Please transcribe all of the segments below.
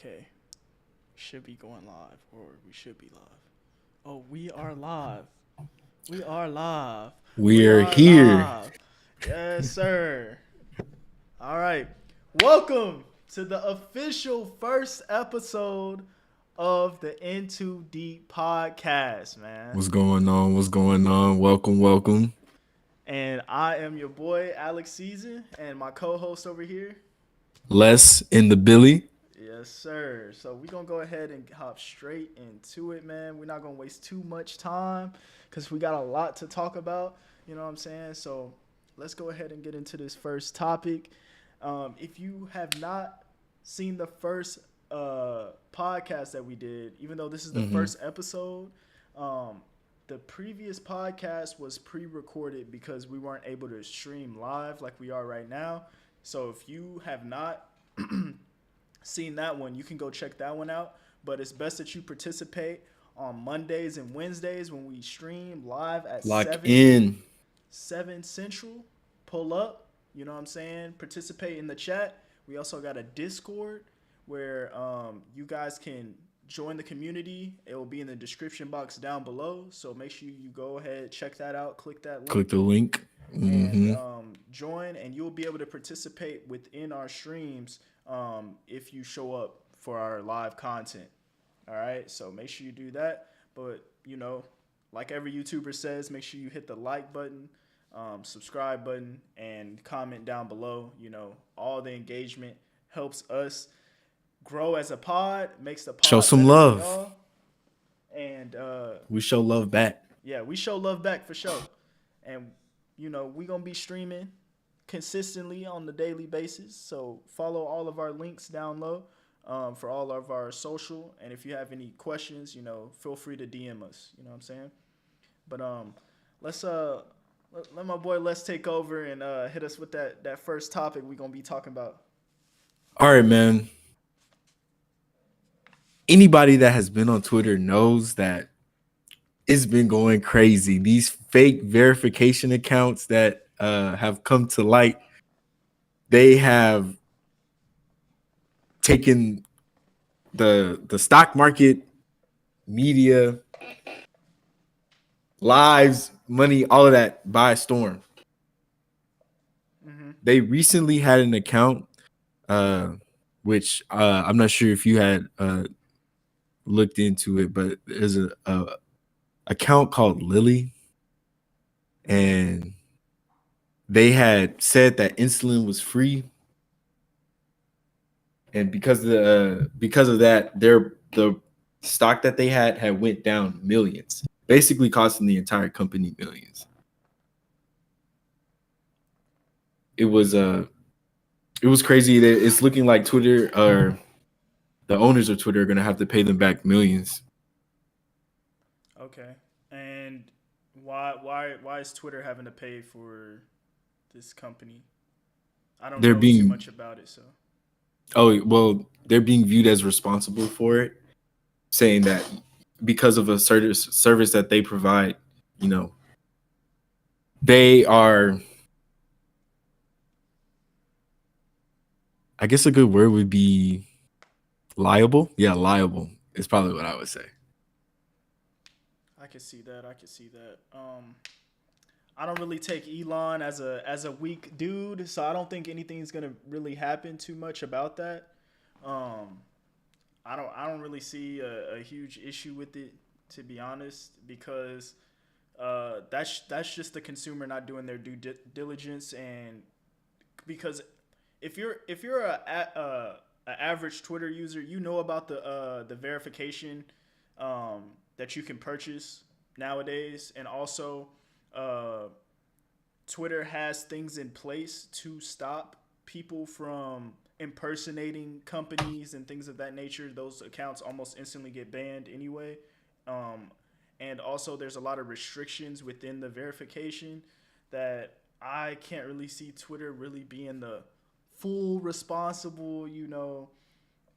Okay, should be going live, or we should be live. Oh, we are live. We are live. We We're are here. live. Yes, sir. All right. Welcome to the official first episode of the Into Deep podcast, man. What's going on? What's going on? Welcome, welcome. And I am your boy, Alix Season, and my co host over here. Les in the Billy. Yes, sir. So we're gonna go ahead and hop straight into it, man. We're not gonna waste too much time because we got a lot to talk about. You know what I'm saying? So let's go ahead and get into this first topic. If you have not seen the first podcast that we did, even though this is the Mm-hmm. first episode, um, the previous podcast was pre-recorded because we weren't able to stream live like we are right now. So if you have not seen that one, you can go check that one out. But it's best that you participate on Mondays and Wednesdays when we stream live at Lock 7 in. 7 Central. Pull up, you know what I'm saying? Participate in the chat. We also got a Discord where you guys can join the community. It will be in the description box down below. So make sure you go ahead, check that out, click that Click link, the link. and Mm-hmm. join, and you'll be able to participate within our streams if you show up for our live content. All right, so make sure you do that. But like every YouTuber says, make sure you hit the like button, subscribe button, and comment down below. All the engagement helps us grow as a pod, makes the Show pod some better for love. y'all. And We show love back. yeah, we show love back for sure. And we gonna be streaming consistently on the daily basis. So follow all of our links down low for all of our social. And if you have any questions, feel free to DM us. You know what I'm saying? But let's let my boy let's take over and hit us with that first topic we gonna be talking about. All right, man. Anybody that has been on Twitter knows that it's been going crazy. These fake verification accounts that have come to light, they have taken the stock market, media, lives, money, all of that by storm. Mm-hmm. They recently had an account, uh, which I'm not sure if you had looked into it, but there's a account called Lily, Mm-hmm. and they had said that insulin was free, and because of that, the stock that they had went down millions, basically costing the entire company millions. It was it was crazy that it's looking like Twitter or the owners of Twitter are gonna have to pay them back millions. Okay. And why is Twitter having to pay for this company? I don't They're know too being much about it, so. they're being viewed as responsible for it, saying that because of a service that they provide, you know, they are. I guess a good word would be liable. Yeah, liable is probably what I would say. I can see that. I can see that. I don't really take Elon as a weak dude, so I don't think anything's gonna really happen too much about that. Um, I don't really see a huge issue with it, to be honest, because that's just the consumer not doing their diligence. And because if you're a average Twitter user, you know about the verification that you can purchase nowadays, and also uh, Twitter has things in place to stop people from impersonating companies and things of that nature. Those accounts almost instantly get banned anyway. Um, and also, there's a lot of restrictions within the verification that I can't really see Twitter really being the full responsible,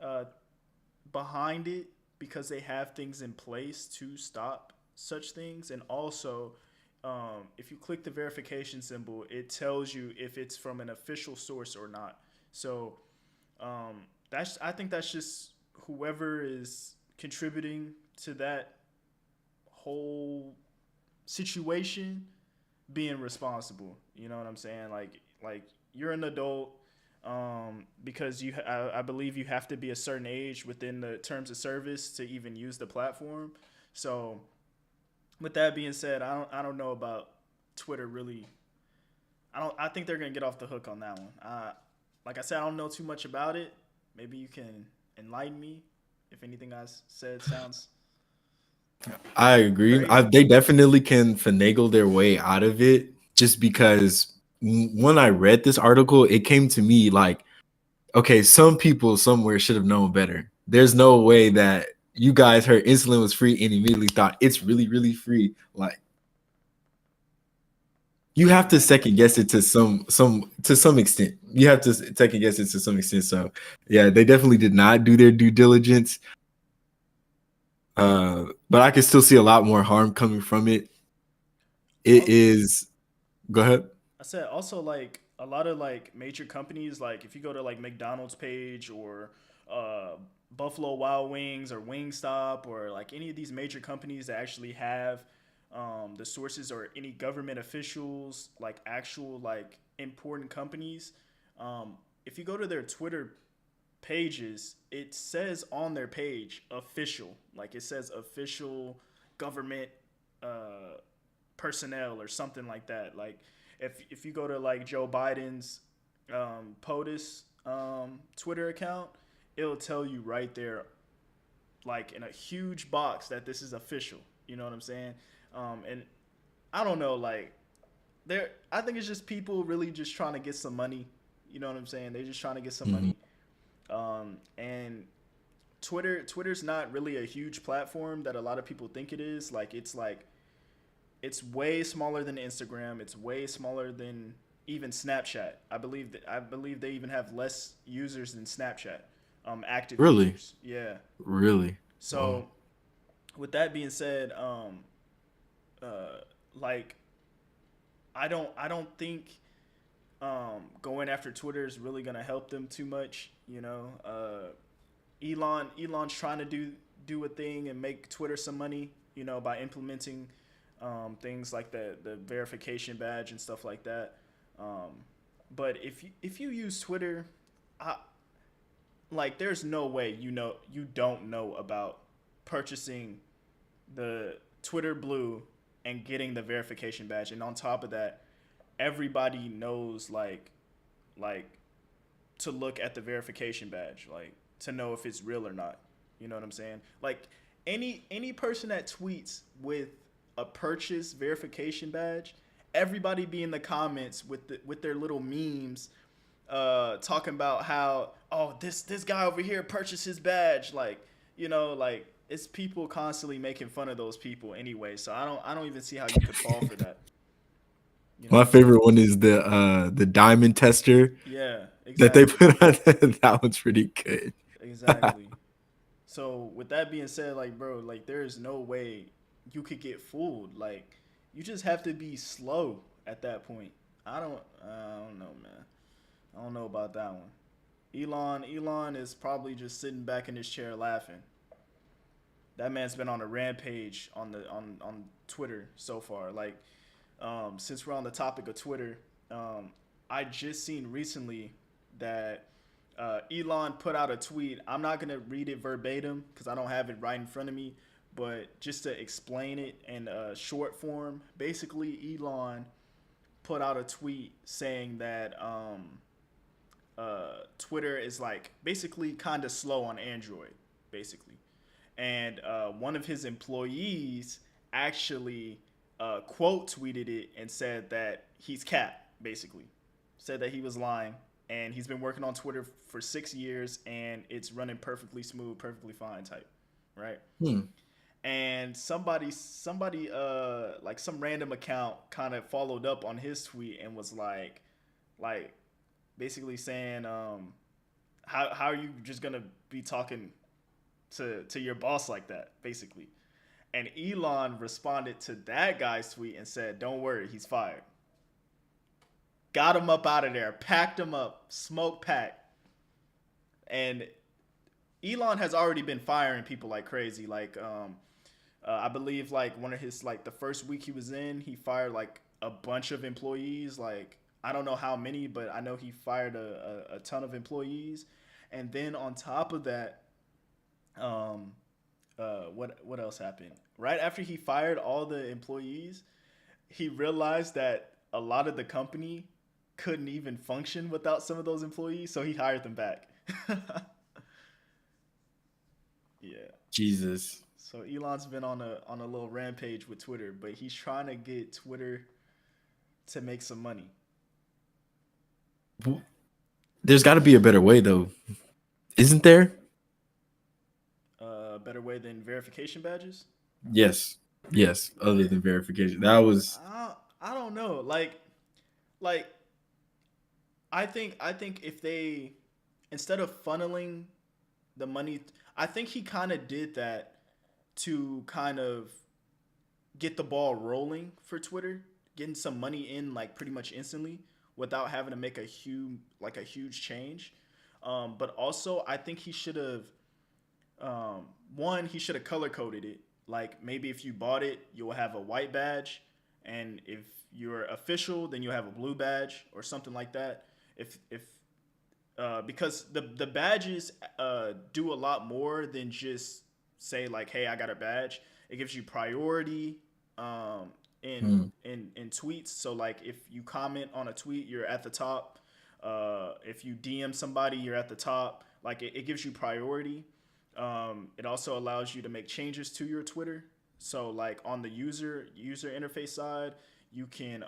uh, behind it, because they have things in place to stop such things. And also, if you click the verification symbol, it tells you if it's from an official source or not. So I think that's just whoever is contributing to that whole situation being responsible. You know what I'm saying? Like you're an adult, because I believe you have to be a certain age within the terms of service to even use the platform. So with that being said, I don't know about Twitter really. I think they're gonna get off the hook on that one. Like I said, I don't know too much about it. Maybe you can enlighten me if anything I said sounds I agree. crazy. They definitely can finagle their way out of it just because when I read this article, it came to me like, okay, some people somewhere should have known better. There's no way that you guys heard insulin was free and immediately thought it's really, really free. Like, you have to second guess it to some extent. You have to second guess it to some extent. So yeah, they definitely did not do their due diligence. But I can still see a lot more harm coming from it. It Also, is. Go ahead. I said also like a lot of like major companies, like if you go to like McDonald's page or uh, Buffalo Wild Wings or Wingstop or like any of these major companies that actually have the sources or any government officials, like actual like important companies, if you go to their Twitter pages, it says on their page official, like it says official government uh, personnel or something like that. Like if you go to like Joe Biden's POTUS Twitter account, it'll tell you right there, like in a huge box, that this is official. You know what I'm saying? And I don't know, like there. I think it's just people really just trying to get some money. You know what I'm saying? They're just trying to get some Mhm. money. And Twitter's not really a huge platform that a lot of people think it is. Like it's way smaller than Instagram. It's way smaller than even Snapchat. I believe they even have less users than Snapchat, active Really, users. Yeah. really. Wow. So with that being said, uh, like I don't think going after Twitter is really gonna help them too much. Elon's trying to do a thing and make Twitter some money, by implementing things like the verification badge and stuff like that. Um, but if you use Twitter, I, like there's no way you don't know about purchasing the Twitter Blue and getting the verification badge, and on top of that, everybody knows like to look at the verification badge, like to know if it's real or not. You know what I'm saying? Like any person that tweets with a purchase verification badge, everybody be in the comments with their little memes, talking about how, oh, this guy over here purchased his badge, like it's people constantly making fun of those people anyway. So I don't even see how you could fall for that. You know what My I'm saying? favorite one is the diamond tester Yeah, that they exactly. put on. That one's pretty good. Exactly. So with that being said, like bro, like there is no way you could get fooled. Like you just have to be slow at that point. I don't know, man. I don't know about that one. Elon is probably just sitting back in his chair laughing. That man's been on a rampage on Twitter so far. Like, since we're on the topic of Twitter, I just seen recently that Elon put out a tweet. I'm not gonna read it verbatim because I don't have it right in front of me, but just to explain it in short form, basically Elon put out a tweet saying that Twitter is like basically kind of slow on Android, basically, and one of his employees actually quote tweeted it and said that he's cap, basically said that he was lying, and he's been working on Twitter for 6 years and it's running perfectly smooth, perfectly fine type, right? Hmm. And somebody like some random account kind of followed up on his tweet and was like basically saying how are you just gonna be talking to your boss like that, basically. And Elon responded to that guy's tweet and said, "Don't worry, he's fired." Got him up out of there, packed him up, smoke pack. And Elon has already been firing people like crazy. Like, I believe like one of his like the first week he was in, he fired like a bunch of employees. Like, I don't know how many, but I know he fired a ton of employees. And then on top of that, um, what else happened? Right after he fired all the employees, he realized that a lot of the company couldn't even function without some of those employees, so he hired them back. Yeah. Jesus. So Elon's been on a little rampage with Twitter, but he's trying to get Twitter to make some money. There's got to be a better way, though, isn't there? A better way than verification badges. Yes. Yes. Other than verification, that was. I don't know. Like I think if they, instead of funneling the money, I think he kind of did that to kind of get the ball rolling for Twitter, getting some money in like pretty much instantly without having to make a huge change. But also, I think he should have, one, he should have color coded it. Like, maybe if you bought it, you'll have a white badge, and if you're official, then you'll have a blue badge or something like that. If Because the badges do a lot more than just say like, "Hey, I got a badge." It gives you priority Hmm. in tweets. So like, if you comment on a tweet, you're at the top. If you DM somebody, you're at the top. Like, it gives you priority. It also allows you to make changes to your Twitter. So like on the user interface side, you can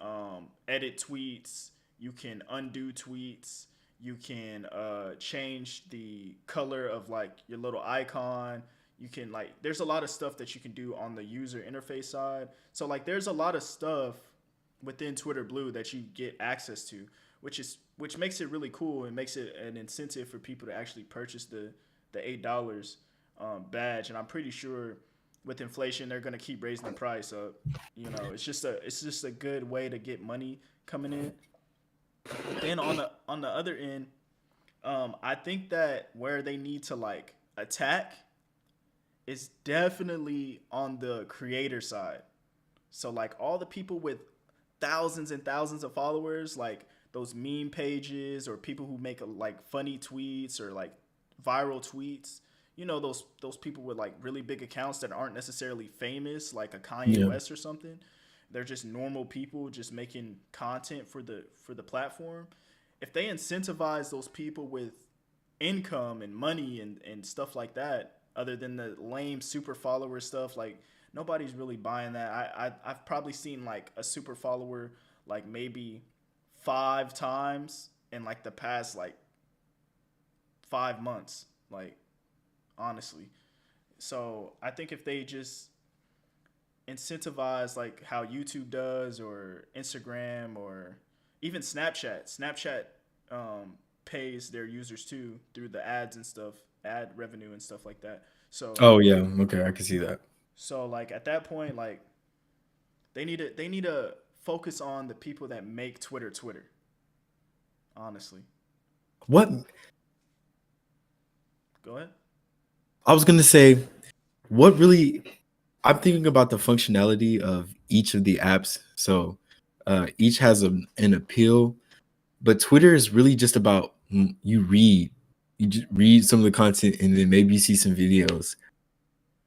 edit tweets, you can undo tweets, you can change the color of like your little icon. You can like, there's a lot of stuff that you can do on the user interface side. So like, there's a lot of stuff within Twitter Blue that you get access to, which makes it really cool and makes it an incentive for people to actually purchase the $8 badge. And I'm pretty sure with inflation they're gonna keep raising the price up. It's just a good way to get money coming in. Then on the other end, I think that where they need to like attack is definitely on the creator side. So like all the people with thousands and thousands of followers, like those meme pages or people who make like funny tweets or like viral tweets. Those people with like really big accounts that aren't necessarily famous, like a Kanye Yeah. West or something. They're just normal people just making content for the platform. If they incentivize those people with income and money and stuff like that, other than the lame super follower stuff, like nobody's really buying that. I've probably seen like a super follower like maybe 5 times in like the past like 5 months, like, honestly. So I think if they just incentivize like how YouTube does, or Instagram, or even Snapchat pays their users too through the ads and stuff, ad revenue and stuff like that. So Oh yeah. Okay, I can see that. so like at that point, like they need to focus on the people that make Twitter, honestly. What Go ahead. I was gonna say, what really? I'm thinking about the functionality of each of the apps. So, each has an appeal, but Twitter is really just about you read. You just read some of the content, and then maybe you see some videos.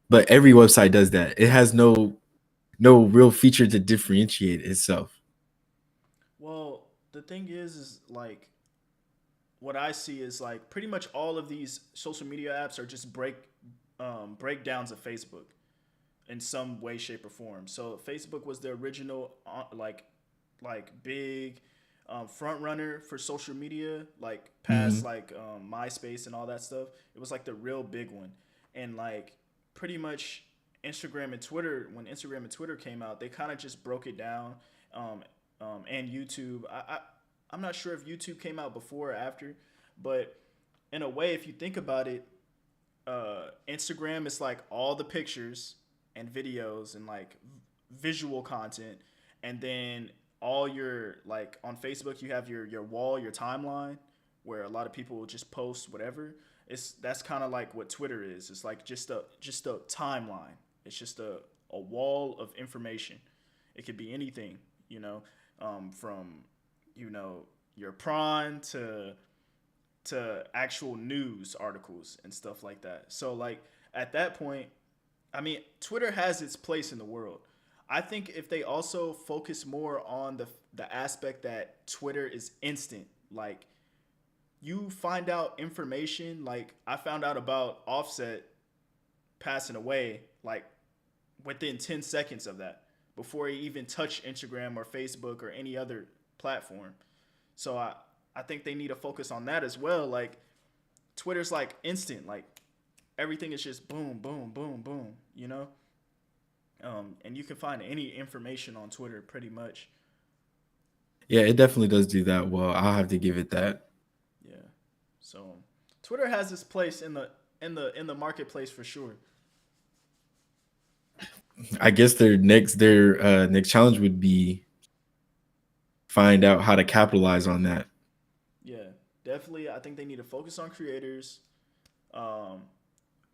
But every website does that. It has no real feature to differentiate itself. Well, the thing is like, what I see is like pretty much all of these social media apps are just breakdowns of Facebook in some way, shape, or form. So Facebook was the original like big front runner for social media, like past Hmm. like MySpace and all that stuff. It was like the real big one, and like pretty much Instagram and Twitter. When Instagram and Twitter came out, they kind of just broke it down. Um, and YouTube. I'm not sure if YouTube came out before or after, but in a way, if you think about it, Instagram is like all the pictures and videos and like visual content, and then all your like on Facebook you have your wall, your timeline, where a lot of people will just post whatever, It's that's kind of like what Twitter is. It's like just a timeline. It's just a wall of information. It could be anything, you know, from you know your prawn to actual news articles and stuff like that. So like at that point, I mean, Twitter has its place in the world. I think if they also focus more on the aspect that Twitter is instant, like you find out information, like I found out about Offset passing away like within 10 seconds of that before he even touched Instagram or Facebook or any other platform. So I think they need to focus on that as well. Like Twitter's like instant, like everything is just boom, boom, boom, boom, you know? And you can find any information on Twitter pretty much. Yeah, it definitely does do that well. I'll have to give it that. Yeah. So Twitter has its place in the marketplace for sure. I guess their next challenge would be find out how to capitalize on that. Yeah. Definitely I think they need to focus on creators. Um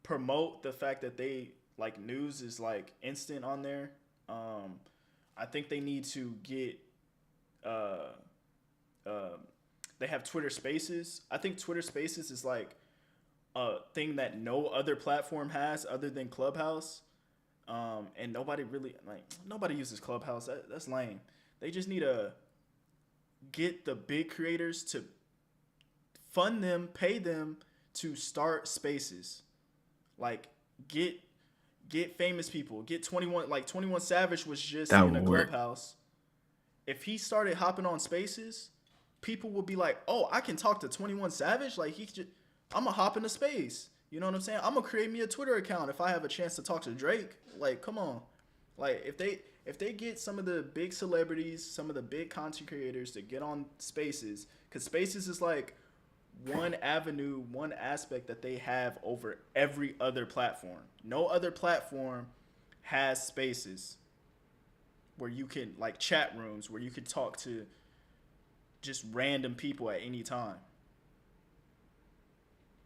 promote the fact that they like news is like instant on there. Um I think they need to get uh uh they have Twitter Spaces. I think Twitter Spaces is like a thing that no other platform has other than Clubhouse. And nobody really like nobody uses Clubhouse. That's lame. They just need to get the big creators to fund them, pay them to start spaces. Like get get famous people. Get 21 like 21 Savage was just That in a would work. Clubhouse. If he started hopping on spaces, people would be like, "Oh, I can talk to 21 Savage? Like he just I'm gonna hop into space." You know what I'm saying? I'm gonna create me a Twitter account if I have a chance to talk to Drake. Like, come on. Like if they get some of the big celebrities, some of the big content creators to get on spaces, because spaces is like one avenue, one aspect that they have over every other platform. No other platform has spaces where you can like chat rooms where you could talk to just random people at any time.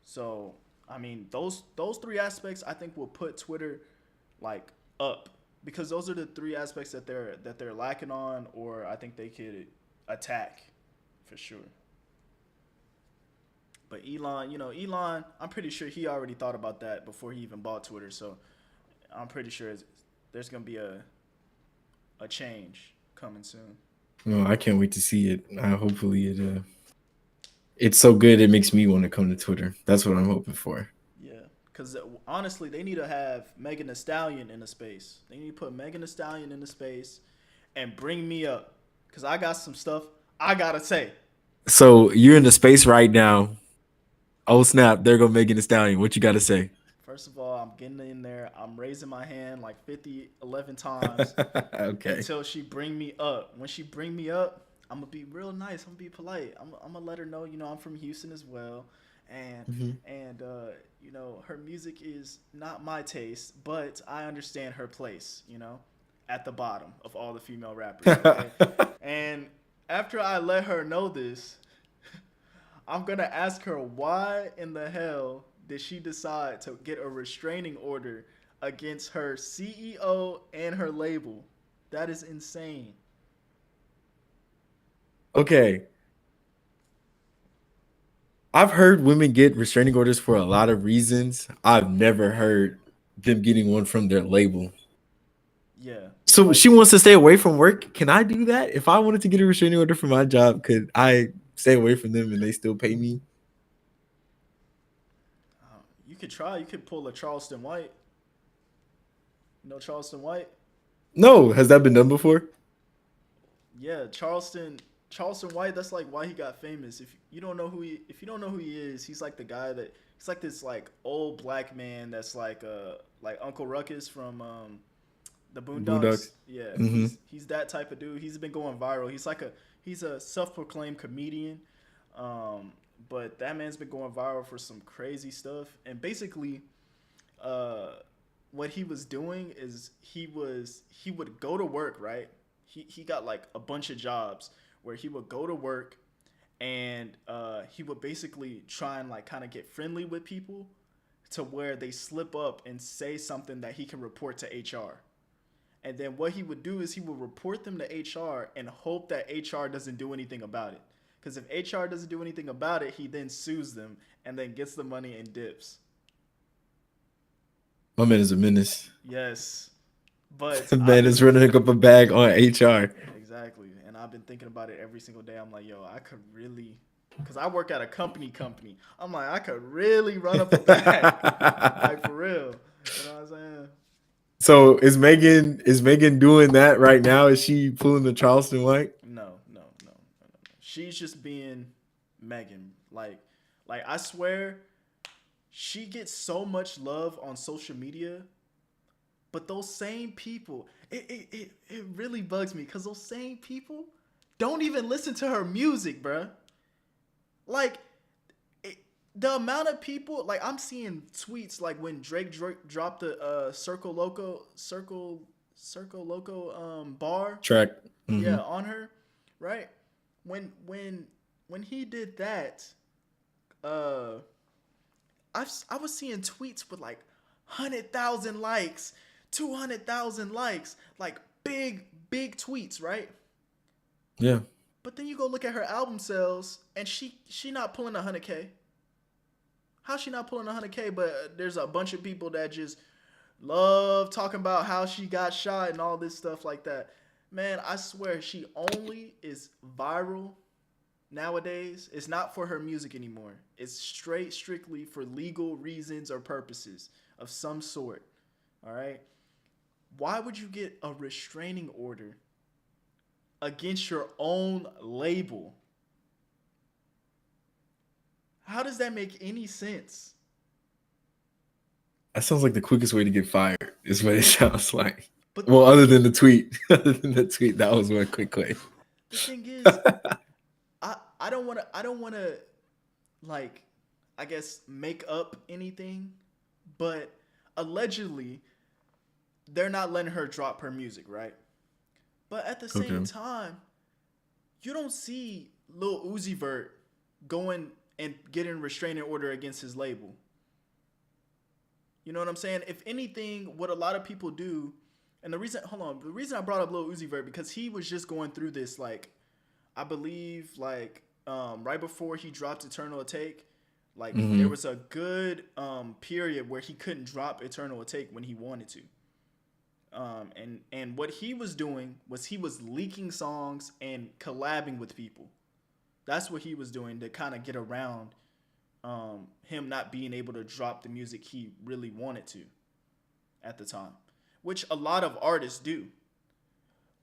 So I mean those three aspects I think will put Twitter like up because those are the three aspects that they're lacking on or I think they could attack for sure. But Elon, Elon, I'm pretty sure he already thought about that before he even bought Twitter. So I'm pretty sure there's gonna be a change coming soon. No, I can't wait to see it. Hopefully it's so good it makes me want to come to Twitter. That's what I'm hoping for. Yeah, because honestly, they need to have Megan Thee Stallion in the space. They need to put Megan Thee Stallion in the space and bring me up because I got some stuff I gotta say. So you're in the space right now. Oh snap! There go Megan Thee Stallion. What you got to say? First of all, I'm getting in there. I'm raising my hand like 11 times Okay. until she bring me up. When she bring me up, I'm gonna be real nice. I'm gonna be polite. I'm gonna let her know, I'm from Houston as well, and Hmm. her music is not my taste, but I understand her place. At the bottom of all the female rappers. Okay, and after I let her know this, I'm gonna ask her why in the hell did she decide to get a restraining order against her CEO and her label? That is insane. Okay. I've heard women get restraining orders for a lot of reasons. I've never heard them getting one from their label. Yeah, So like she wants to stay away from work. Can I do that? If I wanted to get a restraining order for my job, could I stay away from them and they still pay me? you could try. You could pull a Charleston White. Charleston White. No. Has that been done before? Yeah, Charleston White. That's like why he got famous. If you don't know who he is, he's like the guy that he's like this like old black man that's like Uncle Ruckus from the Boondocks. Boondocks. Yeah, Hmm. he's that type of dude. He's been going viral. He's a self-proclaimed comedian. But that man's been going viral for some crazy stuff. And basically, uh, what he was doing is he would go to work, right? He got like a bunch of jobs where he would go to work and he would basically try and like kind of get friendly with people to where they slip up and say something that he can report to HR. And then what he would do is he would report them to HR and hope that HR doesn't do anything about it. Because if HR doesn't do anything about it, he then sues them and then gets the money and dips. My man is a menace. Yes. But Man is running up a bag on HR. Exactly. And I've been thinking about it every single day. I'm like, yo, I could really, because I work at a company. I'm like, I could really run up a bag. Like, for real. You know what I'm saying? So is Megan doing that right now? Is she pulling the Charleston White? No. She's just being Megan. Like I swear, she gets so much love on social media, but those same people, it really bugs me because those same people don't even listen to her music, bruh. Like, the amount of people, like, I'm seeing tweets like when Drake dropped the Circle Loco bar, Track. yeah, on her, right? When he did that, uh, I was seeing tweets with like 100,000 likes, 200,000 likes, like big tweets, right? Yeah. But then you go look at her album sales, and she not pulling 100K. How's she not pulling 100K? But there's a bunch of people that just love talking about how she got shot and all this stuff like that. Man, I swear she only is viral nowadays. It's not for her music anymore. It's strictly for legal reasons or purposes of some sort. All right? Why would you get a restraining order against your own label? How does that make any sense? That sounds like the quickest way to get fired, is what it sounds like. But, well, other than the tweet. That was one quick way. The thing is, I don't wanna like, I guess, make up anything, but allegedly they're not letting her drop her music, right? But at the same time, you don't see Lil Uzi Vert going and getting restraining order against his label. You know what I'm saying? If anything, what a lot of people do, and the reason I brought up Lil Uzi Vert, because he was just going through this, like, I believe, like, right before he dropped Eternal Take, like, there was a good period where he couldn't drop Eternal Take when he wanted to. And what he was doing was he was leaking songs and collabing with people. That's what he was doing to kind of get around him not being able to drop the music he really wanted to at the time, which a lot of artists do.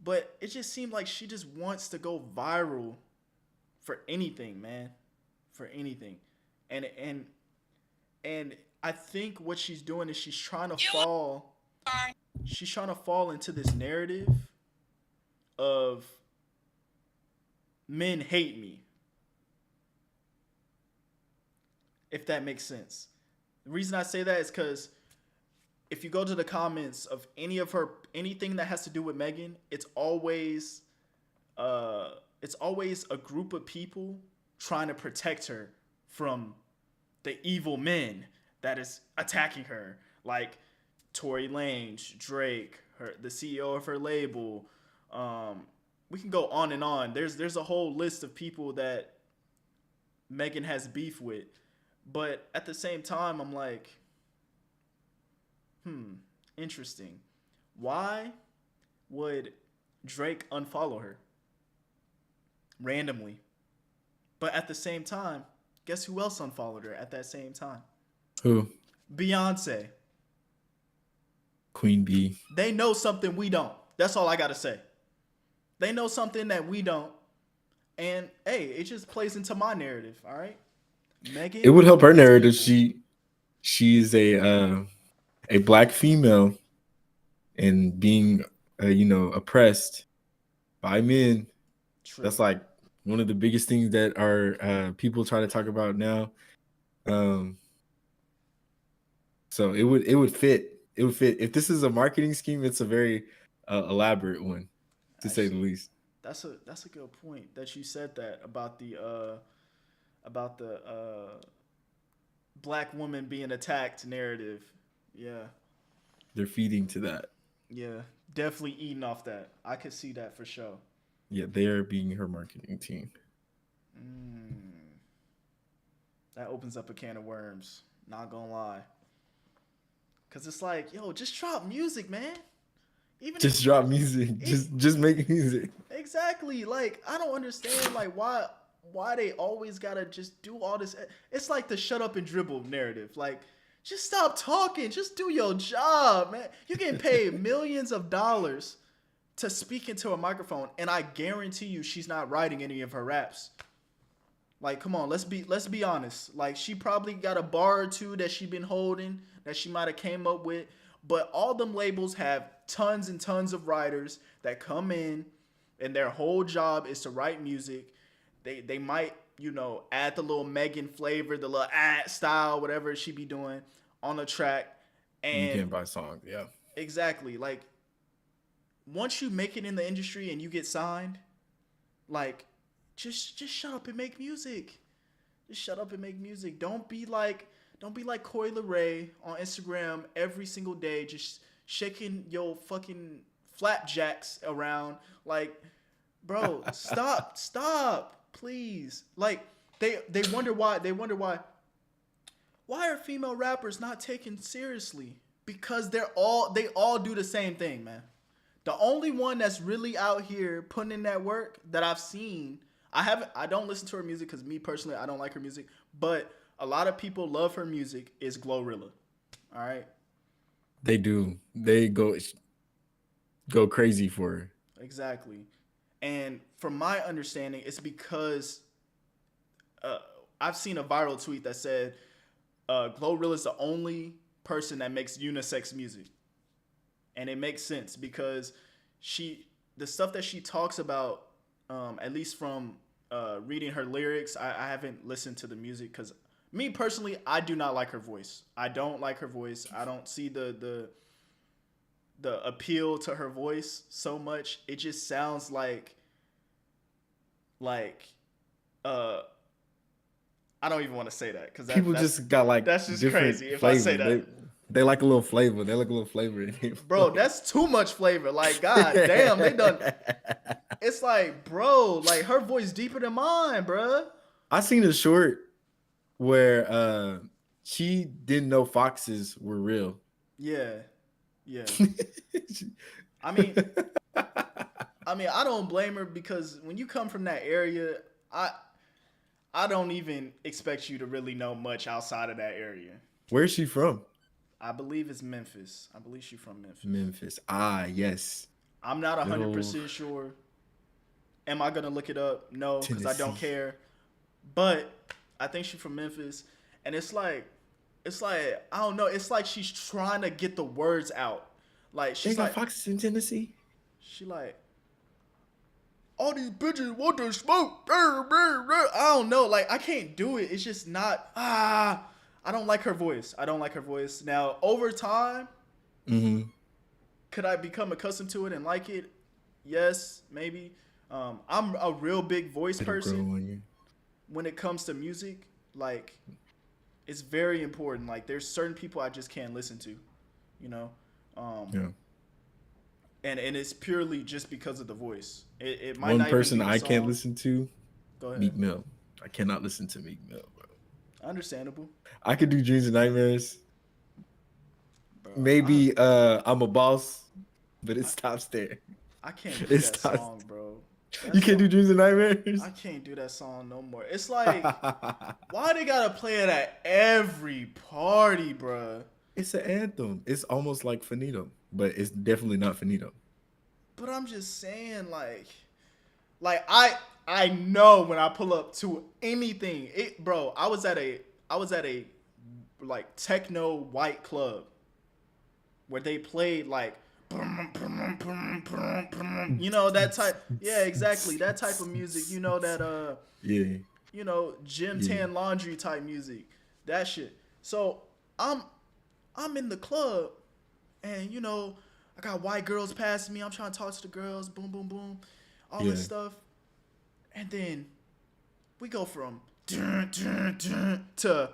But it just seemed like she just wants to go viral for anything, man, for anything. And I think what she's doing is she's trying to fall into this narrative of men hate me. If that makes sense. The reason I say that is because if you go to the comments of anything that has to do with Megan, it's always a group of people trying to protect her from the evil men that is attacking her, like Tory Lanez, Drake, the CEO of her label. We can go on and on. There's a whole list of people that Megan has beef with. But at the same time, I'm like, interesting. Why would Drake unfollow her randomly? But at the same time, guess who else unfollowed her at that same time? Who? Beyonce. Queen Bee. They know something we don't. That's all I got to say. They know something that we don't. And, hey, it just plays into my narrative, all right? Megan, it would help her narrative. She's a black female and being oppressed by men. True. That's like one of the biggest things that our people try to talk about now. So it would fit. It would fit. If this is a marketing scheme, it's a very elaborate one, to say the least. That's a good point that you said that about the black woman being attacked narrative. Yeah, They're feeding to that. yeah, definitely eating off that. I could see that for sure. Yeah, they're being her marketing team. Mm, that opens up a can of worms. Not gonna lie, cause it's like, yo, just drop music, man. Even if Just drop music. it, Just make music. exactly, like I don't understand, like why they always gotta just do all this. It's like the shut up and dribble narrative. Like, just stop talking. Just do your job, man. You're getting paid millions of dollars to speak into a microphone, and I guarantee you, she's not writing any of her raps. Like, come on, let's be honest. Like, she probably got a bar or two that she been holding that she might have came up with, but all them labels have tons and tons of writers that come in, and their whole job is to write music. They might, add the little Megan flavor, the little style, whatever she be doing on the track, You and can't buy songs. Yeah. exactly, like, once you make it in the industry and you get signed, like, just shut up and make music. Just shut up and make music. Don't be like Coi Leray on Instagram every single day, just shaking your fucking flapjacks around. Like, bro, stop, please. Like, they wonder why are female rappers not taken seriously? Because they all do the same thing, man. The only one that's really out here putting in that work that I've seen, I don't listen to her music because me personally, I don't like her music, but a lot of people love her music, is Glorilla. All right? They do. They go crazy for her. Exactly. And from my understanding, it's because I've seen a viral tweet that said Glorilla is the only person that makes unisex music. And it makes sense because the stuff that she talks about, at least from reading her lyrics, I haven't listened to the music because me personally, I do not like her voice. I don't like her voice. I don't see the appeal to her voice so much. It just sounds like I don't even want to say that because People just got like that's just different crazy if flavors. I say that. They like a little flavor. They like a little flavor in it. Bro, that's too much flavor. Like, god damn, they done. It's like, bro, like her voice deeper than mine, bro. I seen a short where she didn't know foxes were real. Yeah. I mean, I don't blame her because when you come from that area, I don't even expect you to really know much outside of that area. Where's she from? I believe it's Memphis. I believe she's from Memphis. Memphis. Ah, yes. I'm not 100% sure. Am I gonna look it up? No, because I don't care. But I think she's from Memphis, and it's like I don't know. It's like she's trying to get the words out. Like she's they got like foxes in Tennessee. She like, all these bitches want to smoke. I don't know. Like, I can't do it. It's just not. I don't like her voice. Now, over time, could I become accustomed to it and like it? Yes, maybe. I'm a real big voice person when it comes to music. Like, it's very important. Like, there's certain people I just can't listen to, Yeah. And it's purely just because of the voice. It might One not person even be I the can't song. listen to, Go ahead. Meek Mill. I cannot listen to Meek Mill, bro. Understandable. I could do Dreams and Nightmares. Bro, Maybe I'm a boss, but it stops there. I can't do It that stops. song, bro. You can't do Dreams and Nightmares? I can't do that song no more. It's like, why they gotta play it at every party, bro? It's an anthem. It's almost like Finito, but it's definitely not Finito. But I'm just saying, like I know when I pull up to anything, bro. I was at a like techno white club where they played like, that type. Yeah, exactly, that type of music. Yeah. Gym tan laundry type music, that shit. So I'm in the club, and I got white girls passing me. I'm trying to talk to the girls. Boom, boom, boom. all this stuff, and then we go from to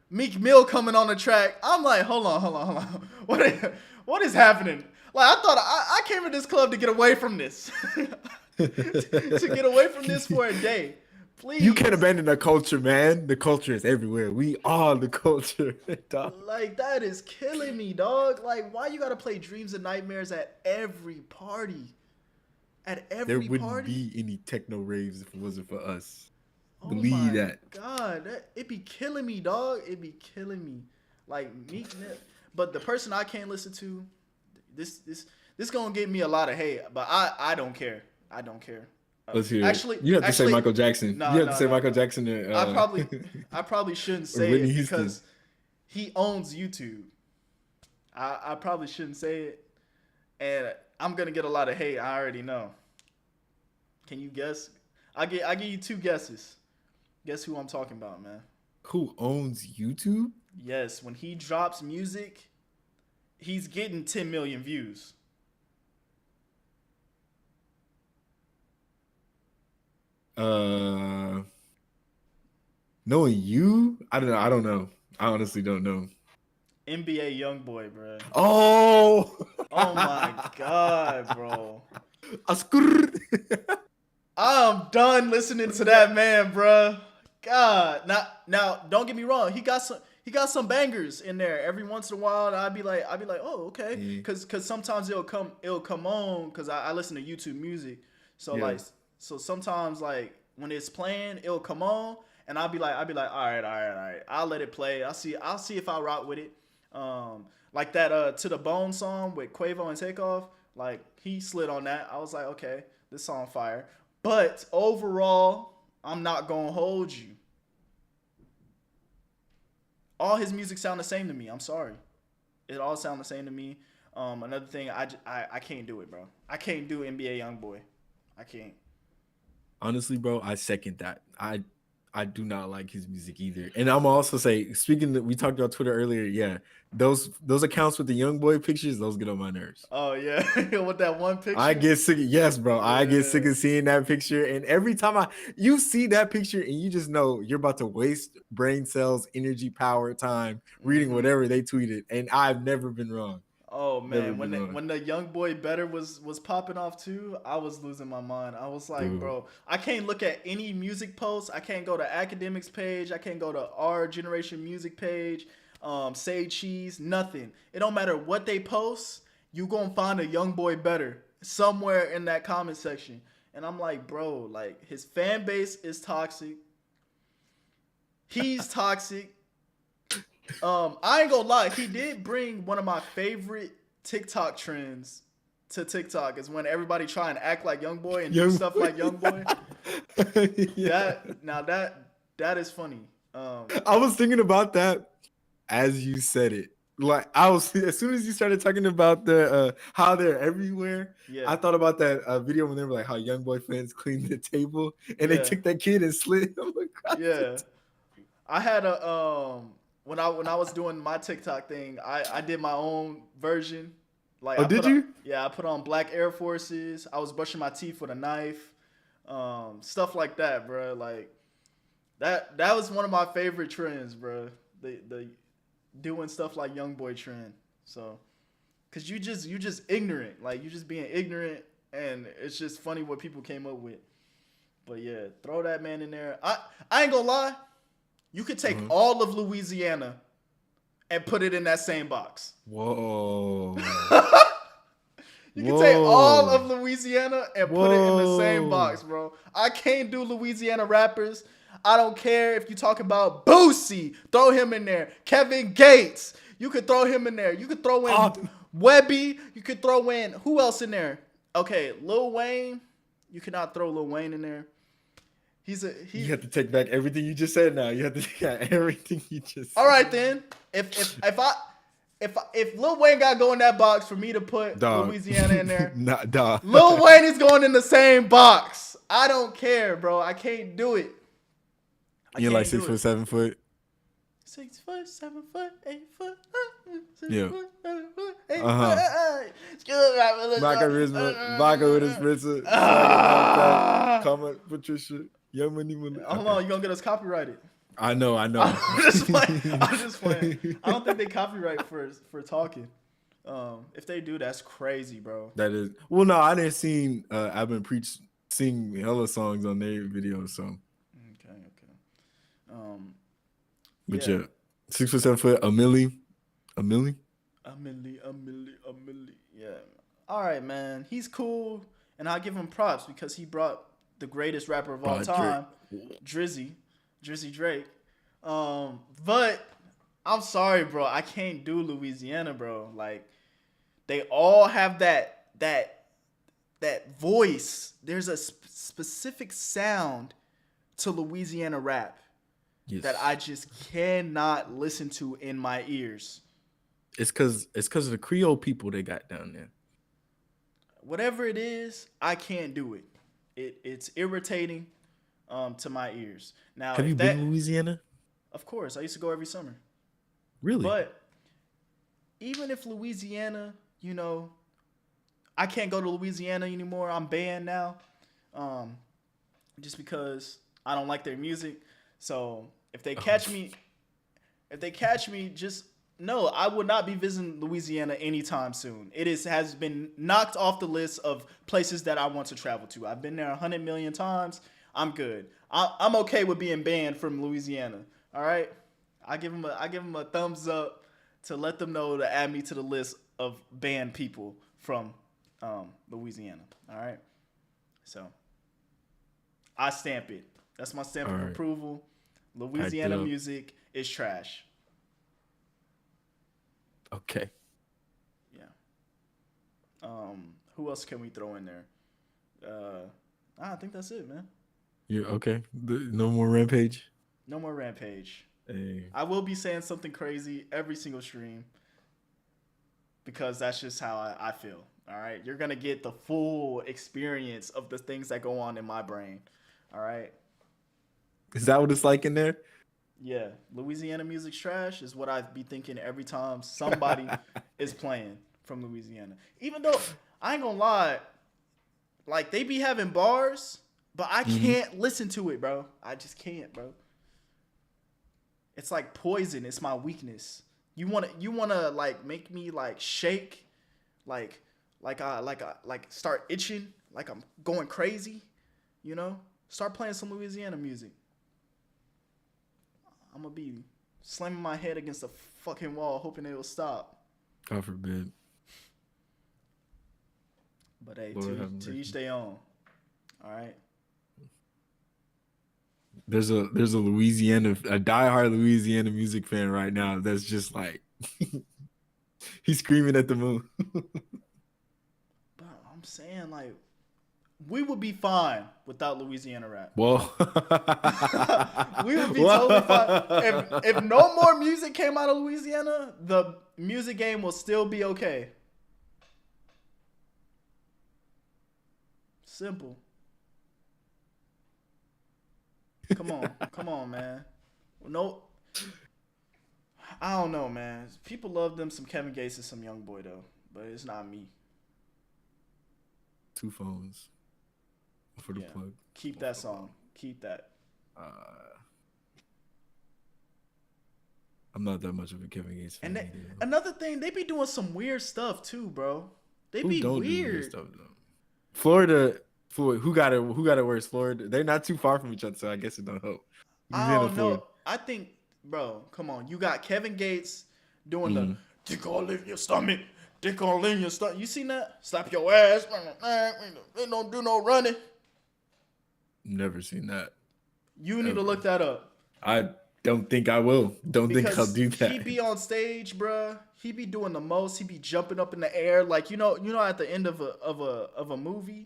Meek Mill coming on the track. I'm like, hold on. What is happening? Like, I thought I came to this club to get away from this. To get away from this for a day. Please. You can't abandon the culture, man. The culture is everywhere. We are the culture. Like, that is killing me, dog. Like, why you gotta play Dreams and Nightmares at every party? There wouldn't be any techno raves if it wasn't for us. Oh Believe my that. God, it be killing me, dog. It be killing me. Like, Meek Mill. But the person I can't listen to, this gonna get me a lot of hate. But I don't care. I don't care. Let's hear it. You have to say Michael Jackson. No, you have to say Michael Jackson. I probably shouldn't say it because he owns YouTube. I probably shouldn't say it, and I'm gonna get a lot of hate. I already know. Can you guess? I give you 2 guesses. Guess who I'm talking about, man? Who owns YouTube? Yes, when he drops music, he's getting 10 million views. Knowing you, I don't know. I honestly don't know. NBA YoungBoy, bro. Oh my God, bro. I'm done listening to that man, bro. God, now, don't get me wrong. He got some bangers in there. Every once in a while, I'd be like, oh, okay, because sometimes it'll come on because I listen to YouTube music. So so sometimes like when it's playing, it'll come on, and I'll be like, all right. I'll let it play. I'll see if I rock with it. Like that To the Bone song with Quavo and Takeoff. Like he slid on that. I was like, okay, this song fire. But overall, I'm not gonna hold you. All his music sound the same to me. I'm sorry. It all sound the same to me. Another thing, I can't do it, bro. I can't do NBA YoungBoy. I can't. Honestly, bro, I second that. I do not like his music either. And I'm also say, we talked about Twitter earlier. Yeah, those accounts with the young boy pictures, those get on my nerves. Oh yeah, with that one picture. I get sick. Yes, bro. Yeah. I get sick of seeing that picture. And every time you see that picture, and you just know you're about to waste brain cells, energy, power, time reading whatever they tweeted. And I've never been wrong. Oh man, when the young boy better was popping off too, I was losing my mind. I was like, bro, I can't look at any music posts. I can't go to academics page. I can't go to our generation music page. Say Cheese, nothing. It don't matter what they post. You gonna find a young boy better somewhere in that comment section. And I'm like, bro, like his fan base is toxic. He's toxic. I ain't gonna lie, he did bring one of my favorite TikTok trends to TikTok is when everybody try and act like YoungBoy and do stuff like YoungBoy. Yeah. That is funny. I was thinking about that as you said it. Like as soon as you started talking about the how they're everywhere, I thought about that video when they were like how YoungBoy fans cleaned the table and they took that kid and slid him across. Yeah. I had a when I was doing my TikTok thing, I did my own version. Like, I put on black Air Forces. I was brushing my teeth with a knife, stuff like that, bro. Like that was one of my favorite trends, bro. The doing stuff like YoungBoy trend. So, cause you just ignorant, like you just being ignorant, and it's just funny what people came up with. But yeah, throw that man in there. I ain't gonna lie. You could take all of Louisiana and put it in that same box. Whoa. You can take all of Louisiana and put it in the same box, bro. I can't do Louisiana rappers. I don't care if you talk about Boosie. Throw him in there. Kevin Gates. You could throw him in there. You could throw in Webby. You could throw in, who else in there? Okay, Lil Wayne. You cannot throw Lil Wayne in there. You have to take back everything you just said now. You have to take back everything you just said. All right then. If Lil Wayne got to go in that box for me to put Louisiana in there, Lil Wayne is going in the same box. I don't care, bro. I can't do it. You're like 6 foot, 7 foot. 6 foot, 7 foot, 8 foot. 6 Yeah. foot, 7 foot, 8 foot. Vodka with a spritzer, swagger down pat, comment Patricia, Young Money. Hold on, you gonna get us copyrighted? I know. I'm just playing. I don't think they copyright for talking. If they do, that's crazy, bro. That is well, no, I didn't seen I've been sing hella songs on their videos, so Okay. But yeah, 6 foot 7 foot, a milli. Yeah. All right, man. He's cool, and I give him props because he brought the greatest rapper of all time, Drizzy Drake. But I'm sorry, bro. I can't do Louisiana, bro. Like, they all have that voice. There's a specific sound to Louisiana rap that I just cannot listen to in my ears. It's because of the Creole people they got down there. Whatever it is, I can't do it. It's irritating to my ears. Now, have you been to Louisiana? Of course, I used to go every summer. Really? But even if Louisiana, I can't go to Louisiana anymore. I'm banned now, just because I don't like their music. So if they catch me, just no, I would not be visiting Louisiana anytime soon. It has been knocked off the list of places that I want to travel to. I've been there 100 million times. I'm good. I'm okay with being banned from Louisiana. All right, I give them a thumbs up to let them know to add me to the list of banned people from Louisiana. All right, so I stamp it. That's my stamp of approval. Louisiana music is trash. Okay. Yeah. Who else can we throw in there? I think that's it, man. Yeah. Okay. No more Rampage. No more Rampage. Hey. I will be saying something crazy every single stream because that's just how I feel. All right. You're gonna get the full experience of the things that go on in my brain. All right. Is that what it's like in there? Yeah, Louisiana music's trash is what I'd be thinking every time somebody is playing from Louisiana. Even though, I ain't gonna lie, like, they be having bars, but I can't listen to it, bro. I just can't, bro. It's like poison. It's my weakness. You wanna like make me like shake, like start itching, like I'm going crazy, Start playing some Louisiana music. I'm going to be slamming my head against a fucking wall hoping it will stop. God forbid. But hey, to each their own. All right? There's a diehard Louisiana music fan right now that's just like, he's screaming at the moon. But I'm saying, like, we would be fine without Louisiana rap. Whoa. We would be totally fine. If no more music came out of Louisiana, the music game will still be okay. Simple. Come on, man. No, I don't know, man. People love them some Kevin Gates and some Young Boy though, but it's not me. 2 phones. For the plug. Keep that song. Keep that. I'm not that much of a Kevin Gates fan. And another thing, they be doing some weird stuff too, bro. They be weird. Stuff, Florida, who got it worse? Florida. They're not too far from each other, so I guess it don't help. I don't know. I think, bro, come on. You got Kevin Gates doing the dick all in your stomach. Dick all in your stomach. You seen that? Slap your ass. They don't do no running. Never seen that. You need to look that up. I don't think I will. Think I'll do that. He be on stage, bruh. He be doing the most. He be jumping up in the air, like at the end of a movie,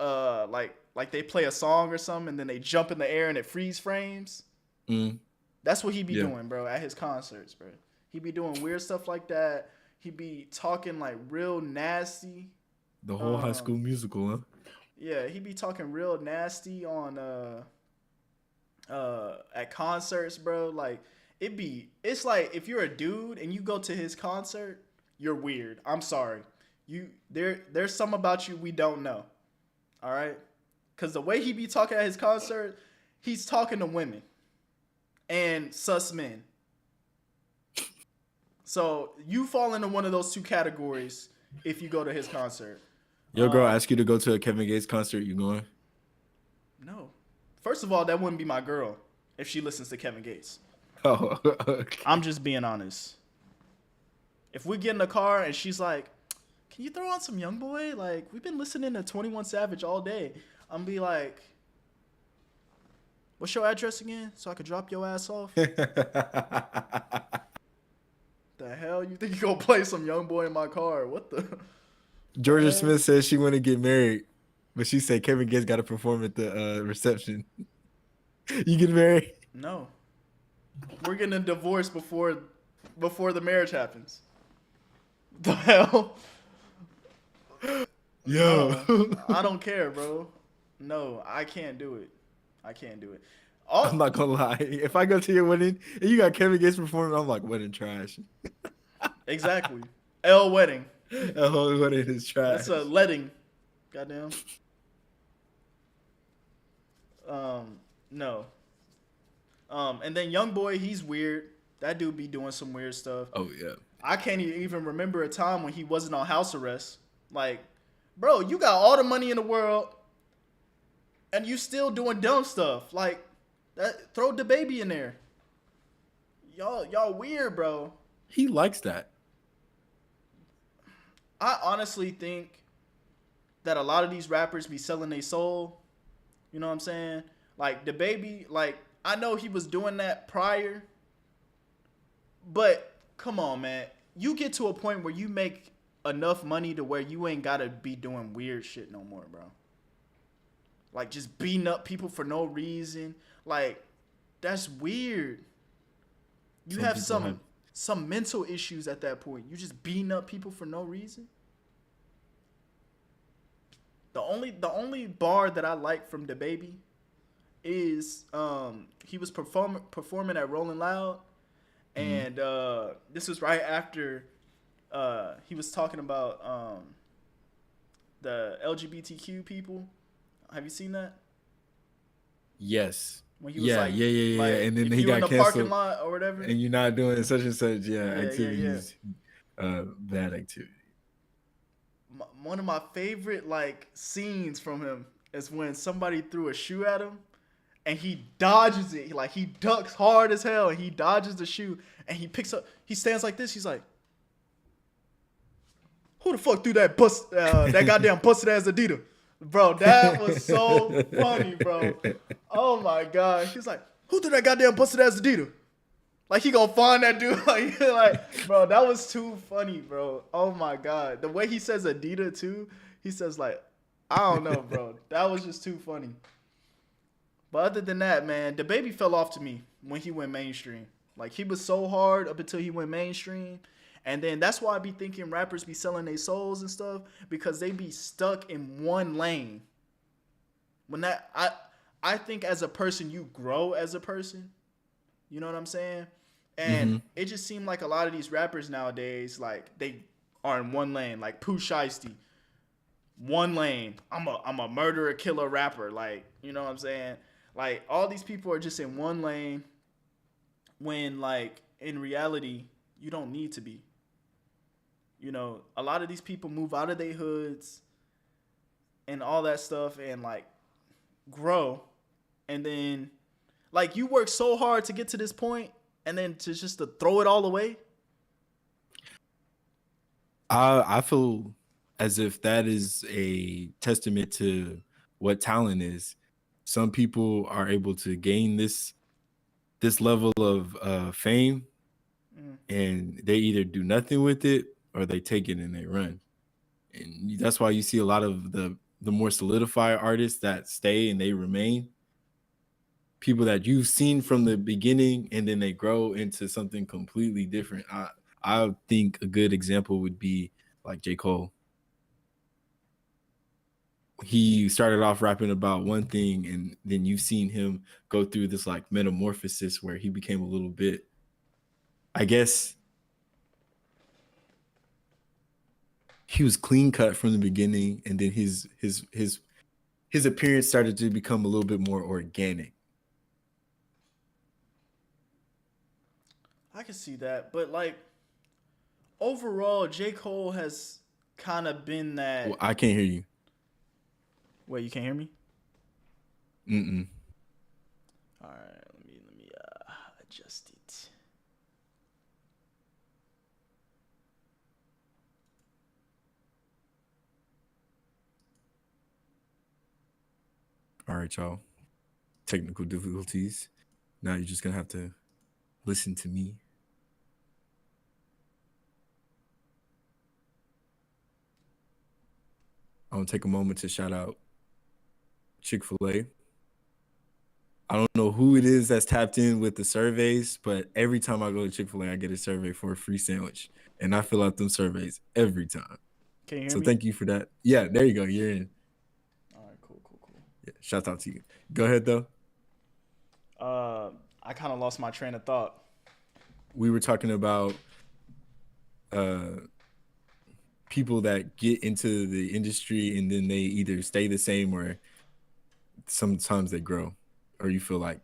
like they play a song or something, and then they jump in the air and it freeze frames. That's what he be doing, bro, at his concerts, bro. He be doing weird stuff like that. He be talking like real nasty. The whole High School Musical, huh? Yeah, he be talking real nasty on at concerts, bro. Like it's like if you're a dude and you go to his concert, you're weird. I'm sorry. There's some about you we don't know. All right, because the way he be talking at his concert, he's talking to women and sus men. So you fall into one of those two categories if you go to his concert. Your girl asked you to go to a Kevin Gates concert. You going? No. First of all, that wouldn't be my girl if she listens to Kevin Gates. Oh, okay. I'm just being honest. If we get in the car and she's like, "Can you throw on some Young Boy? Like, we've been listening to 21 Savage all day." I'm be like, "What's your address again? So I could drop your ass off." The hell? You think you gonna play some Young Boy in my car? What the? Georgia Smith says she want to get married, but she said Kevin Gates got to perform at the reception. You get married? No. We're getting a divorce before the marriage happens. The hell? Yo. No, I don't care, bro. No, I can't do it. I can't do it. I'm not gonna lie. If I go to your wedding and you got Kevin Gates performing, I'm like, wedding trash. Exactly. L wedding. The whole wedding is trash. That's a letting. Goddamn. No. And then Young Boy, he's weird. That dude be doing some weird stuff. Oh yeah. I can't even remember a time when he wasn't on house arrest. Like, bro, you got all the money in the world, and you still doing dumb stuff. Like, that. Throw the baby in there. Y'all weird, bro. He likes that. I honestly think that a lot of these rappers be selling their soul. You know what I'm saying? Like, the baby, like, I know he was doing that prior, but come on, man. You get to a point where you make enough money to where you ain't gotta be doing weird shit no more, bro. Like, just beating up people for no reason. Like, that's weird. You have some mental issues at that point. You just beating up people for no reason. The only bar that I like from DaBaby is he was performing at Rolling Loud, and this was right after he was talking about the LGBTQ people. Have you seen that? Yes. When he was yeah. And then he got in the canceled. Parking lot or whatever. And you're not doing such and such, activities. Yeah. Bad activity. One of my favorite like scenes from him is when somebody threw a shoe at him, and he dodges it. He ducks hard as hell, and he dodges the shoe, and he picks up. He stands like this. He's like, "Who the fuck threw that that goddamn busted ass Adidas?" Bro, that was so funny, bro. Oh my god. He's like, "Who threw that goddamn busted ass Adidas?" Like, he gonna find that dude. like, bro, that was too funny, bro. Oh my god. The way he says Adidas too, he says like, I don't know, bro. That was just too funny. But other than that, man, DaBaby fell off to me when he went mainstream. Like, he was so hard up until he went mainstream. And then that's why I be thinking rappers be selling their souls and stuff, because they be stuck in one lane. When that I think as a person, you grow as a person. You know what I'm saying? And it just seemed like a lot of these rappers nowadays, like, they are in one lane. Like Pooh Shiesty, one lane. I'm a murderer, killer rapper. Like, you know what I'm saying? Like, all these people are just in one lane, when, like, in reality, you don't need to be. You know, a lot of these people move out of their hoods and all that stuff, and, like, grow. And then, like, you work so hard to get to this point, and then to throw it all away. I feel as if that is a testament to what talent is. Some people are able to gain this level of fame, and they either do nothing with it or they take it and they run. And that's why you see a lot of the more solidified artists that stay and they remain. People that you've seen from the beginning, and then they grow into something completely different. I think a good example would be like J. Cole. He started off rapping about one thing, and then you've seen him go through this like metamorphosis where he became a little bit, I guess, he was clean cut from the beginning, and then his appearance started to become a little bit more organic. I can see that, but like overall, J. Cole has kind of been Well, that. I can't hear you. Wait, you can't hear me? Mm-mm. All right, let me adjust it. All right, y'all. Technical difficulties. Now you're just gonna have to listen to me. I want to take a moment to shout out Chick-fil-A. I don't know who it is that's tapped in with the surveys, but every time I go to Chick-fil-A, I get a survey for a free sandwich. And I fill out them surveys every time. Can you hear So me? thank you for that. Yeah, there you go. You're in. All right, cool. Yeah, shout out to you. Go ahead, though. I kind of lost my train of thought. We were talking about people that get into the industry and then they either stay the same or sometimes they grow. Or you feel like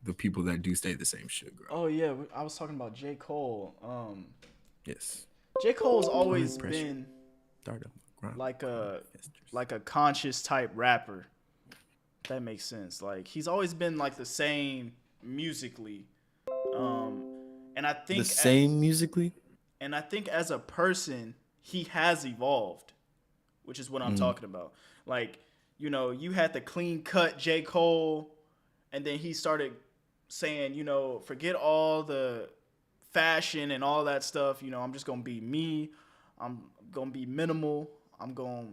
the people that do stay the same should grow. Oh yeah, I was talking about J. Cole. Yes. J. Cole's always been like a conscious type rapper. If that makes sense. Like he's always been like the same musically. And I think the same musically? And I think as a person, he has evolved, which is what I'm talking about. Like, you know, you had the clean cut J. Cole, and then he started saying, you know, forget all the fashion and all that stuff. You know, I'm just going to be me. I'm going to be minimal. I'm going to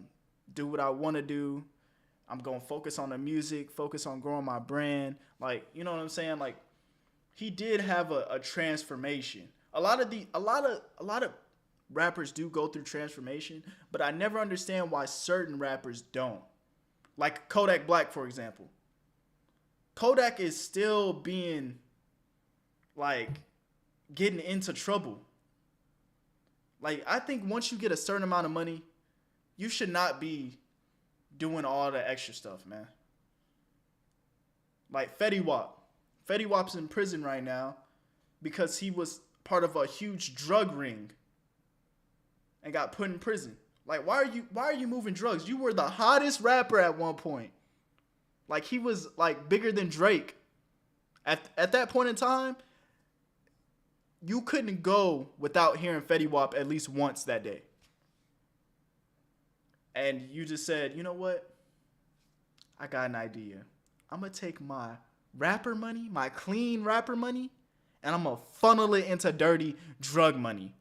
do what I want to do. I'm going to focus on the music, focus on growing my brand. Like, you know what I'm saying? Like, he did have a transformation. A lot of rappers do go through transformation, but I never understand why certain rappers don't. Like Kodak Black, for example. Kodak is still being like getting into trouble. Like I think once you get a certain amount of money, you should not be doing all the extra stuff, man. Like Fetty Wap. Fetty Wap's in prison right now because he was part of a huge drug ring and got put in prison. Like, why are you moving drugs? You were the hottest rapper at one point. Like, he was like bigger than Drake. At that point in time, you couldn't go without hearing Fetty Wap at least once that day. And you just said, you know what? I got an idea. I'm going to take my rapper money, my clean rapper money, and I'm going to funnel it into dirty drug money.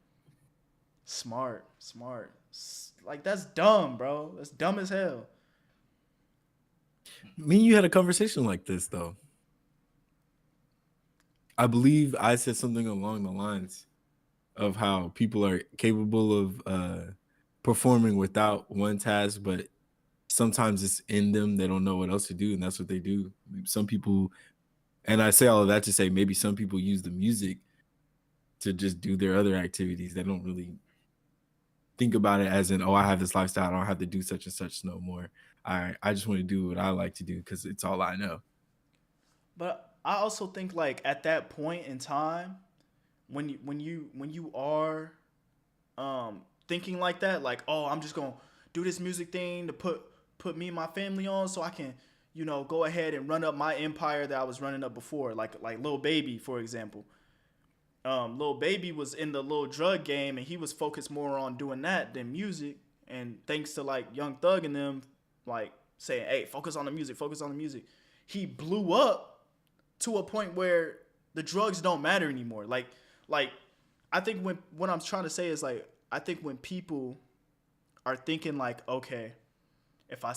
Smart. Like, that's dumb, bro. That's dumb as hell. Me and you had a conversation like this, though. I believe I said something along the lines of how people are capable of performing without one task, but sometimes it's in them. They don't know what else to do, and that's what they do. Some people, and I say all of that to say maybe some people use the music to just do their other activities. They don't really think about it as in, oh, I have this lifestyle. I don't have to do such and such no more. I just want to do what I like to do because it's all I know. But I also think like at that point in time, when you are thinking like that, like, oh, I'm just gonna do this music thing to put me and my family on so I can, you know, go ahead and run up my empire that I was running up before, like Lil Baby, for example. Lil Baby was in the little drug game and he was focused more on doing that than music. And thanks to like Young Thug and them, like saying, hey, focus on the music. He blew up to a point where the drugs don't matter anymore. Like I think what I'm trying to say is like, I think when people are thinking like, okay, if I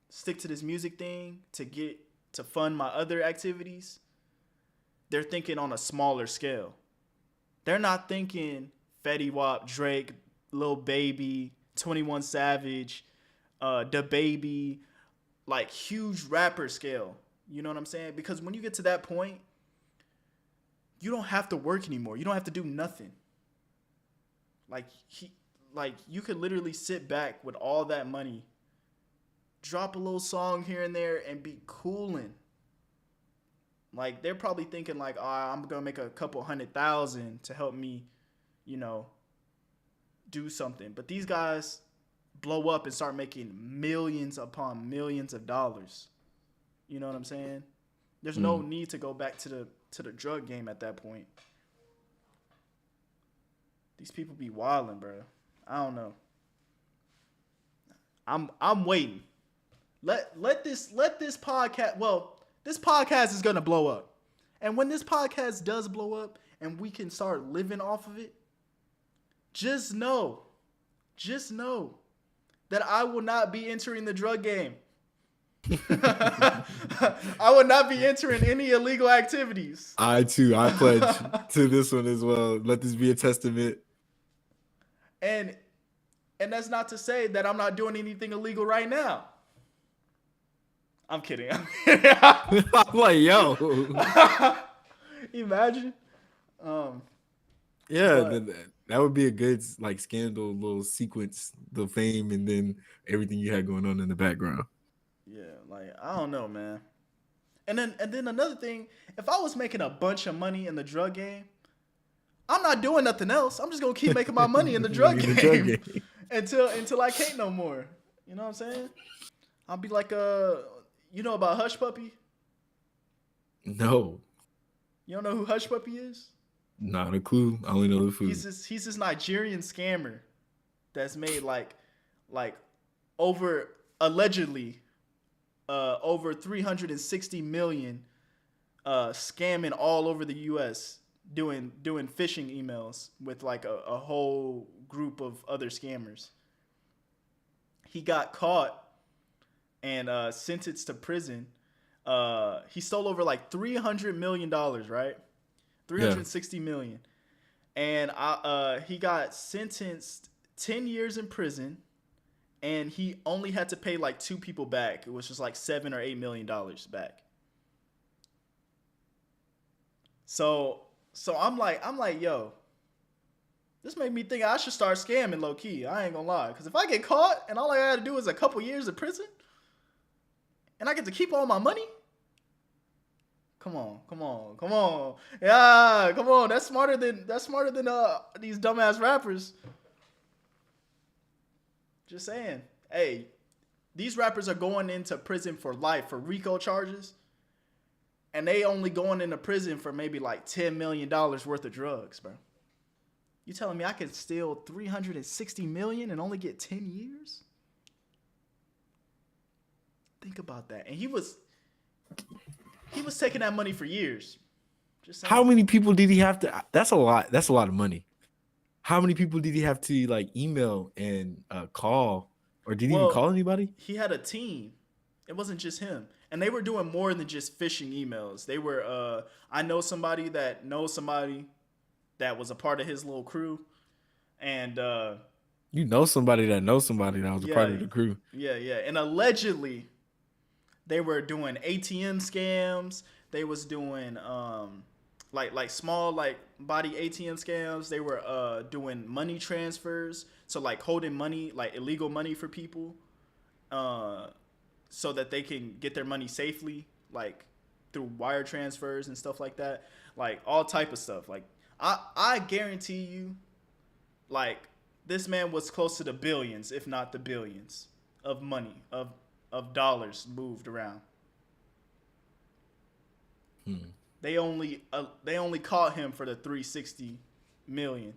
stick to this music thing to fund my other activities, they're thinking on a smaller scale. They're not thinking Fetty Wap, Drake, Lil Baby, 21 Savage, DaBaby, like huge rapper scale. You know what I'm saying? Because when you get to that point, you don't have to work anymore. You don't have to do nothing. Like you could literally sit back with all that money, drop a little song here and there, and be coolin'. Like they're probably thinking like, oh, I'm gonna make a couple 100,000 to help me, you know, do something. But these guys blow up and start making millions upon millions of dollars. You know what I'm saying? There's no need to go back to the drug game at that point. These people be wilding, bro. I don't know. I'm waiting. Let this podcast. Well, this podcast is gonna blow up, and when this podcast does blow up, and we can start living off of it, just know that I will not be entering the drug game. I will not be entering any illegal activities. I pledge to this one as well. Let this be a testament. And that's not to say that I'm not doing anything illegal right now. I'm kidding. I'm like, yo. Imagine. Yeah, that would be a good like scandal little sequence, the fame and then everything you had going on in the background. Yeah, like I don't know, man. And then another thing, if I was making a bunch of money in the drug game, I'm not doing nothing else. I'm just gonna keep making my money in the drug game until I can't no more. You know what I'm saying? I'll be like you know about Hush Puppy? No. You don't know who Hush Puppy is? Not a clue. I only know the food. He's this Nigerian scammer that's made like allegedly over 360 million scamming all over the US doing phishing emails with like a whole group of other scammers. He got caught and sentenced to prison. He stole over like $300 million, right? 360 million. And he got sentenced 10 years in prison, and he only had to pay like 2 people back. It was just like $7 or $8 million back. So I'm like, yo, this made me think I should start scamming low key. I ain't gonna lie, because if I get caught and all I gotta do is a couple years in prison, and I get to keep all my money. Come on. Yeah, come on. That's smarter than these dumbass rappers. Just saying. Hey, these rappers are going into prison for life for RICO charges, and they only going into prison for maybe like $10 million worth of drugs, bro. You telling me I could steal 360 million and only get 10 years? Think about that. And he was taking that money for years. Just saying. How many people did he have to? That's a lot. That's a lot of money. How many people did he have to like email and call, or did he even call anybody? He had a team. It wasn't just him, and they were doing more than just phishing emails. They were. I know somebody that knows somebody that was a part of his little crew, and you know somebody that knows somebody that was a part of the crew. Yeah, and allegedly, they were doing ATM scams. They was doing like small like body ATM scams. They were doing money transfers, so like holding money, like illegal money for people, so that they can get their money safely, like through wire transfers and stuff like that. Like all type of stuff. Like I guarantee you, like this man was close to the billions, if not the billions, of money of dollars moved around. They only caught him for the 360 million.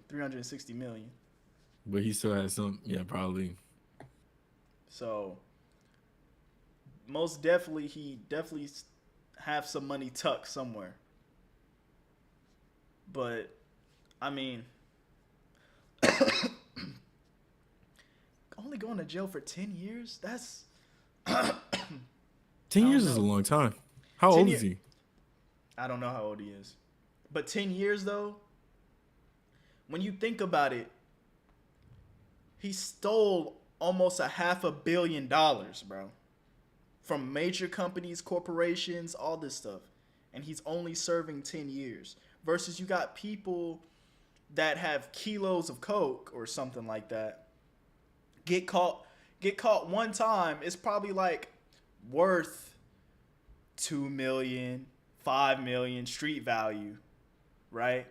But he still has some, probably. So most definitely, he definitely have some money tucked somewhere. But I mean, only going to jail for 10 years? That's 10 years is a long time. How old is he? I don't know how old he is. But 10 years, though, when you think about it, he stole almost $500 million, bro. From major companies, corporations, all this stuff. And he's only serving 10 years. Versus you got people that have kilos of coke or something like that get caught one time, it's probably like worth 2 million, 5 million street value, right?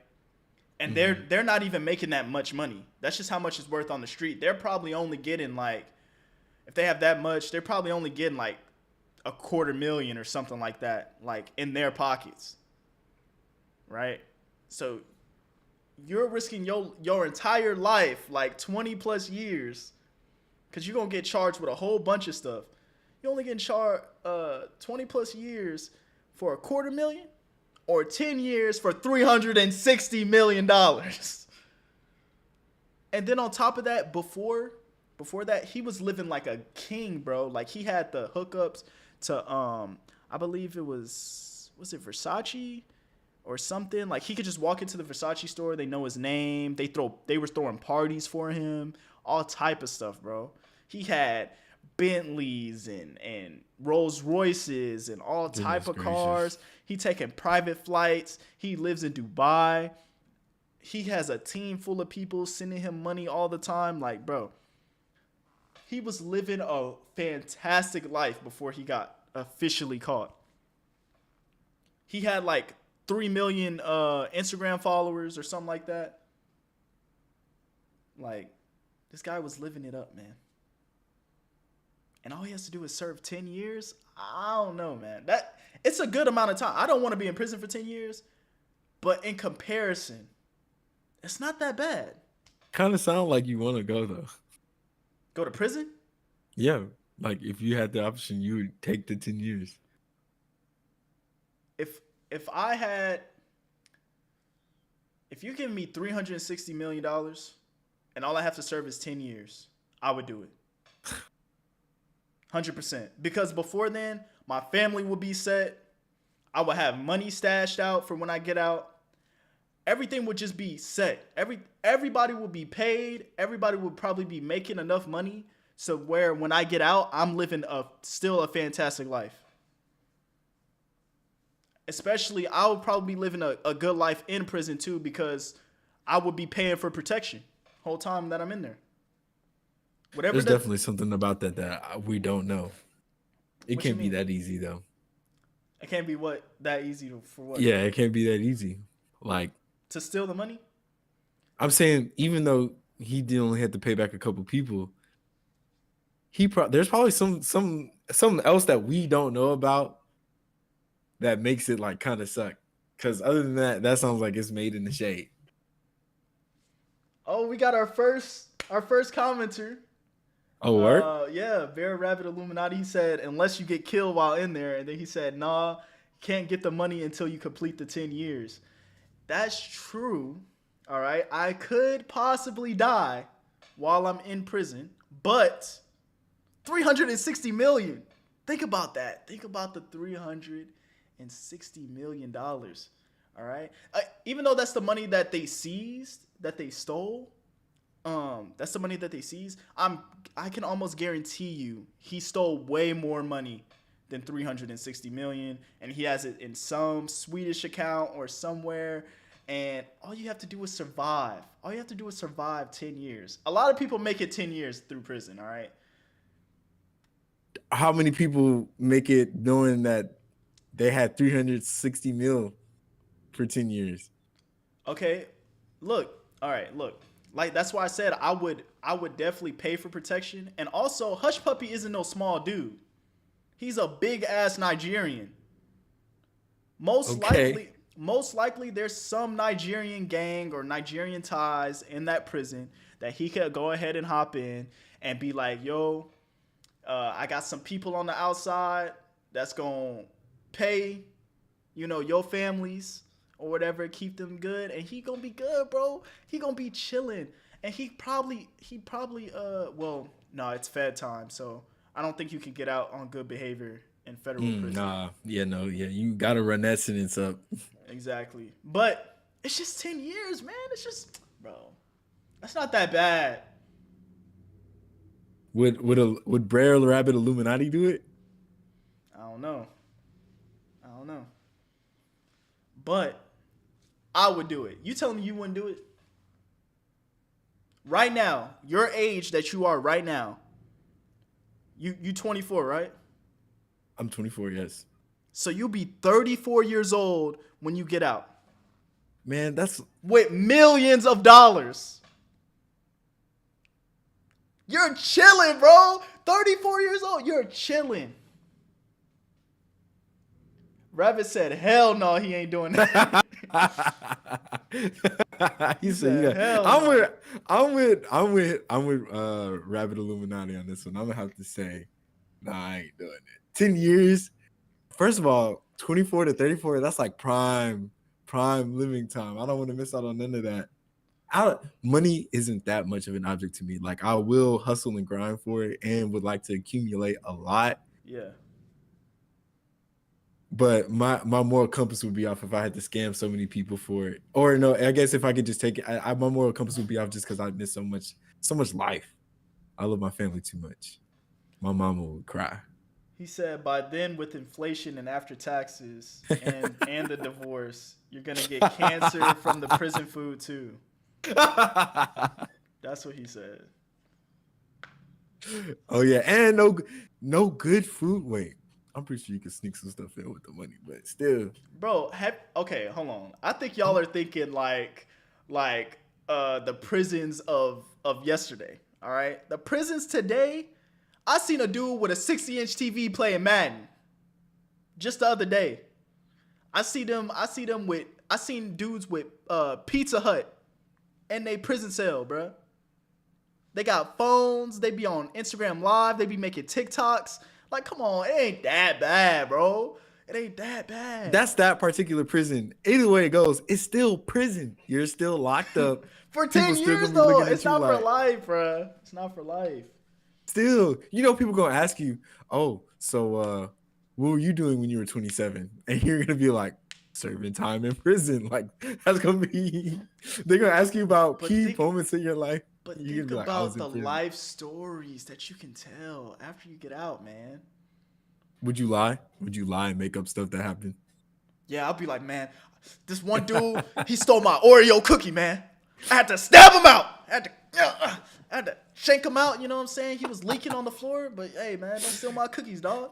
And they're not even making that much money. That's just how much it's worth on the street. They're probably only getting like, if they have that much, they're probably only getting like 250,000 or something like that, like in their pockets, right? So you're risking your entire life, like 20 plus years, because you're gonna get charged with a whole bunch of stuff. You're only getting charged 20 plus years for 250,000, or 10 years for $360 million. And then on top of that, before that, he was living like a king, bro. Like he had the hookups to I believe it was it Versace or something. Like he could just walk into the Versace store, they know his name, they were throwing parties for him, all type of stuff, bro. He had Bentleys and Rolls Royces and all type of cars. He taking private flights. He lives in Dubai. He has a team full of people sending him money all the time. Like, bro, he was living a fantastic life before he got officially caught. He had like 3 million Instagram followers or something like that. Like, this guy was living it up, man. And all he has to do is serve 10 years? I don't know, man. It's a good amount of time. I don't want to be in prison for 10 years, but in comparison, it's not that bad. Kind of sound like you want to go, though. Go to prison? Yeah. Like, if you had the option, you would take the 10 years. If you give me $360 million and all I have to serve is 10 years, I would do it. 100%. Because before then, my family would be set. I would have money stashed out for when I get out. Everything would just be set. Everybody would be paid. Everybody would probably be making enough money so where when I get out, I'm living still a fantastic life. Especially, I would probably be living a good life in prison too, because I would be paying for protection the whole time that I'm in there. There's definitely something about that we don't know. It can't be that easy, though. It can't be that easy for what? Yeah, it can't be that easy. Like, to steal the money? I'm saying, even though he did only have to pay back a couple people, there's probably something else that we don't know about that makes it like kind of suck. Because other than that sounds like it's made in the shade. Oh, we got our first commenter. Oh, word? Yeah, Bear Rabbit Illuminati. He said, unless you get killed while in there. And then he said, nah, can't get the money until you complete the 10 years. That's true. All right. I could possibly die while I'm in prison, but $360 million. Think about that. Think about the $360 million. All right. Even though that's the money that they seized, that they stole, that's the money that they seized. I can almost guarantee you he stole way more money than $360 million, and he has it in some Swedish account or somewhere. And all you have to do is survive. All you have to do is survive 10 years. A lot of people make it 10 years through prison. All right. How many people make it knowing that they had 360 mil for 10 years? Okay. Look. All right. Look. Like, that's why I said I would definitely pay for protection. And also, Hush Puppy isn't no small dude. He's a big ass Nigerian. Most likely there's some Nigerian gang or Nigerian ties in that prison that he could go ahead and hop in and be like, yo, I got some people on the outside that's going to pay, your families or whatever, keep them good, and he gonna be good, bro. He gonna be chilling, and he probably well, no, it's Fed time, so I don't think you can get out on good behavior in federal prison. You gotta run that sentence up. Exactly, but it's just 10 years, man. It's just, bro, that's not that bad. Would Brer Rabbit Illuminati do it? I don't know, but I would do it. You telling me you wouldn't do it? Right now, your age that you are right now, you 24, right? I'm 24. Yes, So you'll be 34 years old when you get out man. That's with millions of dollars. You're chilling, bro. 34 years old. You're chilling. Rabbit said, hell no, he ain't doing that. he He said, said, "Yeah, hell no. I'm with Rabbit Illuminati on this one. I'm gonna have to say, nah, I ain't doing it. 10 years. First of all, 24 to 34. That's like prime living time. I don't want to miss out on none of that. Money isn't that much of an object to me. Like I will hustle and grind for it, and would like to accumulate a lot. Yeah. But my moral compass would be off if I had to scam so many people for it. Or no, I guess if I could just take it, my moral compass would be off just because I miss so much life. I love my family too much. My mama would cry. He said by then with inflation and after taxes and the divorce, you're gonna get cancer from the prison food too. That's what he said. Oh yeah, and no good food. Wait, I'm pretty sure you can sneak some stuff in with the money, but still. Bro, okay, hold on. I think y'all are thinking like the prisons of yesterday. All right, the prisons today. I seen a dude with a 60-inch TV playing Madden just the other day. I seen dudes with Pizza Hut in they prison cell, bro. They got phones. They be on Instagram Live. They be making TikToks. Like, come on, it ain't that bad, bro. It ain't that bad. That's that particular prison. Either way it goes, it's still prison. You're still locked up. For 10 years, though. It's not for life, bro. It's not for life. Still, people gonna ask you, oh, so what were you doing when you were 27? And you're gonna be like, serving time in prison. Like, that's gonna be, they're gonna ask you about key moments in your life. But think about the life stories that you can tell after you get out, man. Would you lie? Would you lie and make up stuff that happened? Yeah, I'll be like, man, this one dude, he stole my Oreo cookie, man. I had to stab him out. I had to shank him out, you know what I'm saying? He was leaking on the floor, but hey, man, don't steal my cookies, dog.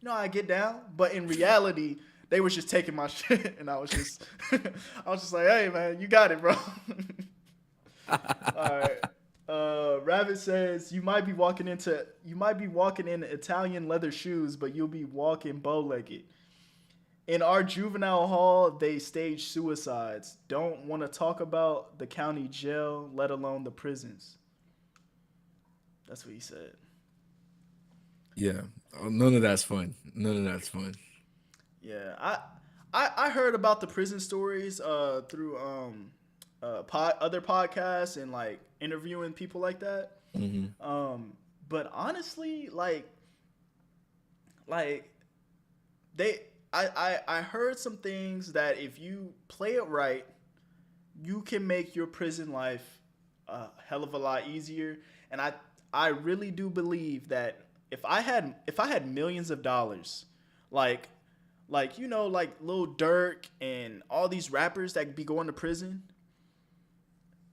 You know how I get down? But in reality, they was just taking my shit, and I was just like, hey, man, you got it, bro. All right. Rabbit says you might be walking in Italian leather shoes, but you'll be walking bow-legged. In our juvenile hall, they stage suicides. Don't want to talk about the county jail, let alone the prisons. That's what he said. Yeah, none of that's fun. Yeah, I heard about the prison stories through other podcasts and like interviewing people like that. Mm-hmm. But honestly, I heard some things that if you play it right, you can make your prison life a hell of a lot easier. And I really do believe that if I had millions of dollars, like you know, like Lil Durk and all these rappers that be going to prison,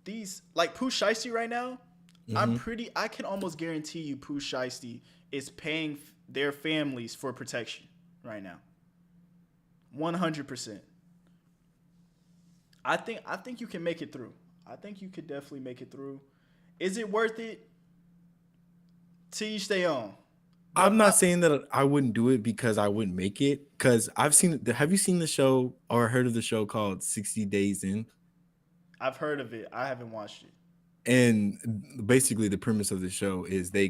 these like Pooh Shiesty right now, mm-hmm. I can almost guarantee you Pooh Shiesty is paying their families for protection right now. 100%. I think you can make it through. I think you could definitely make it through. Is it worth it? Till you stay on. But I'm not saying that I wouldn't do it because I wouldn't make it. Because have you seen the show or heard of the show called 60 Days In? I've heard of it. I haven't watched it. And basically the premise of the show is they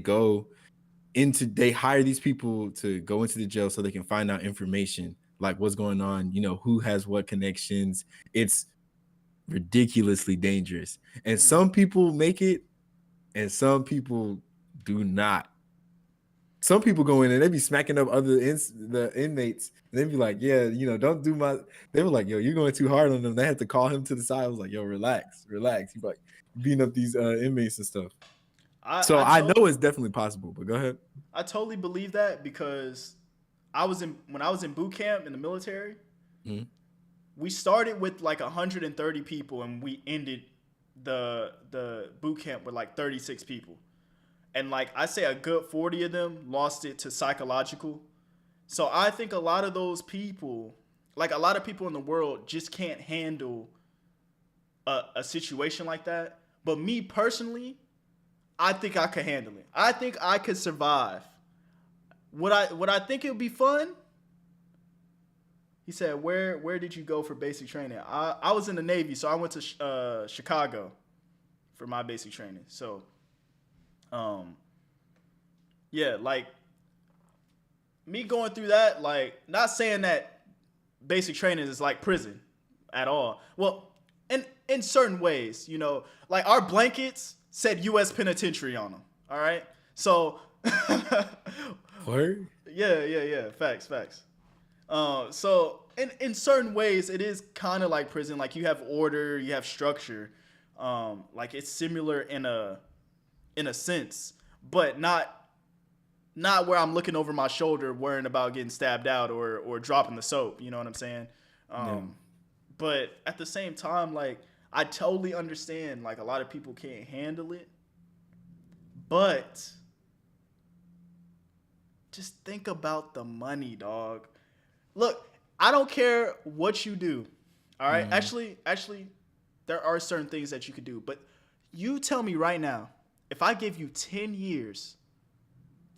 hire these people to go into the jail so they can find out information like what's going on, you know, who has what connections. It's ridiculously dangerous. And some people make it and some people do not. Some people go in and they be smacking up the inmates. And they be like, yeah, you know, don't do my. They were like, yo, you're going too hard on them. They had to call him to the side. I was like, yo, relax. He's like beating up these inmates and stuff. I know it's definitely possible, but go ahead. I totally believe that because when I was in boot camp in the military, mm-hmm. we started with like 130 people and we ended the boot camp with like 36 people, and like I say, a good 40 of them lost it to psychological. So I think a lot of those people, like a lot of people in the world, just can't handle a situation like that. But me personally, I think I could handle it. I think I could survive. Would I think it would be fun? He said, "Where did you go for basic training?" I was in the Navy, so I went to Chicago for my basic training. So, um, yeah, like me going through that, like not saying that basic training is like prison at all. Well, in certain ways, like our blankets said U.S. Penitentiary on them. All right, so Word? yeah, facts. So in certain ways, it is kind of like prison. Like you have order, you have structure. Like it's similar in a sense, but not where I'm looking over my shoulder, worrying about getting stabbed out or dropping the soap. You know what I'm saying? Yeah. But at the same time, like I totally understand. Like a lot of people can't handle it, but just think about the money, dog. Look, I don't care what you do. All right. Actually, there are certain things that you could do. But you tell me right now, if I give you 10 years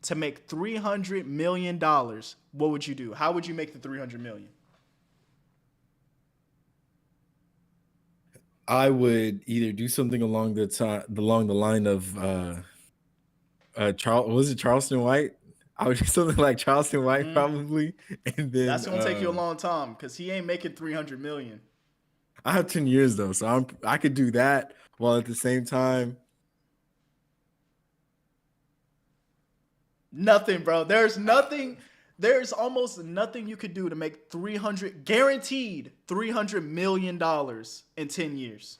to make $300 million, what would you do? How would you make the 300 million? I would either do something along the line of Charles, was it Charleston White? I would do something like Charleston White Mm, probably, and then that's gonna take you a long time because he ain't making 300 million. I have 10 years though, so I could do that while at the same time. Nothing, bro. There's nothing. There's almost nothing you could do to make guaranteed $300 million in 10 years.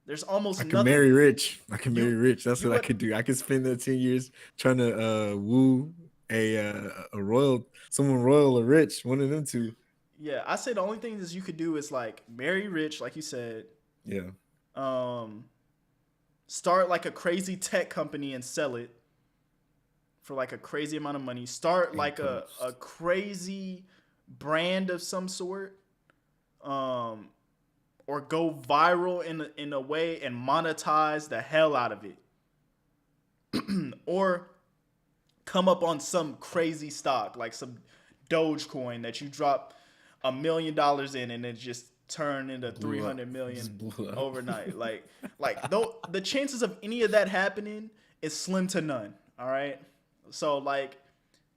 There's almost I can nothing. marry rich. I can You marry rich. That's you what I would could do. I could spend the 10 years trying to woo a royal, someone royal or rich, one of them two. yeah. I say the only thing is you could do is like marry rich, like you said. Yeah. Um, Start like a crazy tech company and sell it for like a crazy amount of money. Start And like a post. crazy brand of some sort. Um, or go viral in a way and monetize the hell out of it. Or come up on some crazy stock like some Dogecoin that you drop $1 million in and it just turn into three Blew up. hundred million Just blew up. overnight. Like though the chances of any of that happening is slim to none. All right. So like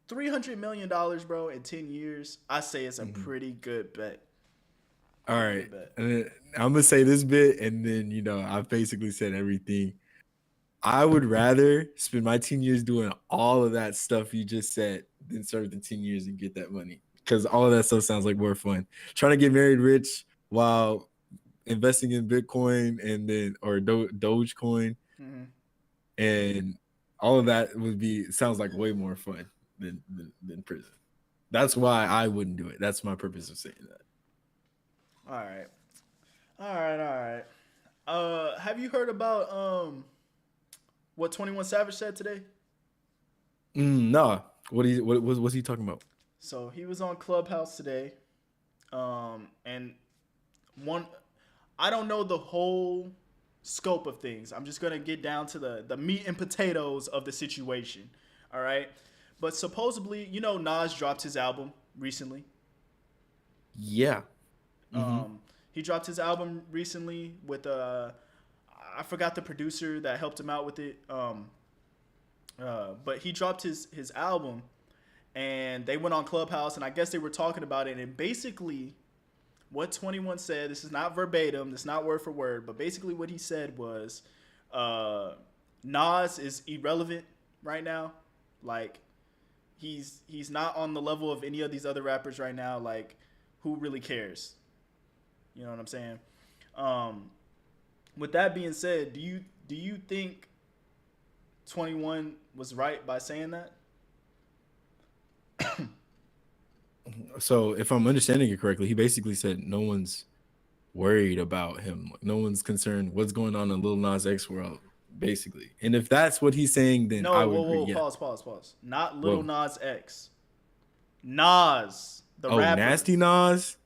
$300 million, bro, in 10 years, I say it's a Mhm. pretty good bet. All Pretty right. good bet. And then I'm gonna say this bit, and then I've basically said everything. I would rather spend my 10 years doing all of that stuff you just said than serve the 10 years and get that money. Because all of that stuff sounds like more fun. Trying to get married rich while investing in Bitcoin and then or Dogecoin Hmm. and all of that would be sounds like way more fun than prison. That's why I wouldn't do it. That's my purpose of saying that. All right. All right. Have you heard about what 21 Savage said today? No. What's he talking about? So he was on Clubhouse today, and one, I don't know the whole scope of things. I'm just gonna get down to the meat and potatoes of the situation. All right, but supposedly, Nas dropped his album recently. Yeah. Mm-hmm. He dropped his album recently with I forgot the producer that helped him out with it. But he dropped his album, and they went on Clubhouse, and I guess they were talking about it, and basically what 21 said, this is not verbatim, this is not word for word, but basically what he said was uh, Nas is irrelevant right now. Like he's not on the level of any of these other rappers right now. Like who really cares? You know what I'm saying? Um, with that being said, do you think 21 was right by saying that? So if I'm understanding it correctly, he basically said no one's worried about him. No one's concerned what's going on in Lil Nas X world, basically. And if that's what he's saying, then I No, would whoa, agree. whoa, Yeah. pause. Not Little Whoa. Nas X. Nas, the Oh, rapper. Nasty Nas,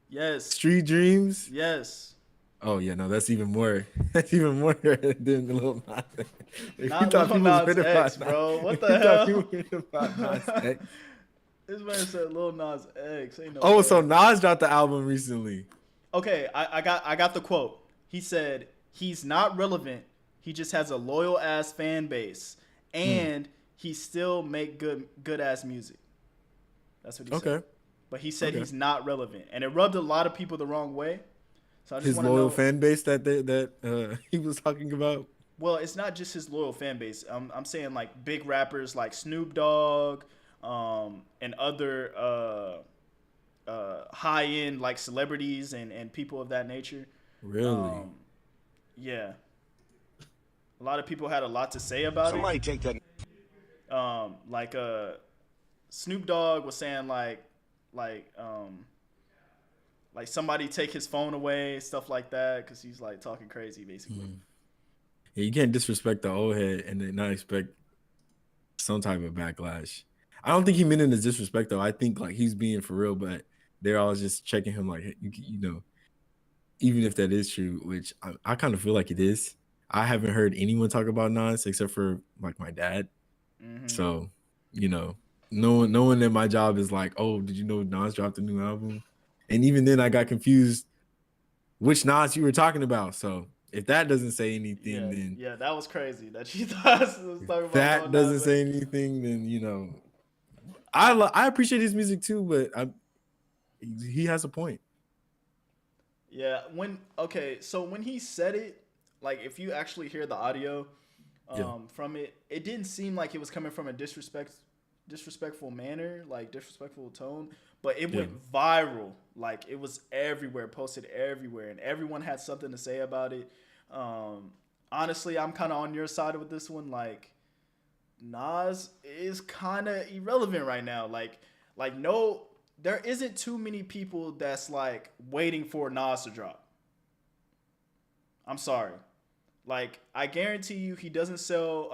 Yes. Street Dreams. Yes. Oh yeah, no, that's even more. That's even more than Lil Nas X. If you Not thought Little people was Nas worried X, about Nas, bro. What if the you thought people hell? were worried about Nas X. This man said Lil Nas X. Ain't no Oh, way. so Nas dropped the album recently. Okay, I got the quote. He said he's not relevant. He just has a loyal ass fan base, and he still make good ass music. That's what he said. Okay. But he said Okay. he's not relevant, and it rubbed a lot of people the wrong way. So I just His want to loyal know. fan base that he was talking about. Well, it's not just his loyal fan base. I'm saying like big rappers like Snoop Dogg, and other high end like celebrities and people of that nature. Really? Yeah, a lot of people had a lot to say about Somebody take that. like Snoop Dogg was saying like like somebody take his phone away, stuff like that, because he's like talking crazy basically. Yeah, you can't disrespect the old head and then not expect some type of backlash. I don't think he meant it as disrespect though. I think like he's being for real, but they're all just checking him like you know, even if that is true, which I kind of feel like it is. I haven't heard anyone talk about Nas except for like my dad. So, you know, no one in my job is like, oh, did you know Nas dropped a new album? And even then I got confused which Nas you were talking about. So if that doesn't say anything, then Yeah, that was crazy that you thought I was talking about. that Lil doesn't Nas say X. anything, then you know, I appreciate his music too, but he has a point. Yeah, so when he said it, like if you actually hear the audio from it, it didn't seem like it was coming from a disrespectful manner, like disrespectful tone, but it went viral. Like it was everywhere, posted everywhere, and everyone had something to say about it. Honestly, I'm kind of on your side with this one. Like Nas is kind of irrelevant right now. Like no, there isn't too many people that's like waiting for Nas to drop. I'm sorry. Like I guarantee you, he doesn't sell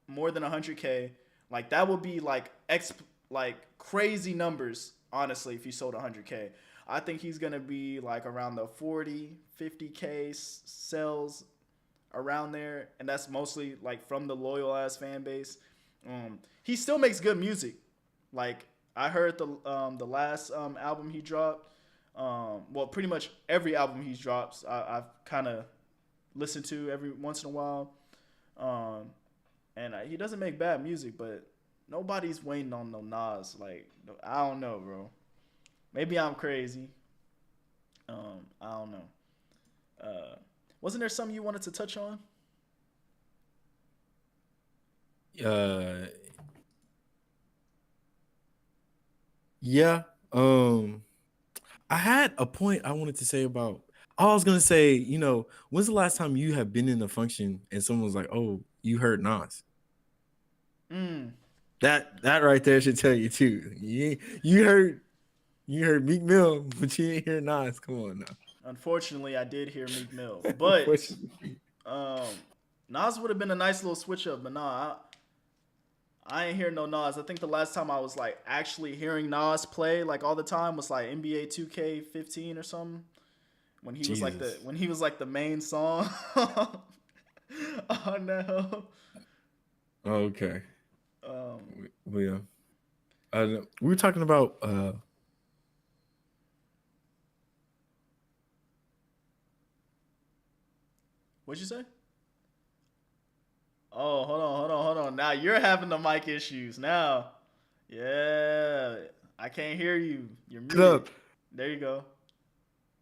more than 100K. Like that would be like crazy numbers. Honestly, if he sold 100K, I think he's gonna be like around the 40, 50K sales around there, and that's mostly like from the loyal ass fan base. He still makes good music. Like I heard the last album he dropped. Well, pretty much every album he drops, I've kind of listened to every once in a while. And he doesn't make bad music, but nobody's waiting on no Nas. Like I don't know, bro. Maybe I'm crazy. I don't know. Wasn't there something you wanted to touch on? Yeah. I had a point I wanted to say about. I was gonna say, you know, when's the last time you have been in a function and someone was like, "Oh, you heard Nas"? That right there should tell you too. You heard Meek Mill, but you ain't hear Nas. Come on now. Unfortunately, I did hear Meek Mill, but Nas would have been a nice little switch up. But nah, I ain't hear no Nas. I think the last time I was like actually hearing Nas play like all the time was like NBA 2K15 or something. When he was like the main song. Oh no. Okay. Well, yeah. We were talking about What'd you say? Oh, hold on. Now you're having the mic issues now. Yeah, I can't hear you. You're muted. up. There you go.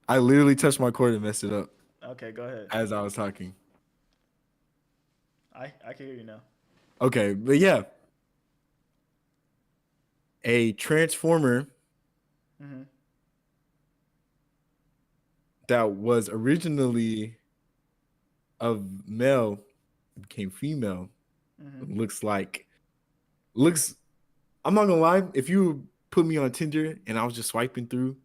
I literally touched my cord and messed it up Okay, go ahead. as I was talking. I can hear you now. Okay, but yeah. A transformer that was originally of male became female. Looks I'm not gonna lie, if you put me on Tinder and I was just swiping through,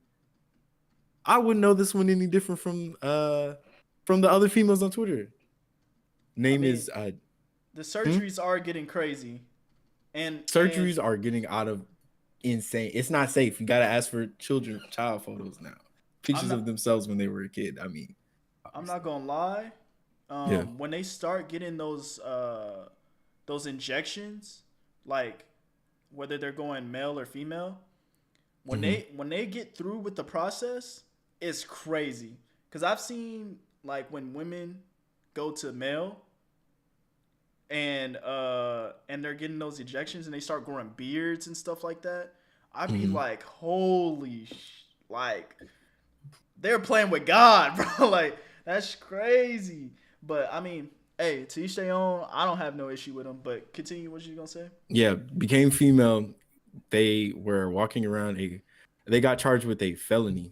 I wouldn't know this one any different from the other females on Twitter. I Name mean, is the surgeries are getting crazy, and surgeries are getting out of insane. It's not safe. You gotta ask for child photos now. I'm Pictures of not themselves when they were a kid. I mean, I'm obviously. not gonna lie. Yeah. When they start getting those injections, like whether they're going male or female, Hmm. when they get through with the process, it's crazy. Cause I've seen like when women go to male and they're getting those injections and they start growing beards and stuff like that. I'd be Hmm. like, like they're playing with God, bro. Like that's crazy. But I mean, hey, to each their own. I don't have no issue with them. But continue. What you gonna say? Yeah, became female. They were walking around they got charged with a felony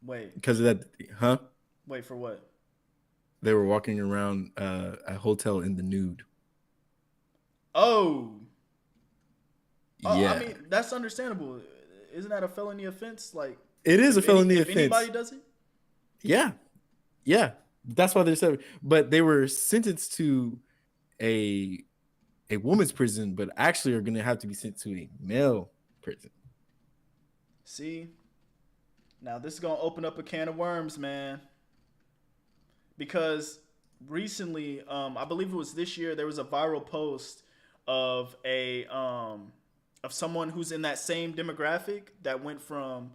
Wait, because of that, huh? wait for what? They were walking around a hotel in the nude. Oh, I Yeah. mean that's understandable. Isn't that a felony offense? Like, It is a felony if offense. anybody does it, Yeah. Yeah. That's why they're seven. But they were sentenced to a a woman's prison, but actually are gonna have to be sent to a male prison. see, now this is gonna open up a can of worms, man. Because recently, I believe it was this year, there was a viral post of a of someone who's in that same demographic that went from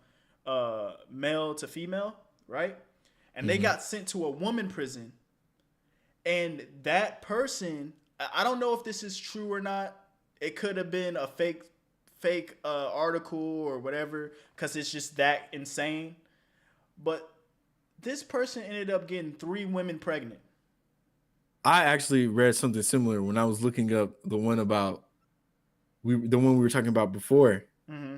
male to female, right? And they Mm-hmm. got sent to a woman prison, and that person, I don't know if this is true or not. It could have been a fake article or whatever, because it's just that insane. But this person ended up getting 3 women pregnant. I actually read something similar when I was looking up the one we were talking about before. Mm-hmm.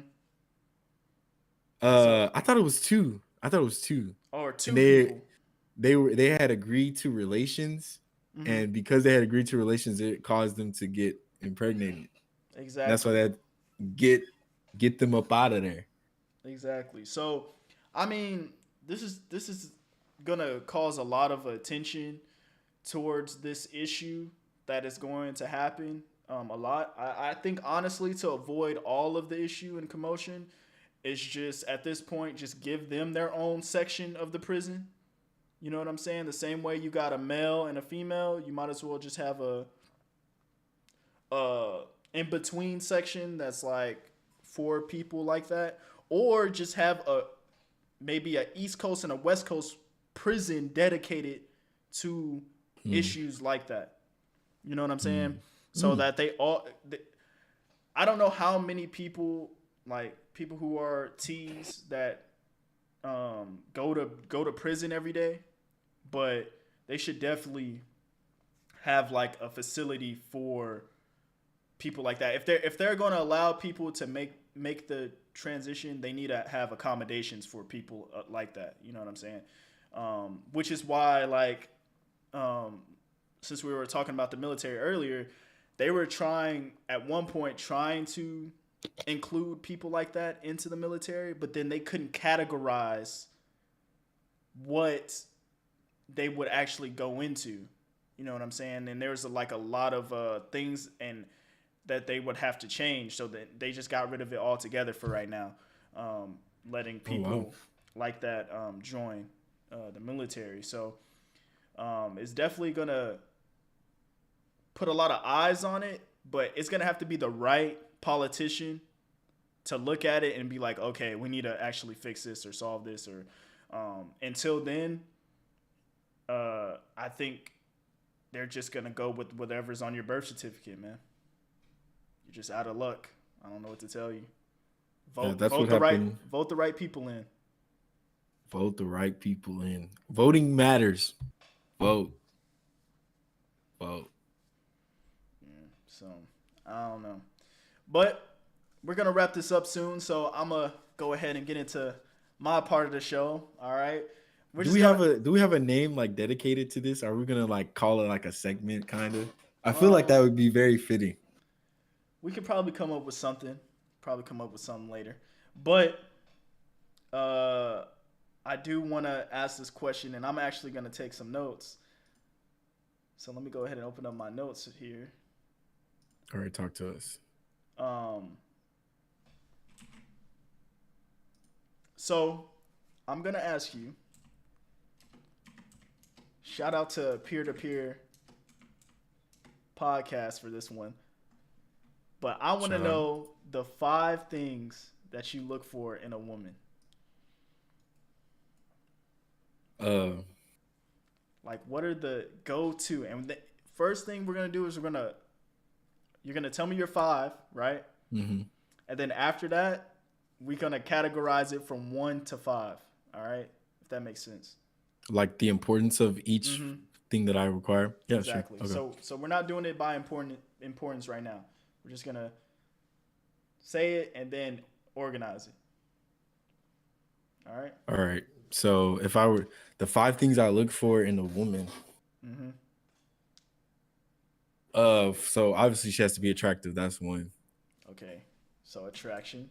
So, I thought it was two. I thought it was two. or And two people. they had agreed to relations, Mm-hmm. and because they had agreed to relations, it caused them to get impregnated. That's why Exactly. that get get them up out of there. Exactly. So, I mean, this is gonna cause a lot of attention towards this issue that is going to happen. A lot. I think honestly, to avoid all of the issue and commotion, it's just at this point just give them their own section of the prison. You know what I'm saying? The same way you got a male and a female, you might as well just have a in between section that's like for people like that, or just have a maybe a East Coast and a West Coast prison dedicated to Hmm. issues like that. You know what I'm saying? Hmm. So that they all, I don't know how many people, like people who are T's that go to prison every day, but they should definitely have like a facility for people like that. If they're going to allow people to make the transition, they need to have accommodations for people like that. You know what I'm saying? Which is why, like, um, since we were talking about the military earlier, they were trying at one point trying to include people like that into the military, but then they couldn't categorize what they would actually go into. You know what I'm saying? And there's like a lot of things and that they would have to change, so that they just got rid of it altogether for right now, letting Oh wow. people like that join the military. So it's definitely gonna put a lot of eyes on it, but it's gonna have to be the right politician to look at it and be like, okay, we need to actually fix this or solve this. Or until then, I think they're just gonna go with whatever's on your birth certificate, man. You're just out of luck. I don't know what to tell you. Yeah, that's what happened. Vote the right people in. Vote the right people in. Voting matters. Vote. Vote. So I don't know, but we're gonna wrap this up soon. So I'm gonna go ahead and get into my part of the show. All right, we're just gonna. Do we have a name like dedicated to this? Are we gonna like call it like a segment kind of? I feel like that Um, would be very fitting. we could probably come up with something. Probably come up with something later, but uh, I do want to ask this question, and I'm actually going to take some notes. So let me go ahead and open up my notes here. All right, talk to us. So I'm going to ask you, shout out to Peer to Peer podcast for this one. But I want to Shout out. know the 5 things that you look for in a woman. Like, what are the go-to? And the first thing we're gonna do is you're gonna tell me your 5, right? Mm-hmm. And then after that, we're gonna categorize it from 1 to 5. All right, if that makes sense. Like the importance of each thing that I require. Yeah, Exactly. Sure. Okay. So we're not doing it by importance right now. We're just gonna say it and then organize it. All right. All right. So if I were the 5 things I look for in a woman, so obviously she has to be attractive. That's one. Okay. So attraction.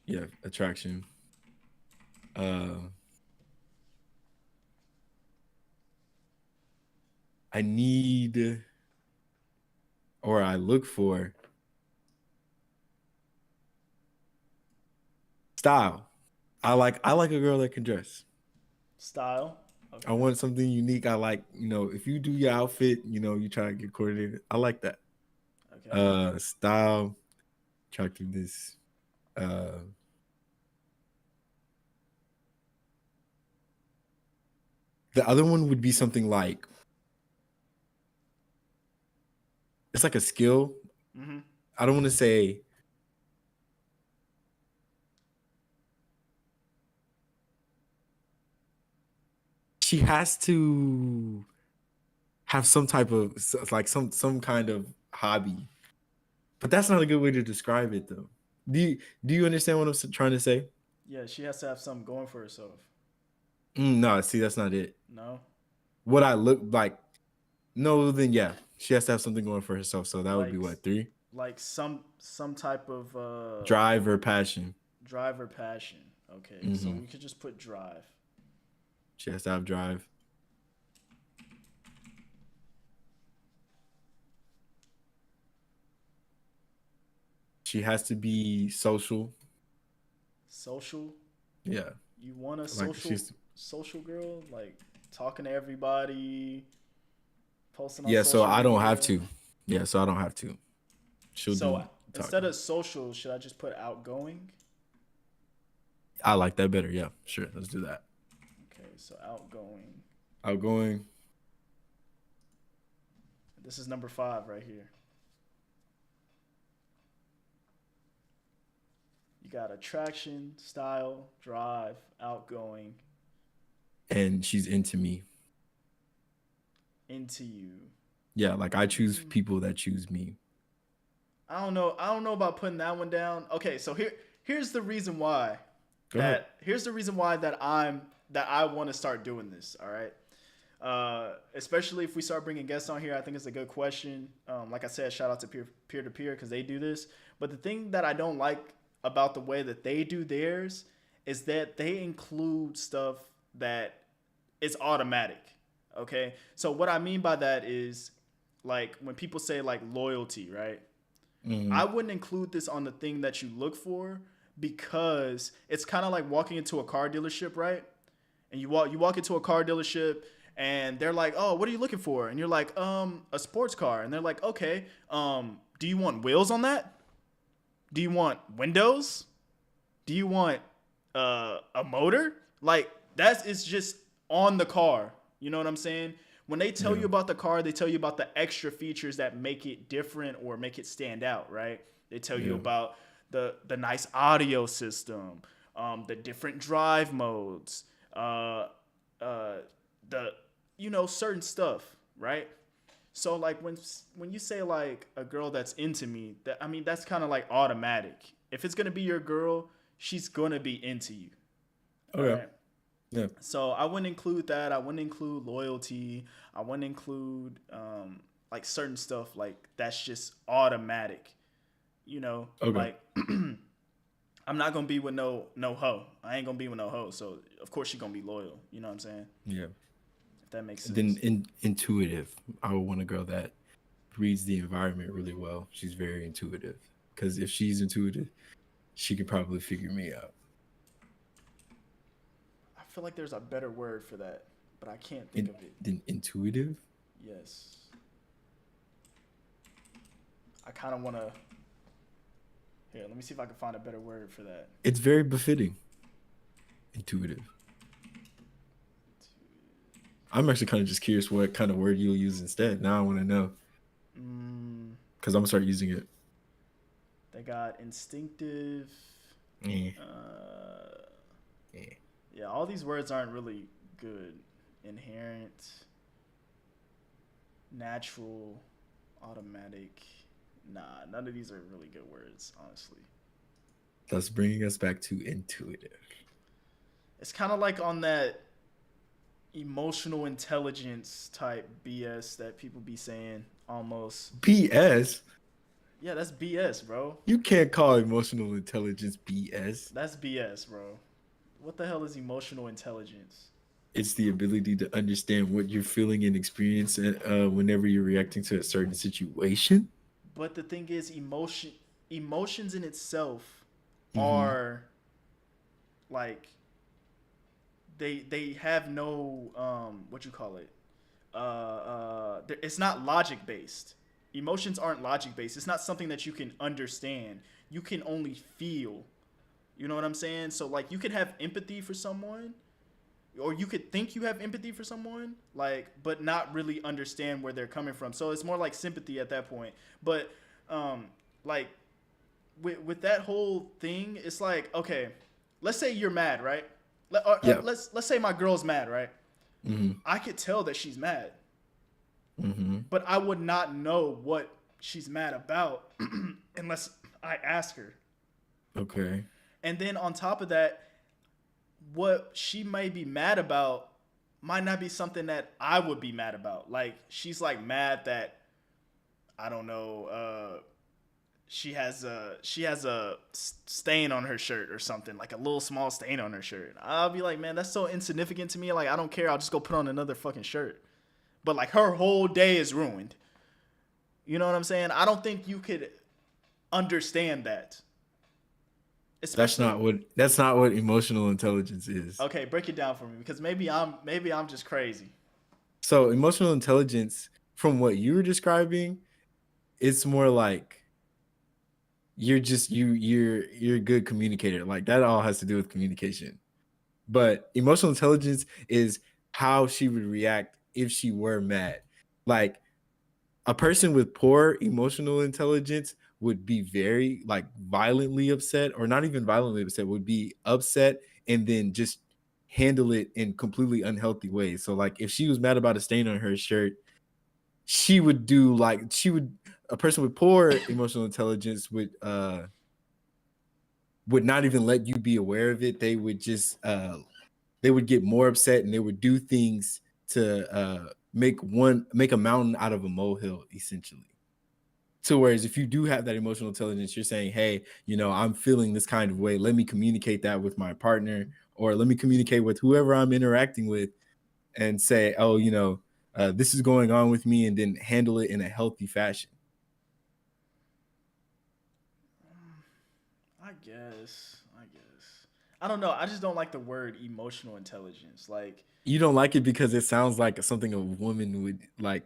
Yeah, attraction. I need, or I look for style. I like a girl that can dress. Style. Okay. I want something unique. I like, if you do your outfit, you try to get coordinated. I like that. Okay. Style, attractiveness. The other one would be something like, it's like a skill. Mm-hmm. I don't want to say she has to have some type of like some kind of hobby, but that's not a good way to describe it though. Do you understand what I'm trying to say? Yeah, she has to have something going for herself. No, see, that's not it. No. What I look like? No, then yeah, she has to have something going for herself. So that would be what, 3? Like some type of drive or passion. Drive or passion. Okay, so we could just put drive. She has to have drive. She has to be social. Social? Yeah. You want a social girl? Like talking to everybody, posting on social so I don't media? have to. Yeah, so I don't have to. Instead of social, should I just put outgoing? I like that better. Yeah, sure. Let's do that. Okay, so outgoing. Outgoing. This is number 5 right here. You got attraction, style, drive, outgoing. And she's into me. Into you. Yeah, like I choose people that choose me. I don't know about putting that one down. Okay, so here's the reason why. Here's the reason why that I want to start doing this. All right. Especially if we start bringing guests on here, I think it's a good question. Like I said, shout out to peer to peer because they do this. But the thing that I don't like about the way that they do theirs is that they include stuff that is automatic. Okay. So what I mean by that is like when people say like loyalty, right? Mm-hmm. I wouldn't include this on the thing that you look for because it's kind of like walking into a car dealership, right? And you walk into a car dealership and they're like, "Oh, what are you looking for?" And you're like, a sports car." And they're like, "Okay, do you want wheels on that? Do you want windows? Do you want a motor?" Like it's just on the car. You know what I'm saying? When they tell you about the car, they tell you about the extra features that make it different or make it stand out, right? They tell you about the nice audio system, the different drive modes, the certain stuff, right? So like when you say like a girl that's into me, that's kind of like automatic. If it's gonna be your girl, she's gonna be into you. Okay. Right? Yeah. So I wouldn't include that. I wouldn't include loyalty. I wouldn't include like certain stuff like that's just automatic. Okay. Like I'm not gonna be with no hoe. I ain't gonna be with no hoe. So of course she gonna be loyal. You know what I'm saying? Yeah. If that makes Then sense. intuitive. I would want a girl that reads the environment really well. She's very intuitive. Because if she's intuitive, she could probably figure me out. I feel like there's a better word for that, but I can't think of it. Then intuitive. Yes. I kind of want to. Here, let me see if I can find a better word for that. It's very befitting. Intuitive. I'm actually kind of just curious what kind of word you'll use instead. Now I want to know. Because I'm going to start using it. They got instinctive. Yeah. Yeah, all these words aren't really good. Inherent, natural, automatic. Nah, none of these are really good words, honestly. Thus bringing us back to intuitive. It's kind of like on that emotional intelligence type BS that people be saying almost. BS? Yeah, that's BS, bro. You can't call emotional intelligence BS. That's BS, bro. What the hell is emotional intelligence? It's the ability to understand what you're feeling and experiencing whenever you're reacting to a certain situation. But the thing is, emotions in itself are like they have no what you call it. It's not logic based. Emotions aren't logic based. It's not something that you can understand. You can only feel. You know what I'm saying? So like you could have empathy for someone, or you could think you have empathy for someone, like, but not really understand where they're coming from. So it's more like sympathy at that point. But like with that whole thing, it's like, okay, let's say you're mad, right? Let's say my girl's mad, right? I could tell that she's mad, but I would not know what she's mad about unless I ask her. Okay. And then on top of that, what she may be mad about might not be something that I would be mad about. Like she's like mad that I don't know. She has a stain on her shirt or something, like a little small stain on her shirt. I'll be like, man, that's so insignificant to me. Like I don't care. I'll just go put on another fucking shirt. But like her whole day is ruined. You know what I'm saying? I don't think you could understand that. Especially, that's not what emotional intelligence is. Okay, break it down for me because maybe I'm just crazy. So emotional intelligence, from what you were describing, it's more like you're a good communicator. Like that all has to do with communication. But emotional intelligence is how she would react if she were mad. Like a person with poor emotional intelligence would be very like violently upset, or not even violently upset, would be upset and then just handle it in completely unhealthy ways. So like if she was mad about a stain on her shirt, a person with poor emotional intelligence would not even let you be aware of it. They would just they would get more upset and they would do things to make a mountain out of a molehill, essentially. So whereas if you do have that emotional intelligence, you're saying, hey, I'm feeling this kind of way. Let me communicate that with my partner, or let me communicate with whoever I'm interacting with and say, oh, this is going on with me, and then handle it in a healthy fashion. I guess. I don't know. I just don't like the word emotional intelligence. Like you don't like it because it sounds like something a woman would like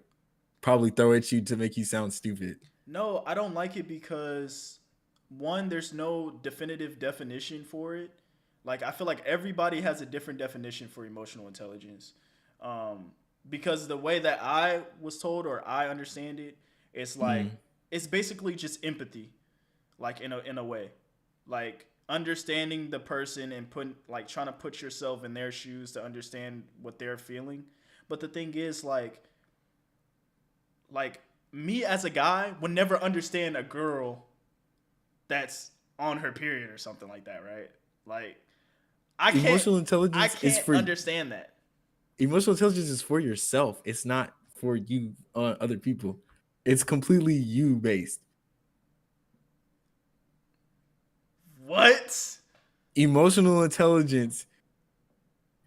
probably throw at you to make you sound stupid. No, I don't like it because one, there's no definitive definition for it. Like I feel like everybody has a different definition for emotional intelligence. Because the way that I was told or I understand it, it's like it's basically just empathy, like in a way, like understanding the person and trying to put yourself in their shoes to understand what they're feeling. But the thing is, like me as a guy would never understand a girl that's on her period or something like that, right? Like I can't understand that. Emotional intelligence is for yourself. It's not for you other people. It's completely you based. What? Emotional intelligence.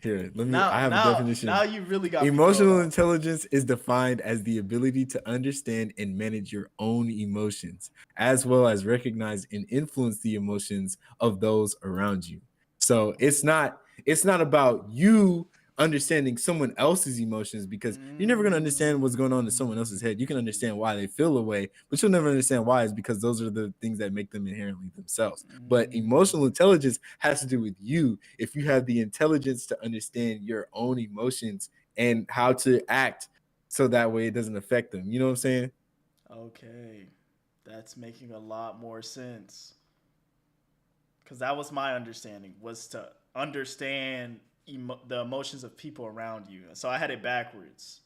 Here, I have a Now definition. you really got me thrown Emotional off. intelligence is defined as the ability to understand and manage your own emotions, as well as recognize and influence the emotions of those around you. So it's not about you understanding someone else's emotions, because you're never going to understand what's going on in someone else's head. You can understand why they feel a way, but you'll never understand why. It's because those are the things that make them inherently themselves. But emotional intelligence has to do with you. If you have the intelligence to understand your own emotions and how to act so that way it doesn't affect them. You know what I'm saying? Okay, that's making a lot more sense. Because that was my understanding, was to understand the emotions of people around you. So I had it backwards.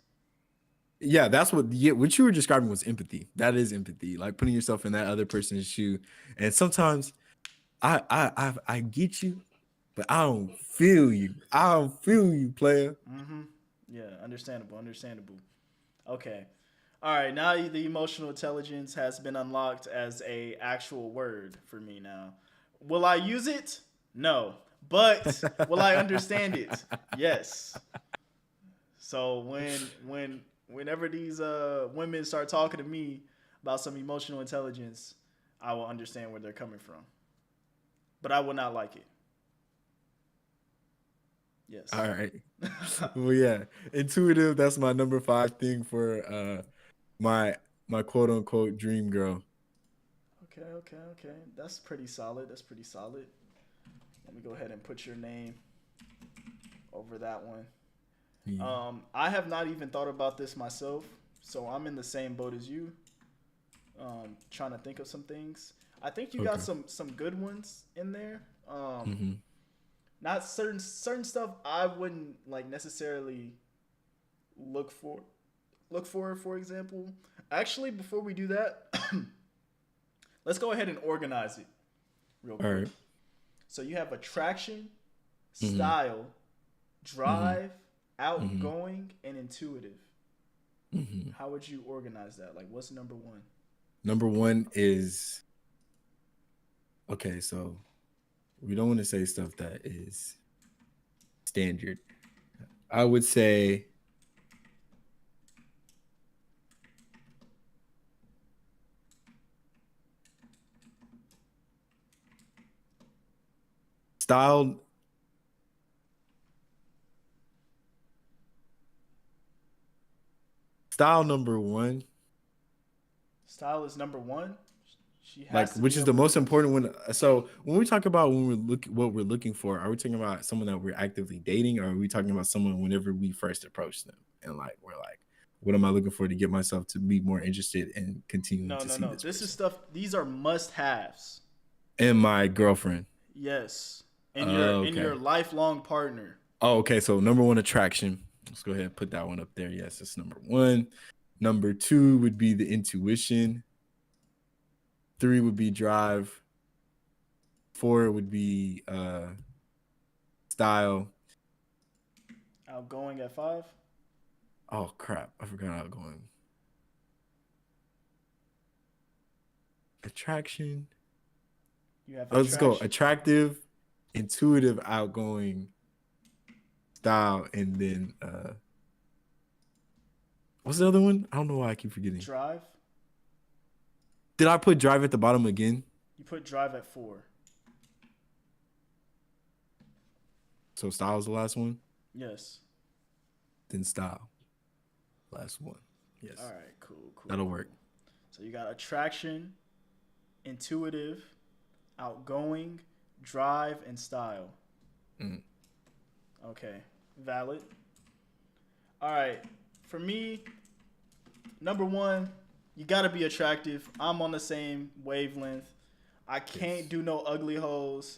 Yeah, that's what you were describing was empathy. That is empathy, like putting yourself in that other person's shoe. And sometimes I get you, but I don't feel you. I don't feel you, player. Yeah, understandable, understandable. Okay. All right, now the emotional intelligence has been unlocked as a actual word for me now. Will I use it? No. But will I understand it? Yes. So whenever these women start talking to me about some emotional intelligence, I will understand where they're coming from. But I will not like it. All Yes. right. Well, yeah, intuitive. That's my number 5 thing for my quote unquote dream girl. Okay, okay, okay. That's pretty solid. That's pretty solid. Let me go ahead and put your name over that one. Yeah. I have not even thought about this myself, so I'm in the same boat as you. Trying to think of some things. I think you got Okay. some good ones in there. Mm-hmm. Not certain stuff I wouldn't like necessarily look for. Look for example. Actually, before we do that, let's go ahead and organize it real All quick. right. So you have attraction, Mm-hmm. style, Mm-hmm. drive, Mm-hmm. outgoing, and intuitive. Mm-hmm. How would you organize that? Like, what's number one? Number 1 is okay. So we don't want to say stuff that is standard. I would say style. Style number 1, Style is number one. She like, has to which be is the able to most communicate. important one. So when we talk about what we're looking for, are we talking about someone that we're actively dating, or are we talking about someone whenever we first approach them and like we're like, what am I looking for to get myself to be more interested in continuing No, to no, see no. this This is person? stuff. These are must-haves. And my girlfriend. Yes, and your Okay. lifelong partner. Oh, okay. So number 1, attraction. Let's go ahead and put that one up there. Yes, it's number 1. Number 2 would be the intuition. 3 would be drive. 4 would be style. Outgoing at 5. Oh crap! I forgot outgoing. Attraction. You have Oh, let's go. attraction. Attractive, intuitive, outgoing, style, and then what's the other one? I don't know why I keep forgetting. Drive. Did I put drive at the bottom again? You put drive at 4. So style is the last one. Yes. Then style, last one. All Yes, right. Cool. Cool. that'll Cool. work. So you got attraction, intuitive, outgoing, drive, and style. Mm. Okay. Valid. All right. For me, number one, you gotta be attractive. I'm on the same wavelength. I can't Yes. do no ugly hoes.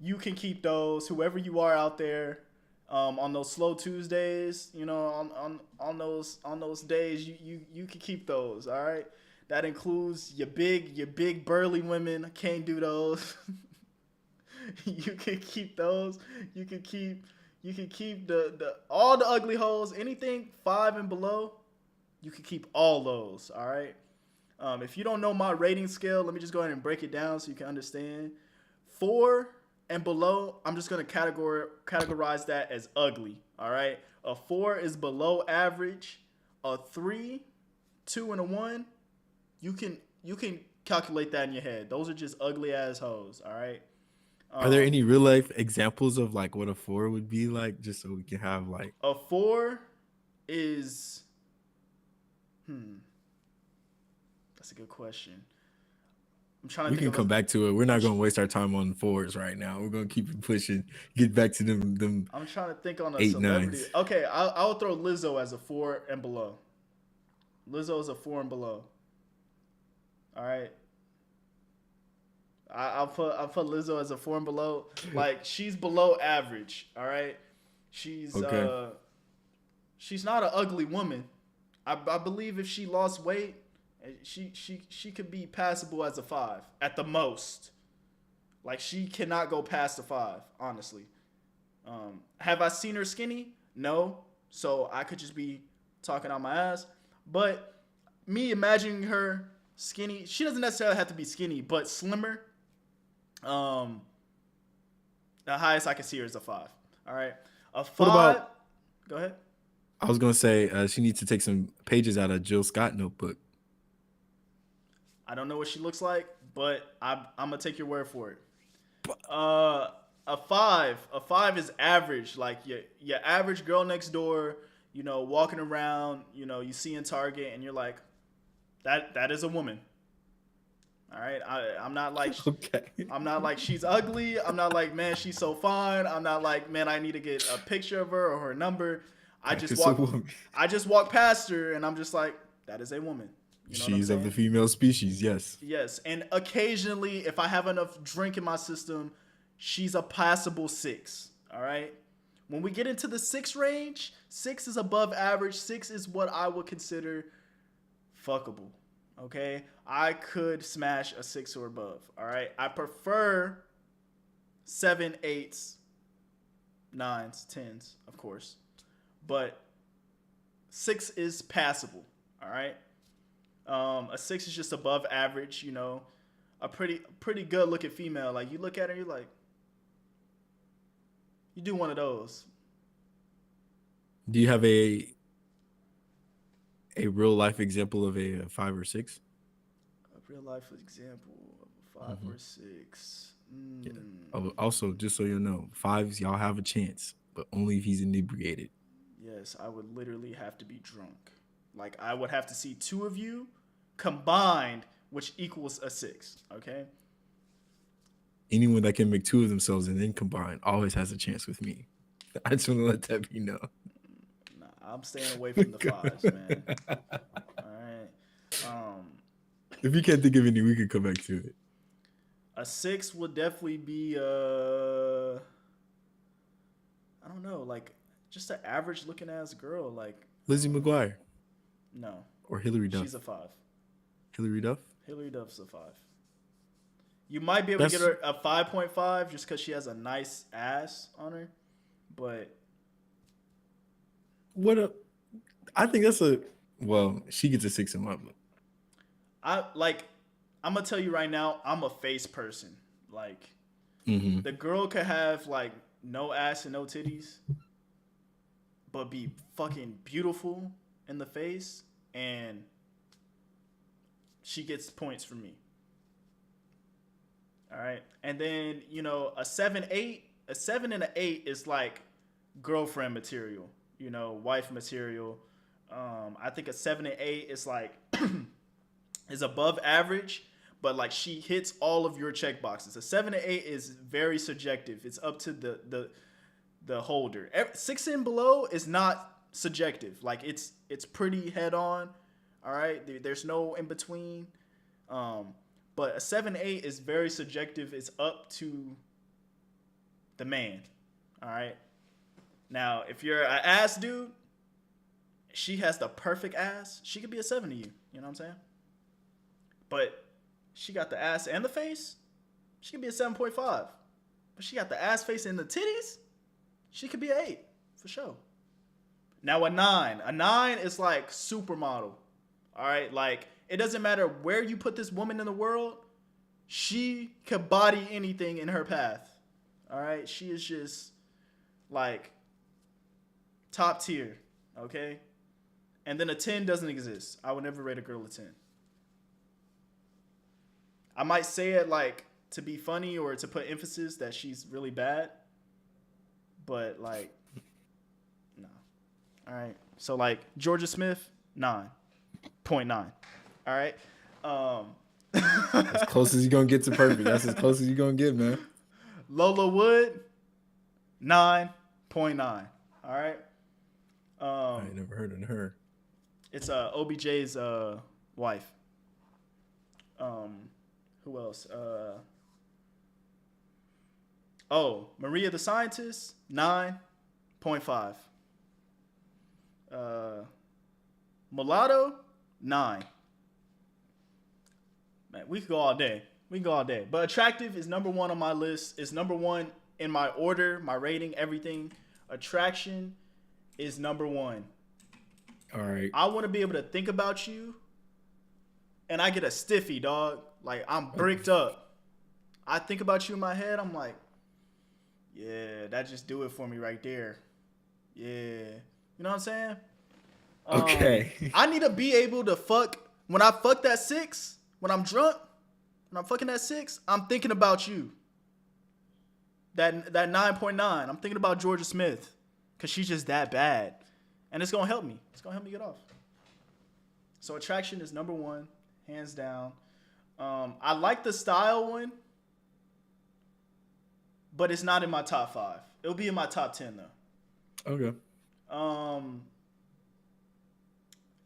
You can keep those. Whoever you are out there, on those slow Tuesdays, on those days, you can keep those. All right. That includes your big burly women. Can't do those. You can keep those. You can keep the all the ugly hoes. Anything 5 and below, you can keep all those. All right. If you don't know my rating scale, let me just go ahead and break it down so you can understand. 4 and below, I'm just gonna categorize that as ugly. All right, a 4 is below average. A 3, 2, and a 1, you can calculate that in your head. Those are just ugly ass hoes. All right. Are there any real life examples of like what a 4 would be like, just so we can have like A 4 is that's a good question. I'm trying to we think can of come back to it. We're not gonna waste our time on 4s right now. We're gonna keep it pushing. Get back to them I'm trying to think on a 8, celebrity. 9s. Okay, I'll throw Lizzo as a 4 and below. Lizzo is a 4 and below. All right. I'll put Lizzo as a 4 and below. Like, she's below average. All right. She's Okay. she's not an ugly woman. I believe if she lost weight, she could be passable as a 5 at the most. Like, she cannot go past a 5, honestly. Have I seen her skinny? No. So I could just be talking out my ass. But me imagining her skinny, she doesn't necessarily have to be skinny, but slimmer. The highest I can see her is a 5. All right. A 5. What about? Go ahead. I was gonna say she needs to take some pages out of Jill Scott notebook. I don't know what she looks like, but I'm gonna take your word for it. A 5. A 5 is average. Like your average girl next door, walking around, you see in Target, and you're like, that is a woman. All right, I'm not like Okay. I'm not like she's ugly. I'm not like, man, she's so fine. I'm not like, man, I need to get a picture of her or her number. I just walk past her and I'm just like, that is a woman. You know She's of the female species, yes. Yes, and occasionally, if I have enough drink in my system, she's a passable 6. All right. When we get into the 6 range, 6 is above average. 6 is what I would consider fuckable. Okay, I could smash a 6 or above. All right, I prefer 7, 8s, 9s, 10s, of course, but 6 is passable. All right, a 6 is just above average. A pretty good looking female. Like, you look at her, you're like, you do one of those. Do you have a real life example of a 5 or 6? A real life example of a 5 or 6. Yeah. Also, just so you know, 5s, y'all have a chance, but only if he's inebriated. Yes, I would literally have to be drunk. Like, I would have to see 2 of you combined, which equals a 6. Okay. Anyone that can make 2 of themselves and then combine always has a chance with me. I just want to let that be known. I'm staying away from the 5s, man. All right. If you can't think of any, we could come back to it. A 6 would definitely be I don't know, like, just an average looking ass girl, like Lizzie McGuire. No. Or Hillary Duff. She's a 5. Hillary Duff? Hillary Duff's a 5. You might be able to get her a 5.5 just because she has a nice ass on her, but I think that's she gets a 6 in my book. I'm gonna tell you right now, I'm a face person. Like, the girl could have like no ass and no titties, but be fucking beautiful in the face, and she gets points from me. All right, and then a 7, 8, a 7 and an 8 is like girlfriend material. Wife material. I think a 7 and 8 is like is above average, but like she hits all of your check boxes. A 7 and 8 is very subjective. It's up to the holder. 6 and below is not subjective. Like, it's pretty head on. All right, there's no in between. But a 7, 8 is very subjective. It's up to the man. All right. Now, if you're an ass dude, she has the perfect ass. She could be a 7 to you. You know what I'm saying? But she got the ass and the face. She could be a 7.5. But she got the ass, face, and the titties. She could be an 8 for sure. Now, a 9. A 9 is like supermodel. All right? Like, it doesn't matter where you put this woman in the world. She could body anything in her path. All right, she is just like top tier. Okay, and then a 10 doesn't exist. I would never rate a girl a 10. I might say it like to be funny or to put emphasis that she's really bad, but like, no. All right. So like Georgia Smith, 9.9. All right. As close as you're gonna get to perfect. That's as close as you're gonna get, man. Lola Wood, 9.9. All right. I ain't never heard of her. It's OBJ's wife. Who else? Maria the Scientist, 9.5. Mulatto, 9. Man, we could go all day. But attractive is number 1 on my list. It's number 1 in my order, my rating, everything. Attraction is number 1. All right. I want to be able to think about you, and I get a stiffy, dog. Like, I'm bricked up. I think about you in my head. I'm like, yeah, that just do it for me right there. Yeah. You know what I'm saying? Okay. I need to be able to fuck. When I fuck that 6, when I'm drunk, when I'm fucking that 6, I'm thinking about you. That 9.9. I'm thinking about Georgia Smith. Because she's just that bad. And it's going to help me. It's going to help me get off. So attraction is number 1. Hands down. I like the style one, but it's not in my top 5. It'll be in my top 10 though. Okay.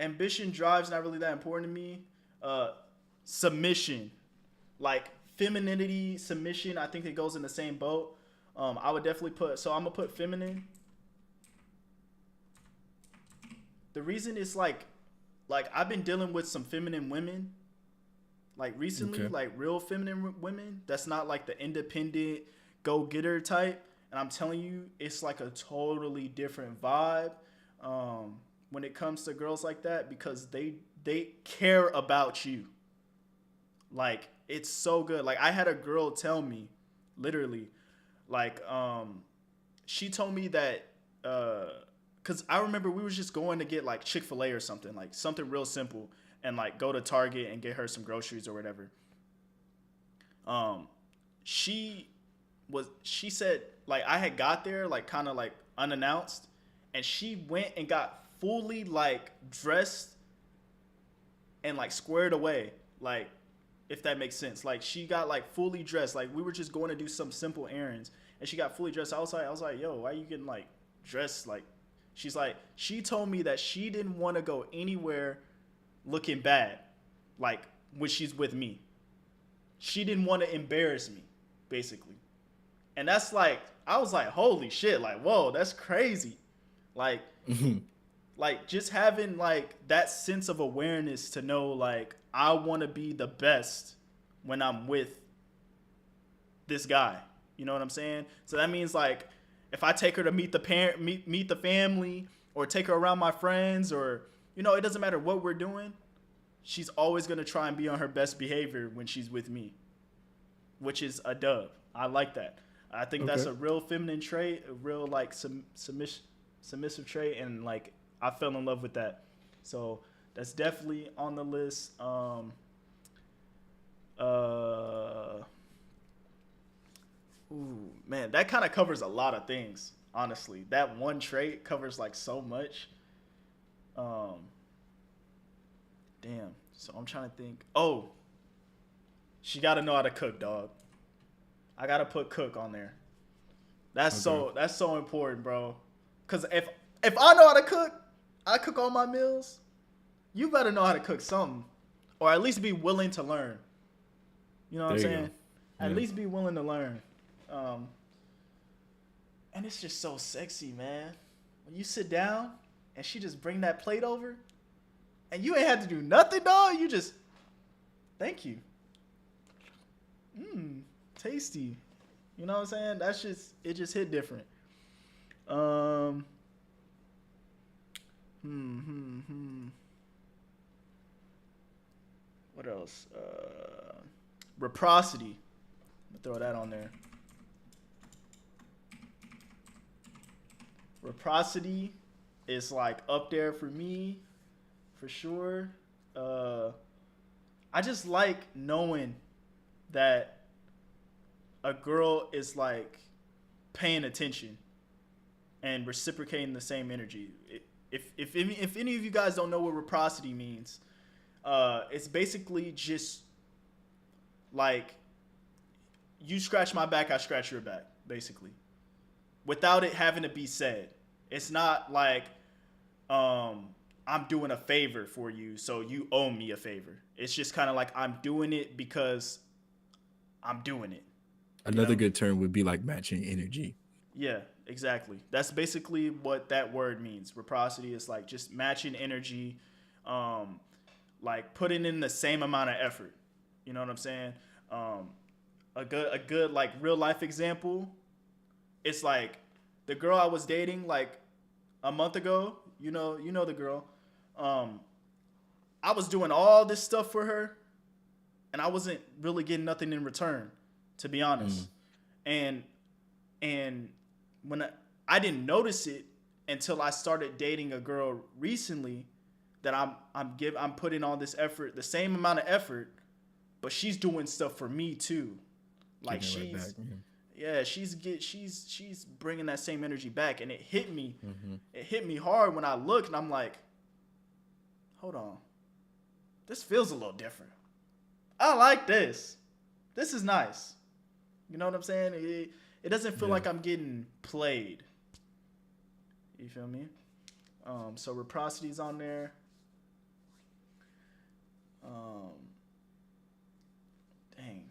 Ambition, drive's not really that important to me. Submission, like femininity, submission, I think it goes in the same boat. I would definitely so I'm gonna put feminine. The reason is like I've been dealing with some feminine women, like recently, okay. Like real feminine women. That's not like the independent go-getter type. And I'm telling you, it's like a totally different vibe when it comes to girls like that, because they care about you. Like, it's so good. Like, I had a girl tell me, literally, like, she told me that, because I remember we was just going to get, like, Chick-fil-A or something, like, something real simple, and, like, go to Target and get her some groceries or whatever. She said, like, I had got there, like, kind of, like, unannounced, and she went and got fully, like, dressed and, like, squared away, like, if that makes sense. Like, she got, like, fully dressed. Like, we were just going to do some simple errands, and she got fully dressed. I was like, yo, why are you getting, like, dressed? Like, she's like, she told me that she didn't want to go anywhere looking bad, like, when she's with me. She didn't want to embarrass me, basically. And that's, like, I was like, holy shit, like, whoa, that's crazy. Like, like, just having, like, that sense of awareness to know, like, I want to be the best when I'm with this guy. You know what I'm saying? So that means, like, if I take her to meet the family, or take her around my friends, or, you know, it doesn't matter what we're doing, she's always going to try and be on her best behavior when she's with me, which is a dub. I like that. I think that's a real feminine trait, a real, like, submissive trait, and, like, I fell in love with that. So that's definitely on the list. Ooh, man, that kind of covers a lot of things, honestly. That one trait covers, like, so much. Damn. So I'm trying to think. Oh, she got to know how to cook, dog. I got to put cook on there. That's so important, bro. Cuz if I know how to cook, I cook all my meals. You better know how to cook something, or at least be willing to learn. You know what I'm saying? At least be willing to learn. And it's just so sexy, man. When you sit down and she just bring that plate over, and you ain't had to do nothing, dog. You just, thank you. Tasty. You know what I'm saying? That's just, it just hit different. What else? Reciprocity. Throw that on there. Reciprocity is like up there for me, for sure. I just like knowing that a girl is like paying attention and reciprocating the same energy. If any of you guys don't know what reciprocity means, it's basically just like you scratch my back, I scratch your back, basically, without it having to be said. It's not like I'm doing a favor for you, so you owe me a favor. It's just kind of like I'm doing it because I'm doing it. Another good term would be like matching energy. Yeah, exactly. That's basically what that word means. Reciprocity is like just matching energy, like putting in the same amount of effort. You know what I'm saying? A good like real life example. It's like the girl I was dating like a month ago. You know the girl. I was doing all this stuff for her, and I wasn't really getting nothing in return, to be honest. And when I didn't notice it until I started dating a girl recently, that I'm putting all this effort, the same amount of effort, but she's doing stuff for me too. Like she's right back, yeah, she's bringing that same energy back, and it hit me. It hit me hard when I looked, and I'm like, hold on, this feels a little different. I like this. This is nice. You know what I'm saying? It doesn't feel like I'm getting played. You feel me? So reciprocity's on there. Dang.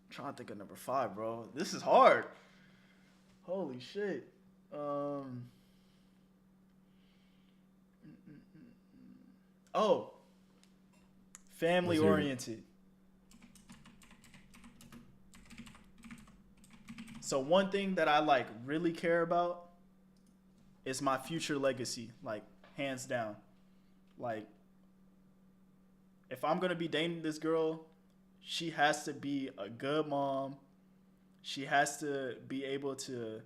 I'm trying to think of number 5, bro. This is hard. Holy shit. Oh. Family oriented. So one thing that I like really care about is my future legacy, like hands down. Like if I'm going to be dating this girl, she has to be a good mom. She has to be able to,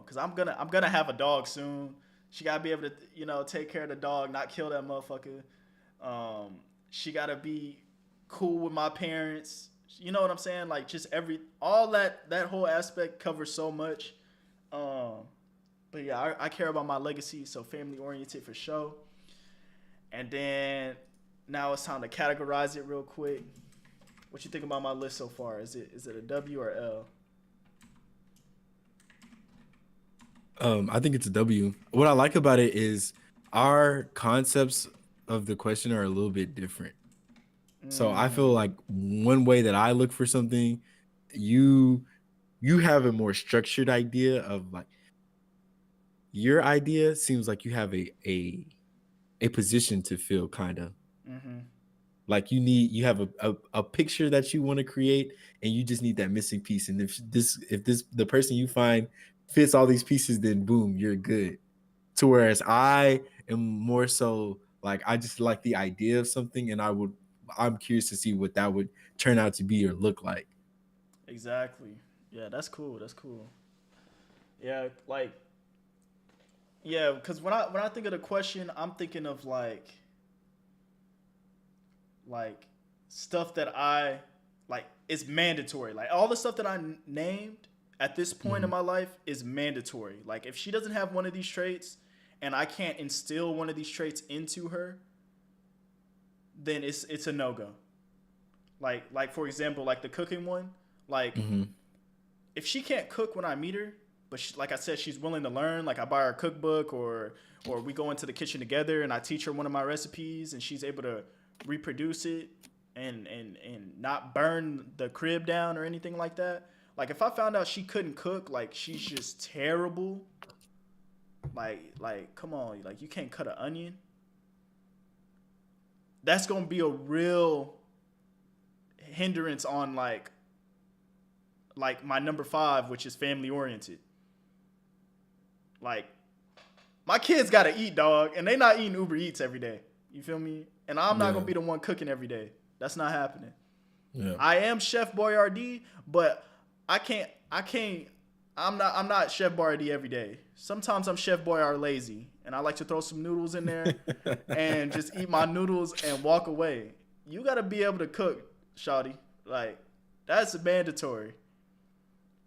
cuz I'm going to have a dog soon. She got to be able to, take care of the dog, not kill that motherfucker. She got to be cool with my parents. You know what I'm saying? Like just all that whole aspect covers so much. But yeah, I care about my legacy, so family oriented for sure. And then now it's time to categorize it real quick. What you think about my list so far? Is it a W or L? I think it's a W. What I like about it is our concepts of the question are a little bit different. So I feel like one way that I look for something, you have a more structured idea of like your idea seems like you have a position to fill, kind of. Like you have a picture that you want to create, and you just need that missing piece. And if the person you find fits all these pieces, then boom, you're good. To whereas I am more so like I just like the idea of something, and I'm curious to see what that would turn out to be or look like. Exactly. Yeah, that's cool. That's cool. Yeah, because when I think of the question, I'm thinking of like stuff that I like is mandatory. Like all the stuff that I named at this point in my life is mandatory. Like if she doesn't have one of these traits and I can't instill one of these traits into her, then it's a no-go. Like for example, like the cooking one, like if she can't cook when I meet her, but she, like I said, she's willing to learn, like I buy her a cookbook or we go into the kitchen together and I teach her one of my recipes and she's able to reproduce it and not burn the crib down or anything like that. Like if I found out she couldn't cook, like she's just terrible, like come on, like you can't cut an onion. That's gonna be a real hindrance on like my number 5, which is family oriented. Like my kids gotta eat, dog, and they not eating Uber Eats every day. You feel me? And I'm not gonna be the one cooking every day. That's not happening. Yeah. I am Chef Boyardee, but I'm not Chef Boyardee every day. Sometimes I'm Chef Boyardee lazy, and I like to throw some noodles in there and just eat my noodles and walk away. You got to be able to cook, shawty. Like, that's mandatory.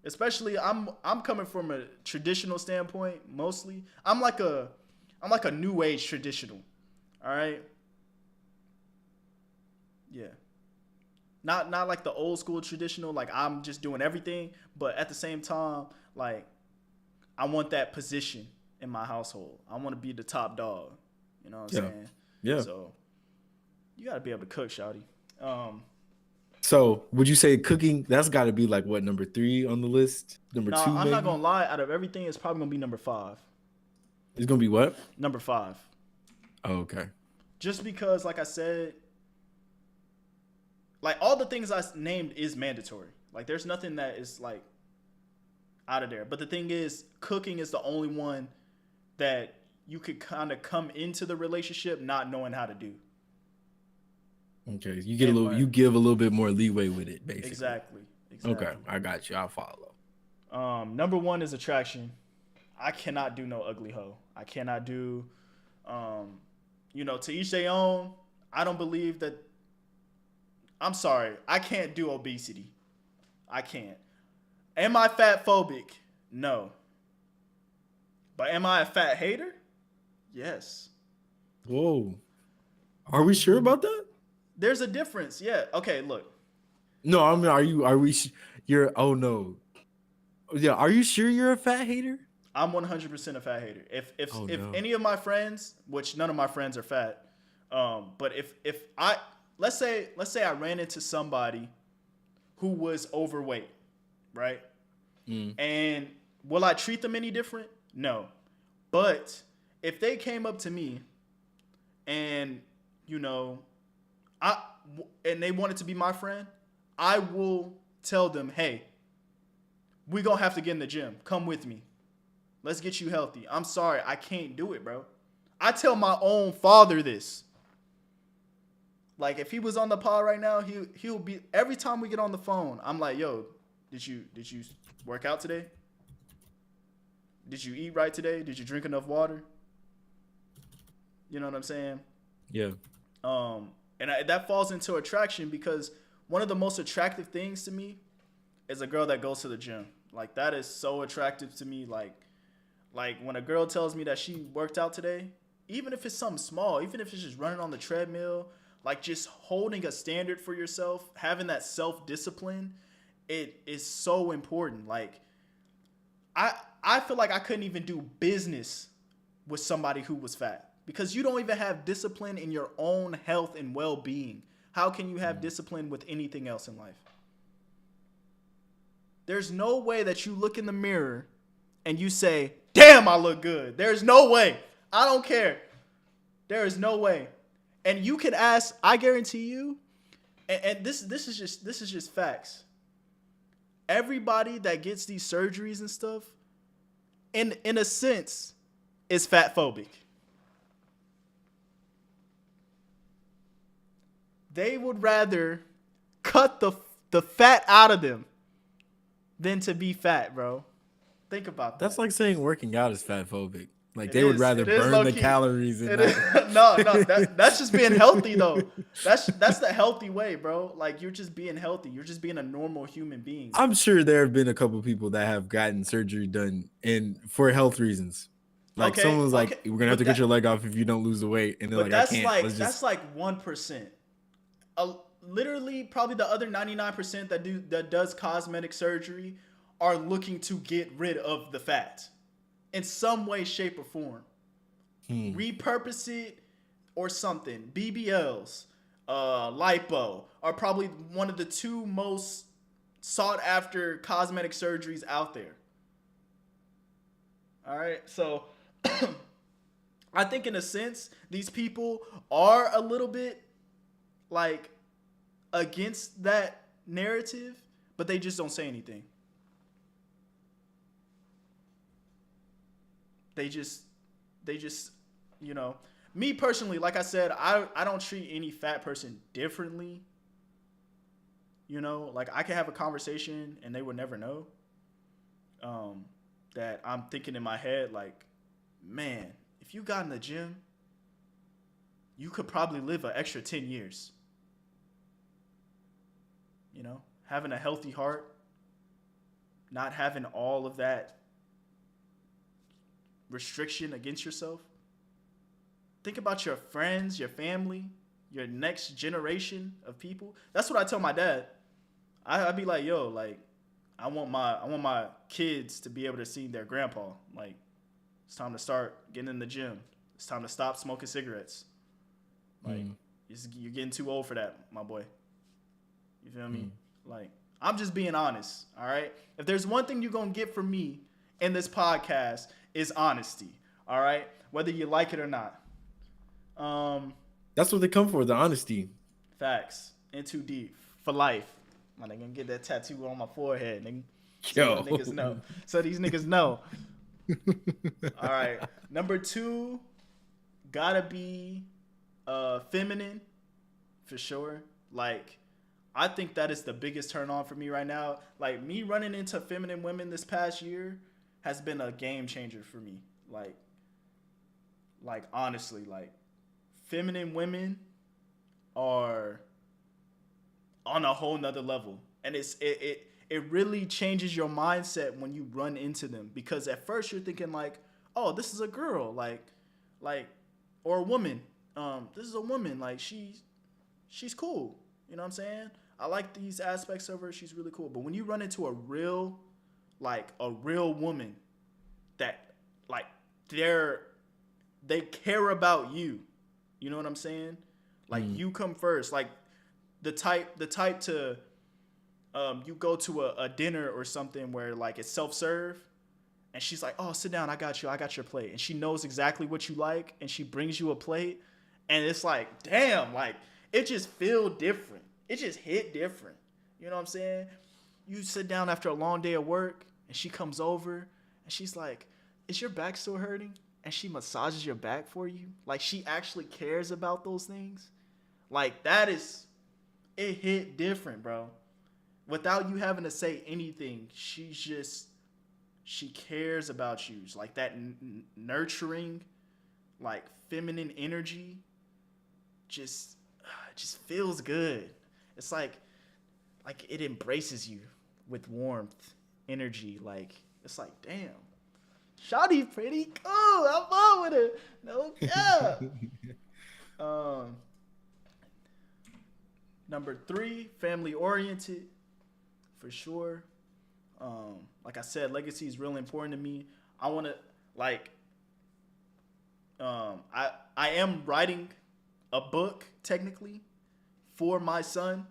Especially I'm coming from a traditional standpoint mostly. I'm like a new age traditional. All right? Yeah. Not like the old school traditional, like I'm just doing everything, but at the same time, like I want that position in my household. I want to be the top dog. You know what I'm saying? Yeah. So you gotta be able to cook, shawty. So would you say cooking? That's got to be like what, number 3 on the list? Number No, 2, I'm not maybe. gonna lie. Out of everything, it's probably gonna be number 5. It's gonna be what? Number 5. Oh, okay. Just because, like I said, like all the things I named is mandatory. Like there's nothing that is like out of there. But the thing is, cooking is the only one that you could kind of come into the relationship not knowing how to do. Okay, you give a little bit more leeway with it, basically. Exactly. Okay, I got you. I'll follow. Number 1 is attraction. I cannot do no ugly hoe. I cannot do, to each their own. I don't believe that. I'm sorry. I can't do obesity. I can't. Am I fat phobic? No. But am I a fat hater? Yes. Whoa. Are we sure about that? There's a difference. Yeah. Okay, look. No, I mean, oh no. Yeah, are you sure you're a fat hater? I'm 100% a fat hater. If any of my friends, which none of my friends are fat, but if I let's say I ran into somebody who was overweight, right? And will I treat them any different? No. But if they came up to me and and they wanted to be my friend, I will tell them, hey, we gonna have to get in the gym. Come with me. Let's get you healthy. I'm sorry, I can't do it, bro. I tell my own father this. Like, if he was on the pod right now, he'll be, every time we get on the phone, I'm like, yo, did you work out today? Did you eat right today? Did you drink enough water? You know what I'm saying? Yeah. That falls into attraction because one of the most attractive things to me is a girl that goes to the gym. Like, that is so attractive to me. Like when a girl tells me that she worked out today, even if it's something small, even if it's just running on the treadmill, like just holding a standard for yourself, having that self-discipline, it is so important. Like, I feel like I couldn't even do business with somebody who was fat because you don't even have discipline in your own health and well-being. How can you have discipline with anything else in life? There's no way that you look in the mirror and you say, damn, I look good. There's no way. I don't care. There is no way. And you can ask, I guarantee you, and this is just facts. Everybody that gets these surgeries and stuff, in a sense, is fat phobic. They would rather cut the fat out of them than to be fat, bro. Think about that. That's like saying working out is fat phobic. Like they would rather burn the calories. No, that's just being healthy though. That's the healthy way, bro. Like you're just being healthy. You're just being a normal human being. I'm sure there have been a couple of people that have gotten surgery done for health reasons. Like someone's like, we're gonna have to cut your leg off if you don't lose the weight, and they're like, I can't. That's like 1%. Literally, probably the other 99% that does cosmetic surgery are looking to get rid of the fat in some way, shape, or form. Repurpose it or something. BBLs, lipo are probably one of the 2 most sought after cosmetic surgeries out there. All right, so I think in a sense these people are a little bit like against that narrative, but they just don't say anything. They just, me personally, like I said, I don't treat any fat person differently. You know, like I could have a conversation and they would never know. Um, that I'm thinking in my head, like, man, if you got in the gym, you could probably live an extra 10 years. You know, having a healthy heart, not having all of that restriction against yourself. Think about your friends, your family, your next generation of people. That's what I tell my dad. I'd be like, yo, like, I want my kids to be able to see their grandpa. Like, it's time to start getting in the gym. It's time to stop smoking cigarettes. Like, you're getting too old for that, my boy. You feel me? Like, I'm just being honest, all right? If there's one thing you're going to get from me in this podcast is honesty, all right? Whether you like it or not. That's what they come for, the honesty. Facts. In too deep. For life. Man, they gonna get that tattoo on my forehead, nigga. Yo. So niggas know. So these niggas know. All right. Number 2, gotta be feminine, for sure. Like, I think that is the biggest turn on for me right now. Like, me running into feminine women this past year has been a game changer for me. Like honestly, like, feminine women are on a whole nother level. And it really changes your mindset when you run into them, because at first you're thinking like, oh, this is a girl, like or a woman. This is a woman, like she's cool. You know what I'm saying? I like these aspects of her. She's really cool. But when you run into a real woman that, like, they care about you. You know what I'm saying? Like, you come first. Like, the type to you go to a dinner or something where, like, it's self-serve, and she's like, oh, sit down, I got your plate. And she knows exactly what you like, and she brings you a plate, and it's like, damn, like, it just feel different. It just hit different. You know what I'm saying? You sit down after a long day of work, and she comes over, and she's like, is your back still hurting? And she massages your back for you. Like, she actually cares about those things. Like, it hit different, bro. Without you having to say anything, she cares about you. It's like that nurturing, like, feminine energy just feels good. It's like it embraces you with warmth, energy. Like, it's like, damn, shawty pretty cool. I'm on with her. No cap. Number 3, family oriented, for sure. Like I said, legacy is really important to me. I want to, like, I am writing a book technically for my son.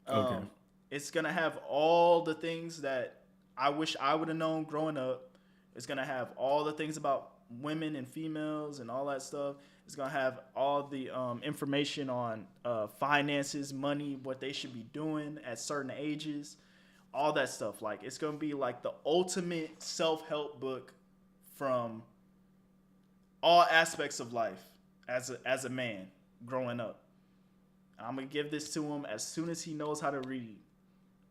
Okay. It's gonna have all the things that I wish I would have known growing up. It's gonna have all the things about women and females and all that stuff. It's gonna have all the information on finances, money, what they should be doing at certain ages, all that stuff. Like, it's gonna be like the ultimate self-help book from all aspects of life as a man growing up. I'm gonna give this to him as soon as he knows how to read.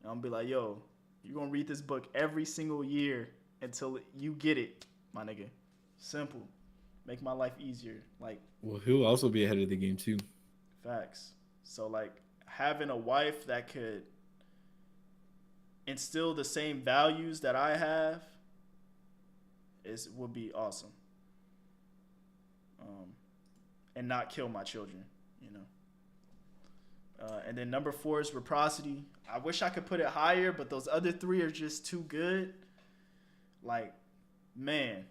And I'm gonna be like, yo, you're gonna read this book every single year until you get it, my nigga. Simple. Make my life easier. Like, well, he'll also be ahead of the game too. Facts. So, like, having a wife that could instill the same values that I have would be awesome. And not kill my children, you know. And then number 4 is reciprocity. I wish I could put it higher, but those other 3 are just too good. Like, man,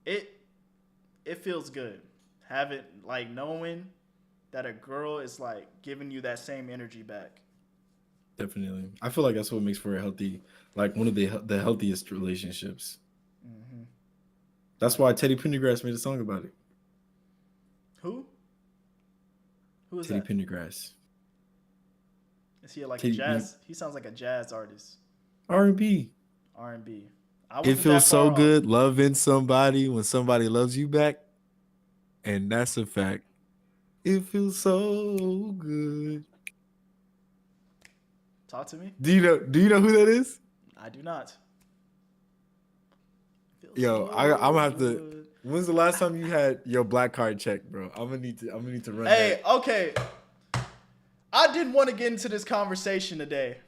it feels good. Like, knowing that a girl is, like, giving you that same energy back. Definitely. I feel like that's what makes for a healthy, like, one of the healthiest relationships. Mm-hmm. That's why Teddy Pendergrass made a song about it. Who is Teddy that? Pendergrass. Is he like a jazz? He sounds like a jazz artist. R&B. R&B. It feels so good loving somebody when somebody loves you back. And that's a fact. It feels so good. Talk to me. Do you know who that is? I do not. Feels Yo, I'm so gonna have to. good. When's the last time you had your black card checked, bro? I'm gonna need to run Hey, that. okay. I didn't want to get into this conversation today,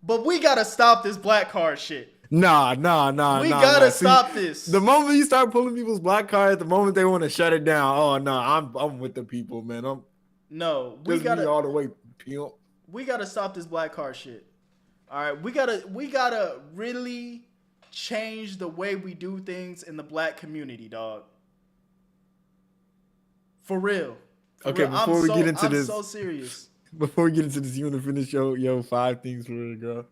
but we gotta stop this black card shit. Nah. We gotta See, stop this. the moment you start pulling people's black cards, the moment they want to shut it down. Oh no, I'm with the people, man. No, we Just me gotta. all the way, pimp. We gotta stop this black card shit. All right, we gotta really change the way we do things in the black community, dog. For real. Okay, before we get into this, I'm so serious. Before we get into this, you want to finish your 5 things for the girl?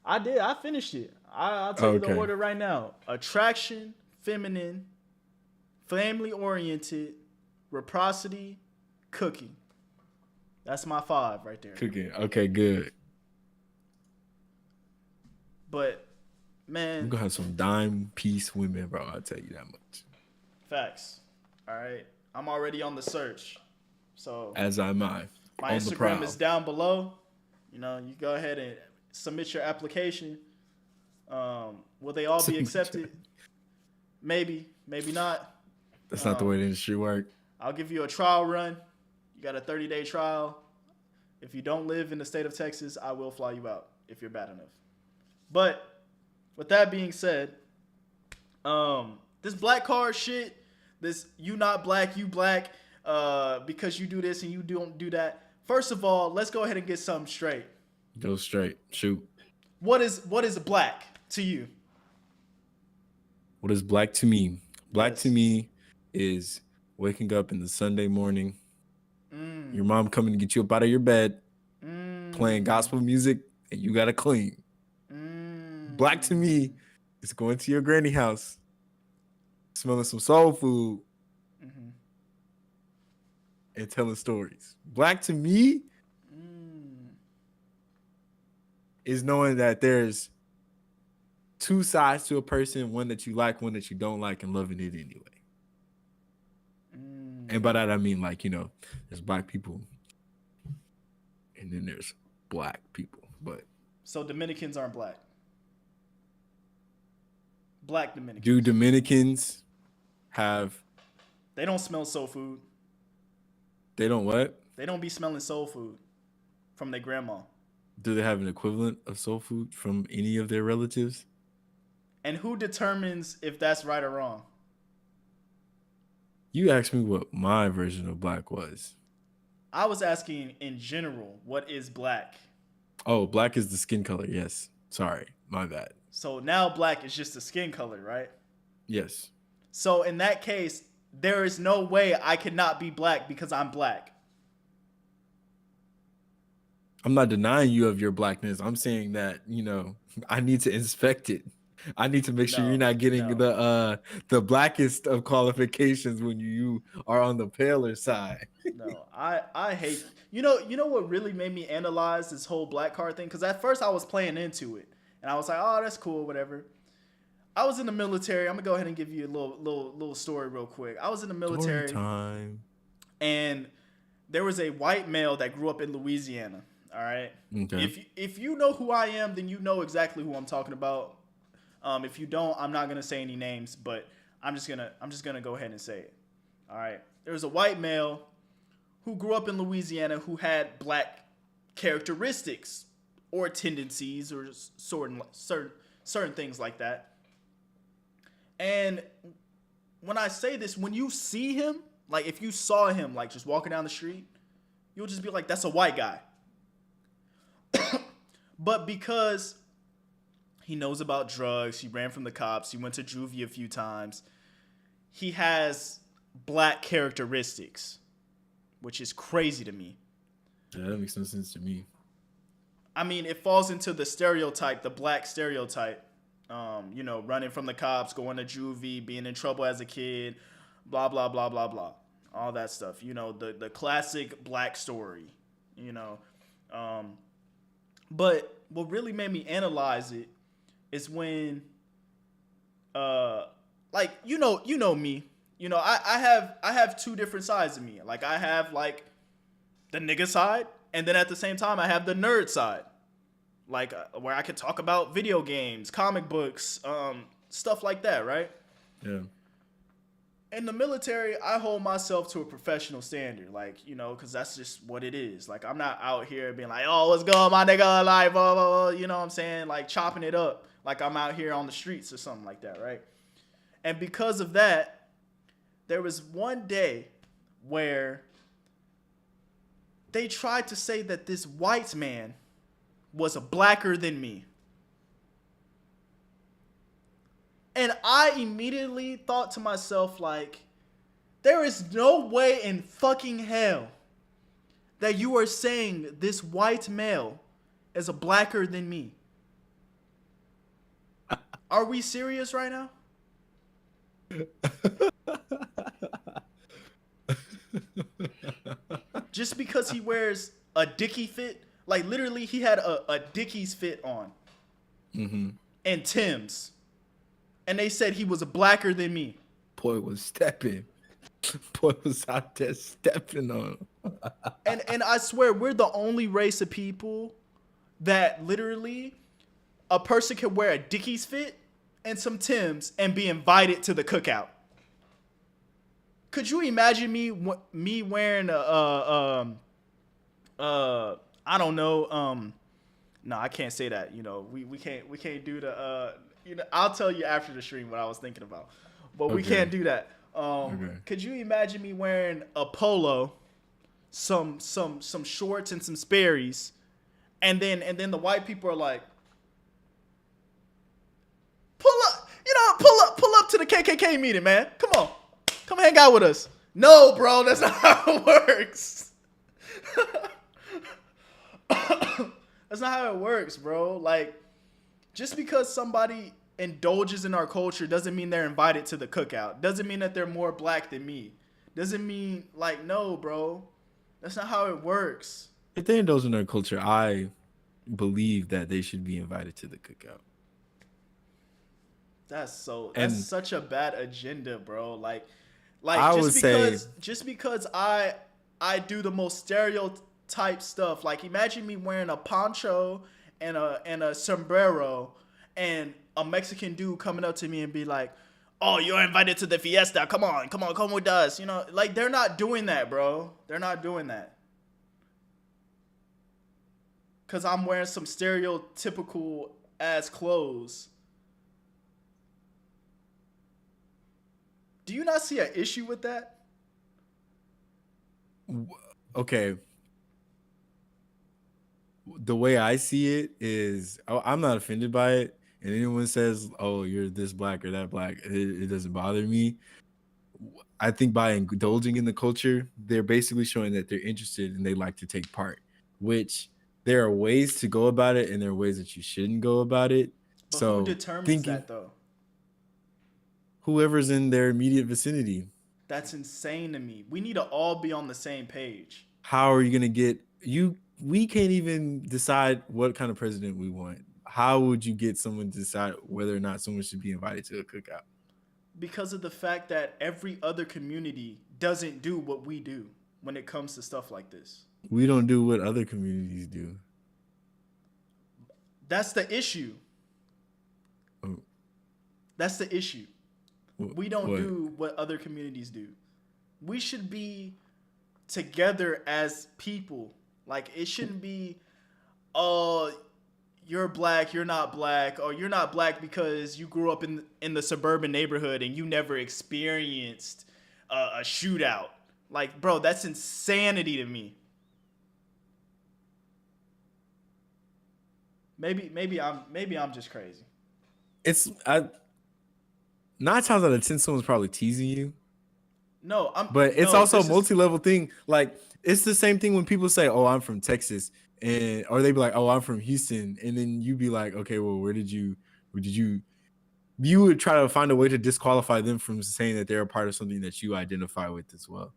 I did. I finished it. I'll tell you the Okay. order right now: attraction, feminine, family oriented, reciprocity, cooking. That's my 5 right there. Cooking. Okay, good. But I'm man, gonna have some dime piece women, bro. I'll tell you that much. facts. All right, I'm already on the search. So As am I. my On the Instagram prowl. is down below. You know, you go ahead and submit your application. Will they all be accepted? Maybe, maybe not. That's not the way the industry works. I'll give you a trial run. You got a 30-day trial. If you don't live in the state of Texas, I will fly you out if you're bad enough. But with that being said, this black card shit, this you not black, you black, because you do this and you don't do that. First of all, let's go ahead and get something straight. Go straight. Shoot. What is black to you? What is black to me? Black Yes. to me is waking up in the Sunday morning, your mom coming to get you up out of your bed, playing gospel music, and you gotta clean. Black to me is going to your granny house, smelling some soul food, and telling stories. Black to me is knowing that there's 2 sides to a person, one that you like, one that you don't like, and loving it anyway. And by that I mean, like, you know, there's black people and then there's black people. But So Dominicans aren't black. Black Dominicans. do Dominicans have, They don't smell soul food. they don't what? They don't be smelling soul food from their grandma. Do they have an equivalent of soul food from any of their relatives? And who determines if that's right or wrong? You asked me what my version of black was. I was asking in general, what is black? Oh, black is the skin color. Yes. Sorry. My bad. So now black is just the skin color, right? Yes. So in that case, there is no way I could not be black because I'm black. I'm not denying you of your blackness. I'm saying that, you know, I need to inspect it. I need to make sure you're not getting the blackest of qualifications when you are on the paler side. No, I hate. You know what really made me analyze this whole black card thing? Because at first I was playing into it, and I was like, oh, that's cool, whatever. I was in the military. I'm gonna go ahead and give you a little story real quick. I was in the military, Story time. and there was a white male that grew up in Louisiana. All right. Okay. If you know who I am, then you know exactly who I'm talking about. If you don't, I'm not gonna say any names, but I'm just gonna go ahead and say it. All right. There was a white male who grew up in Louisiana who had black characteristics or tendencies or certain things like that. And when I say this, when you see him, like if you saw him like just walking down the street, you'll just be like, that's a white guy. But because he knows about drugs, he ran from the cops, he went to juvie a few times, he has black characteristics, which is crazy to me. Yeah, that makes no sense to me. I mean, it falls into the stereotype, the black stereotype. You know, running from the cops, going to juvie, being in trouble as a kid, blah, blah, blah, blah, blah. All that stuff. You know, the classic black story, you know. But what really made me analyze it is when, like, you know me. You know, I have 2 different sides of me. Like, I have, like, the nigga side, And then at the same time, I have the nerd side, like where I could talk about video games, comic books, stuff like that, right? Yeah. In the military, I hold myself to a professional standard, like, you know, because that's just what it is. Like, I'm not out here being like, oh, what's good, my nigga, like, blah, blah, blah, you know what I'm saying? Like, chopping it up like I'm out here on the streets or something like that, right? And because of that, there was one day where they tried to say that this white man was blacker than me. And I immediately thought to myself, like, there is no way in fucking hell that you are saying this white male is blacker than me. Are we serious right now? Just because he wears a Dickie fit, like literally he had a Dickies fit on. Mm-hmm. And Tim's. And they said he was blacker than me. Boy was stepping. Boy was out there stepping on him. And I swear, we're the only race of people that literally a person can wear a Dickies fit and some Tim's and be invited to the cookout. Could you imagine me wearing I don't know, no, I can't say that. You know, we can't do the you know, I'll tell you after the stream what I was thinking about. But we can't do that. Could you imagine me wearing a polo, some shorts and some Sperry's, and then the white people are like, pull up to the KKK meeting, man. Come hang out with us. No, bro, that's not how it works. That's not how it works, bro. Like, just because somebody indulges in our culture doesn't mean they're invited to the cookout. Doesn't mean that they're more black than me. Doesn't mean, like, no, bro. That's not how it works. If they indulge in their culture, I believe that they should be invited to the cookout. That's such a bad agenda, bro. Like I just because I do the most stereotype stuff. Like, imagine me wearing a poncho and a sombrero, and a Mexican dude coming up to me and be like, "Oh, you're invited to the fiesta. Come with us." You know, like, they're not doing that, bro. They're not doing that. Cause I'm wearing some stereotypical ass clothes. Do you not see an issue with that? Okay. The way I see it is, I'm not offended by it. And anyone says, "Oh, you're this black or that black," it doesn't bother me. I think by indulging in the culture, they're basically showing that they're interested and they like to take part, which there are ways to go about it and there are ways that you shouldn't go about it. But so who determines that, though? Whoever's in their immediate vicinity. That's insane to me. We need to all be on the same page. How are you going to get you? We can't even decide what kind of president we want. How would you get someone to decide whether or not someone should be invited to a cookout? Because of the fact that every other community doesn't do what we do when it comes to stuff like this. We don't do what other communities do. That's the issue. Oh. That's the issue. We don't do what other communities do. We should be together as people. Like, it shouldn't be, oh, you're black, you're not black, or you're not black because you grew up in the suburban neighborhood and you never experienced a shootout. Like, bro, that's insanity to me. Maybe I'm just crazy. It's 9 times out of 10, someone's probably teasing you. No, but it's also a multi-level thing. Like, it's the same thing when people say, "Oh, I'm from Texas," or they be like, "Oh, I'm from Houston," and then you be like, "Okay, well, where did you?" You would try to find a way to disqualify them from saying that they're a part of something that you identify with as well.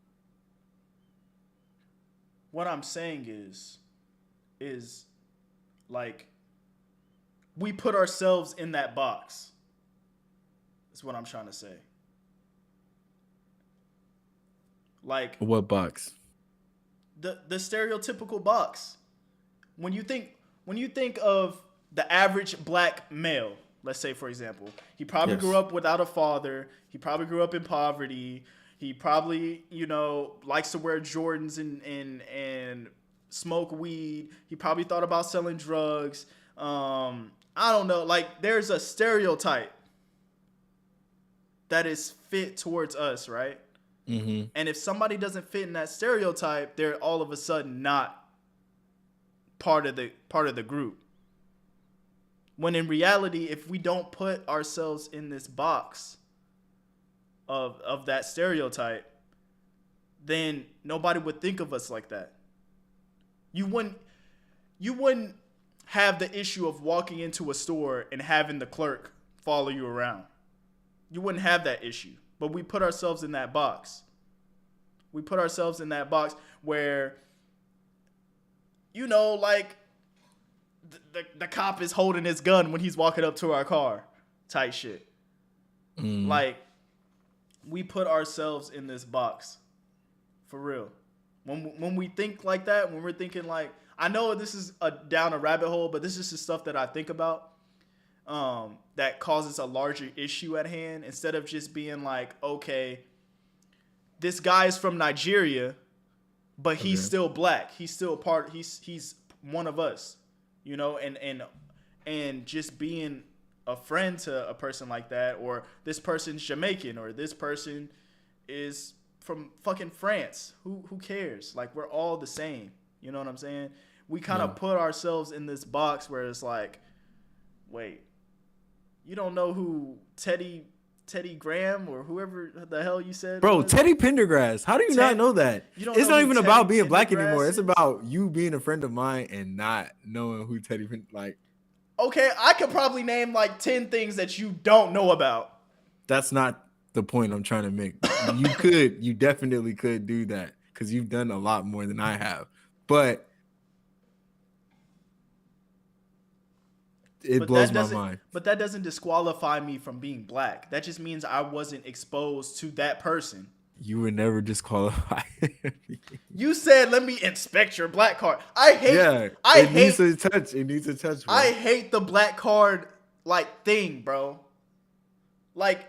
What I'm saying is like, we put ourselves in that box. That's what I'm trying to say. Like, what box? the stereotypical box. When you think of the average black male, let's say for example, he probably grew up without a father. He probably grew up in poverty. He probably, likes to wear Jordans and smoke weed. He probably thought about selling drugs. I don't know. Like, there's a stereotype that is fit towards us, right? Mm-hmm. And if somebody doesn't fit in that stereotype, they're all of a sudden not part of the group. When in reality, if we don't put ourselves in this box of that stereotype, then nobody would think of us like that. You wouldn't have the issue of walking into a store and having the clerk follow you around. You wouldn't have that issue. But we put ourselves in that box. We put ourselves in that box where, like the cop is holding his gun when he's walking up to our car type shit. Like, we put ourselves in this box for real. When we think like that, when we're thinking like, I know this is down a rabbit hole, but this is the stuff that I think about that causes a larger issue at hand, instead of just being like, okay, this guy is from Nigeria, but he's still black. He's still he's one of us, and just being a friend to a person like that, or this person's Jamaican, or this person is from fucking France. Who cares? Like, we're all the same. You know what I'm saying? We kind of put ourselves in this box where it's like, wait, you don't know who Teddy Graham or whoever the hell you said? Bro, Teddy Pendergrass. How do you not know that? It's not even about being black anymore. It's about you being a friend of mine and not knowing who Teddy Pendergrass. Okay, I could probably name like 10 things that you don't know about. That's not the point I'm trying to make. You definitely could do that because you've done a lot more than I have. But it blows my mind. But that doesn't disqualify me from being black. That just means I wasn't exposed to that person. You were never disqualified. You said, "Let me inspect your black card." It needs a touch. Bro. I hate the black card thing, bro. Like,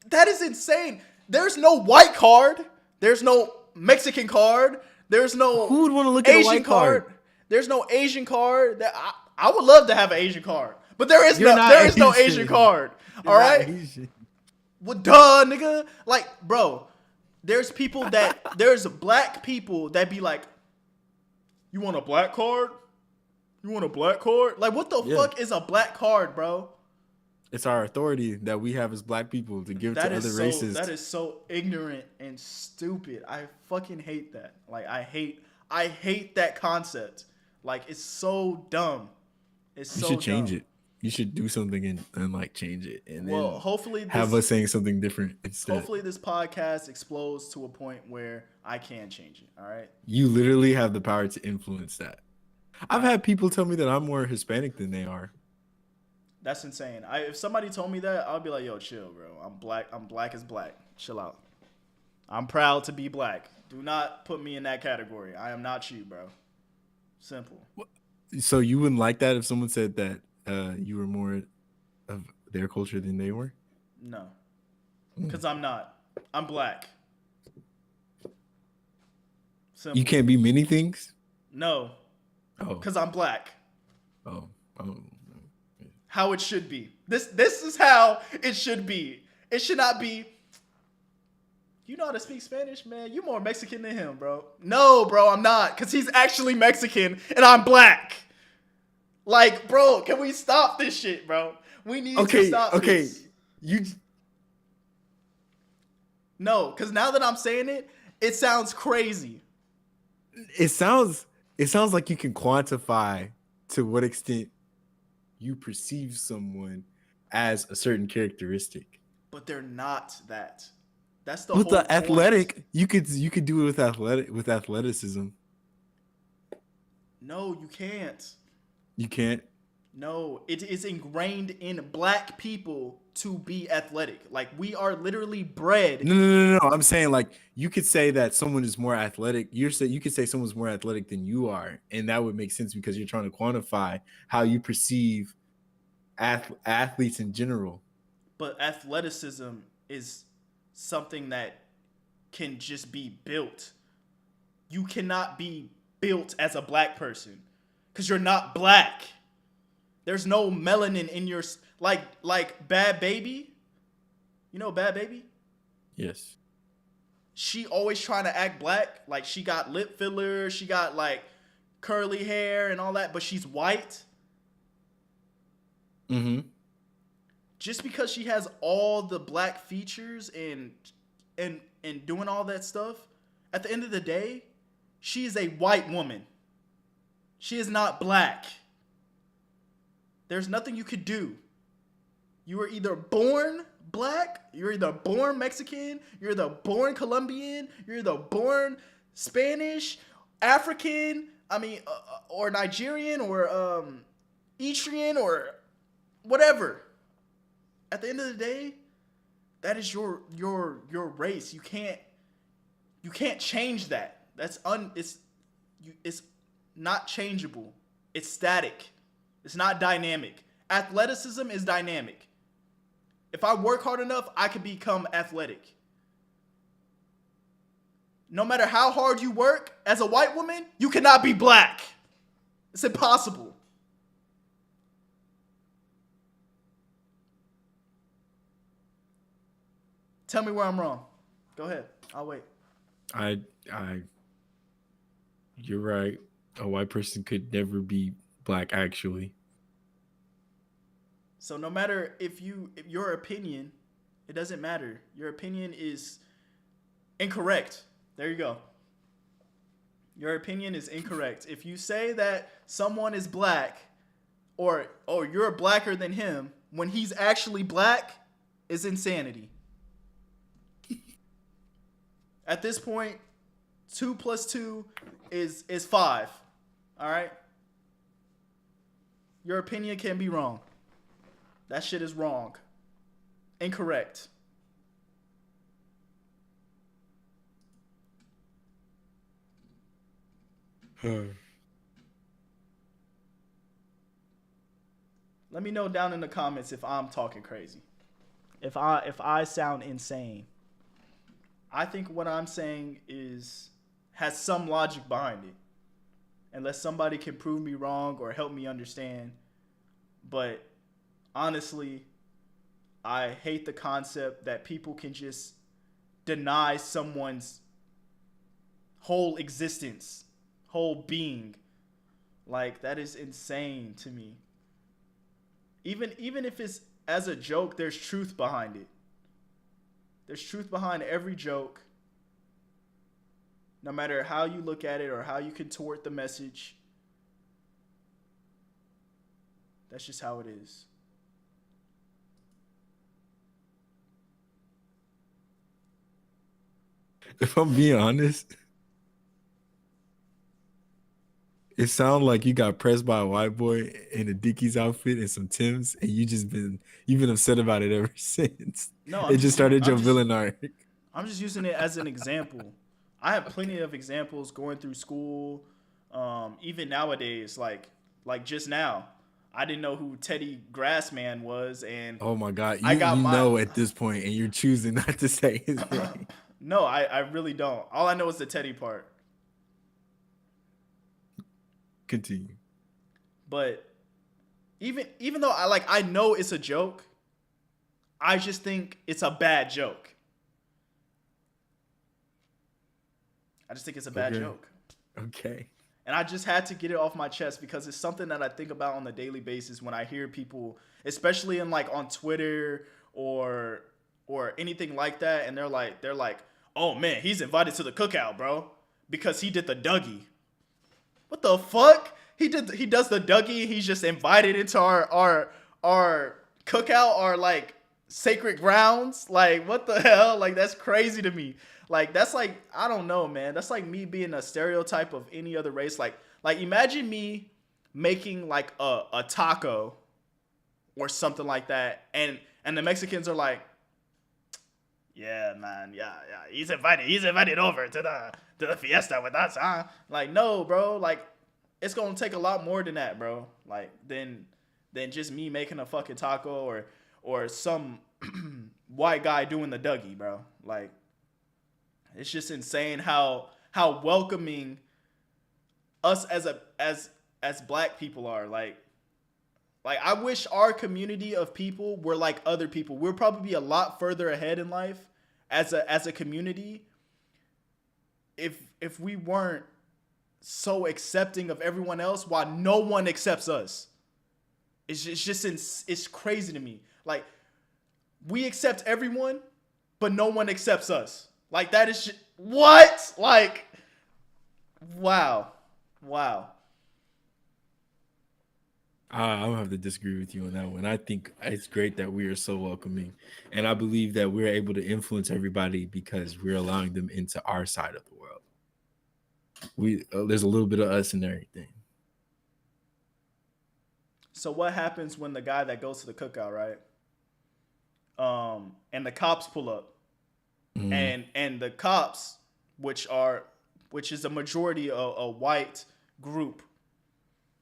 that is insane. There's no white card. There's no Mexican card. There's no who would want to look at a white card? There's no Asian card. I would love to have an Asian card, but there is no Asian card. All right. Well, duh, nigga. Like, bro. There's black people that be like, you want a black card? You want a black card? Like, what the fuck is a black card, bro? It's our authority that we have as black people to give to other races. That is so ignorant and stupid. I fucking hate that. Like, I hate that concept. Like, it's so dumb. It's so dumb. You should change it. You should do something and change it, and then hopefully have us saying something different instead. Hopefully this podcast explodes to a point where I can change it. All right. You literally have the power to influence that. I've had people tell me that I'm more Hispanic than they are. That's insane. If somebody told me that, I'll be like, yo, chill, bro. I'm black. I'm black as black. Chill out. I'm proud to be black. Do not put me in that category. I am not you, bro. Simple. So you wouldn't like that if someone said that you were more of their culture than they were? No. Because I'm not. I'm black. Simple. You can't be many things? No. Oh. Because I'm black. Oh. How it should be. This is how it should be. It should not be, you know how to speak Spanish, man? You more Mexican than him, bro. No, bro, I'm not. Because he's actually Mexican and I'm black. Like, bro, can we stop this shit, bro? We need to stop this. No, because now that I'm saying it, it sounds crazy. It sounds like you can quantify to what extent you perceive someone as a certain characteristic. But they're not that. That's the with whole the athletic, point. You could do it with athleticism. No, you can't. You can't? No, it is ingrained in black people to be athletic. Like we are literally bred. No. I'm saying like you could say that someone is more athletic. You could say someone's more athletic than you are, and that would make sense because you're trying to quantify how you perceive athletes in general. But athleticism is something that can just be built. You cannot be built as a black person because you're not black. There's no melanin in your like Bad Baby. You know Bad Baby? Yes. She always trying to act black. Like she got lip filler, she got like curly hair and all that, but she's white. Mm-hmm. Just because she has all the black features and doing all that stuff, at the end of the day, she is a white woman. She is not black. There's nothing you could do. You were either born black, you're either born Mexican, you're either born Colombian, you're either born Spanish, African, or Nigerian, or Etrian, or whatever. At the end of the day, that is your race. You can't change that. It's not changeable. It's static. It's not dynamic. Athleticism is dynamic. If I work hard enough, I can become athletic. No matter how hard you work, as a white woman, you cannot be black. It's impossible. Tell me where I'm wrong. Go ahead. I'll wait. You're right. A white person could never be black, actually. So no matter if your opinion, it doesn't matter. Your opinion is incorrect. There you go. Your opinion is incorrect. If you say that someone is black or you're blacker than him when he's actually black, is insanity. At this point, 2 + 2 is 5. All right? Your opinion can be wrong. That shit is wrong. Incorrect. Let me know down in the comments if I'm talking crazy. If I sound insane. I think what I'm saying has some logic behind it. Unless somebody can prove me wrong or help me understand. But honestly, I hate the concept that people can just deny someone's whole existence, whole being. Like, that is insane to me. Even if it's as a joke, there's truth behind it. There's truth behind every joke. No matter how you look at it or how you contort the message. That's just how it is. If I'm being honest, it sounds like you got pressed by a white boy in a Dickies outfit and some Timbs, and you've been upset about it ever since. No, it just started your villain arc. I'm just using it as an example. I have plenty of examples going through school, even nowadays. Like just now, I didn't know who Teddy Grassman was, and oh my god, you know at this point, and you're choosing not to say his name. No, I really don't. All I know is the Teddy part. Continue. But even though I know it's a joke, I just think it's a bad joke. I just think it's a bad joke. Okay. And I just had to get it off my chest because it's something that I think about on a daily basis when I hear people, especially in on Twitter or anything like that, and they're like, "Oh man, he's invited to the cookout, bro, because he did the Dougie." What the fuck? He does the Dougie. He's just invited into our cookout, our sacred grounds. Like, what the hell? Like, that's crazy to me. Like, that's I don't know, man. That's like me being a stereotype of any other race. Like imagine me making like a taco or something like that, and the Mexicans are like, yeah, man, yeah, he's invited over to the fiesta with us, huh? Like, no, bro, like, it's gonna take a lot more than that, bro. Like, than just me making a fucking taco or some white guy doing the Dougie, bro. Like, it's just insane how welcoming us as black people are. Like I wish our community of people were like other people. We'll probably be a lot further ahead in life as a community if we weren't so accepting of everyone else while no one accepts us. It's crazy to me. Like, we accept everyone, but no one accepts us. Like, that is what? Like, wow. I'm gonna have to disagree with you on that one. I think it's great that we are so welcoming, and I believe that we're able to influence everybody because we're allowing them into our side of the world. There's a little bit of us in everything. So what happens when the guy that goes to the cookout, right? And the cops pull up, and the cops, which is a majority of a white group,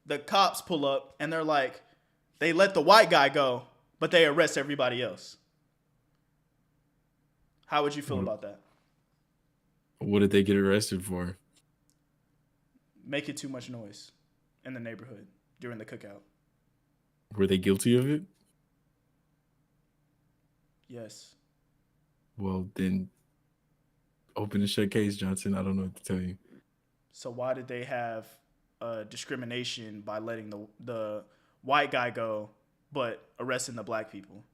the cops pull up and they're like, they let the white guy go, but they arrest everybody else. How would you feel about that? What did they get arrested for? Making too much noise in the neighborhood during the cookout. Were they guilty of it? Yes. Well, then open and shut case, Johnson. I don't know what to tell you. So why did they have discrimination by letting the white guy go, but arresting the black people?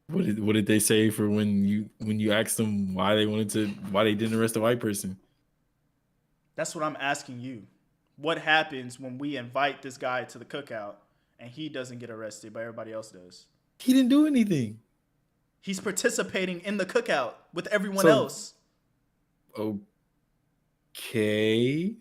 What did they say for when you asked them why they didn't arrest the white person? That's what I'm asking you. What happens when we invite this guy to the cookout and he doesn't get arrested, but everybody else does? He didn't do anything. He's participating in the cookout with everyone else. Okay.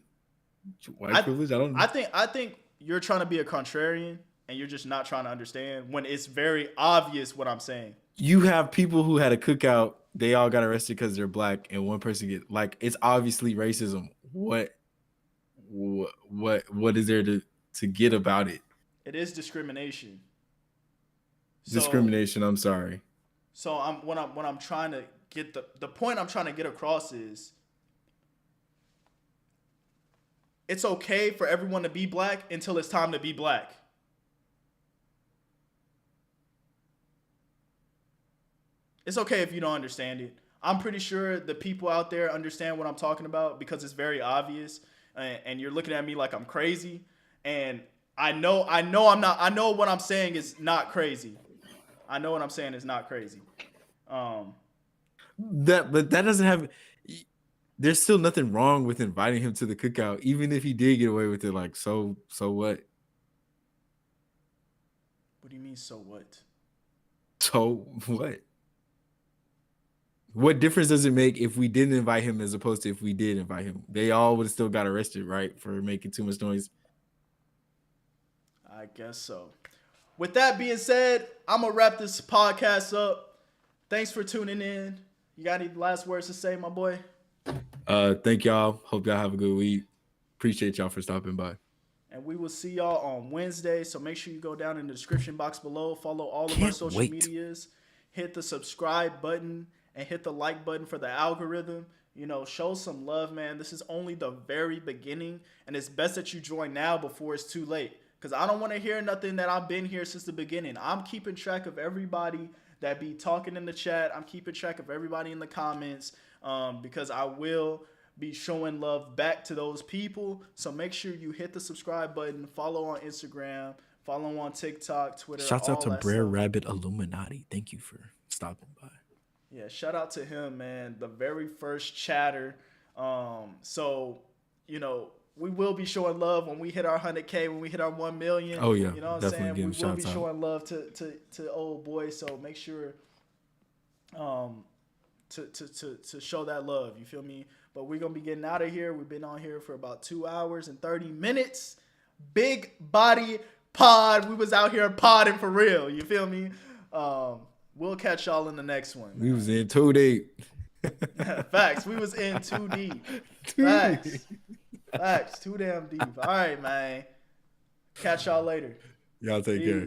White privilege? I don't know. I think you're trying to be a contrarian and you're just not trying to understand when it's very obvious what I'm saying. You have people who had a cookout, they all got arrested because they're black, and one person it's obviously racism. What is there to get about it? It is discrimination. Discrimination, I'm sorry. So what I'm trying to get the point I'm trying to get across is it's okay for everyone to be black until it's time to be black. It's okay if you don't understand it. I'm pretty sure the people out there understand what I'm talking about because it's very obvious, and you're looking at me like I'm crazy. And I know I'm not. I know what I'm saying is not crazy. I know what I'm saying is not crazy. But that doesn't have. There's still nothing wrong with inviting him to the cookout, even if he did get away with it. Like, so what? What do you mean, so what? So what? What difference does it make if we didn't invite him as opposed to if we did invite him? They all would have still got arrested, right, for making too much noise. I guess so. With that being said, I'm going to wrap this podcast up. Thanks for tuning in. You got any last words to say, my boy? Thank y'all. Hope y'all have a good week. Appreciate y'all for stopping by. And we will see y'all on Wednesday. So make sure you go down in the description box below. Follow all of our social medias. Hit the subscribe button and hit the like button for the algorithm. You know, show some love, man. This is only the very beginning. And it's best that you join now before it's too late. Because I don't want to hear nothing that I've been here since the beginning. I'm keeping track of everybody that be talking in the chat. I'm keeping track of everybody in the comments. Because I will be showing love back to those people. So make sure you hit the subscribe button, follow on Instagram, follow on TikTok, Twitter. Shouts out to Brer Rabbit Illuminati. Thank you for stopping by. Yeah, shout out to him, man. The very first chatter. So, you know, we will be showing love when we hit our 100K, when we hit our 1 million. Oh, yeah. You know what I'm saying? We will be showing love to old boy. So make sure to show that love. You feel me? But we're going to be getting out of here. We've been on here for about 2 hours and 30 minutes. Big body pod. We was out here podding for real. You feel me? We'll catch y'all in the next one. We was in too deep. Facts. We was in too deep. Facts. Facts. Too damn deep. All right, man. Catch y'all later. Y'all take care.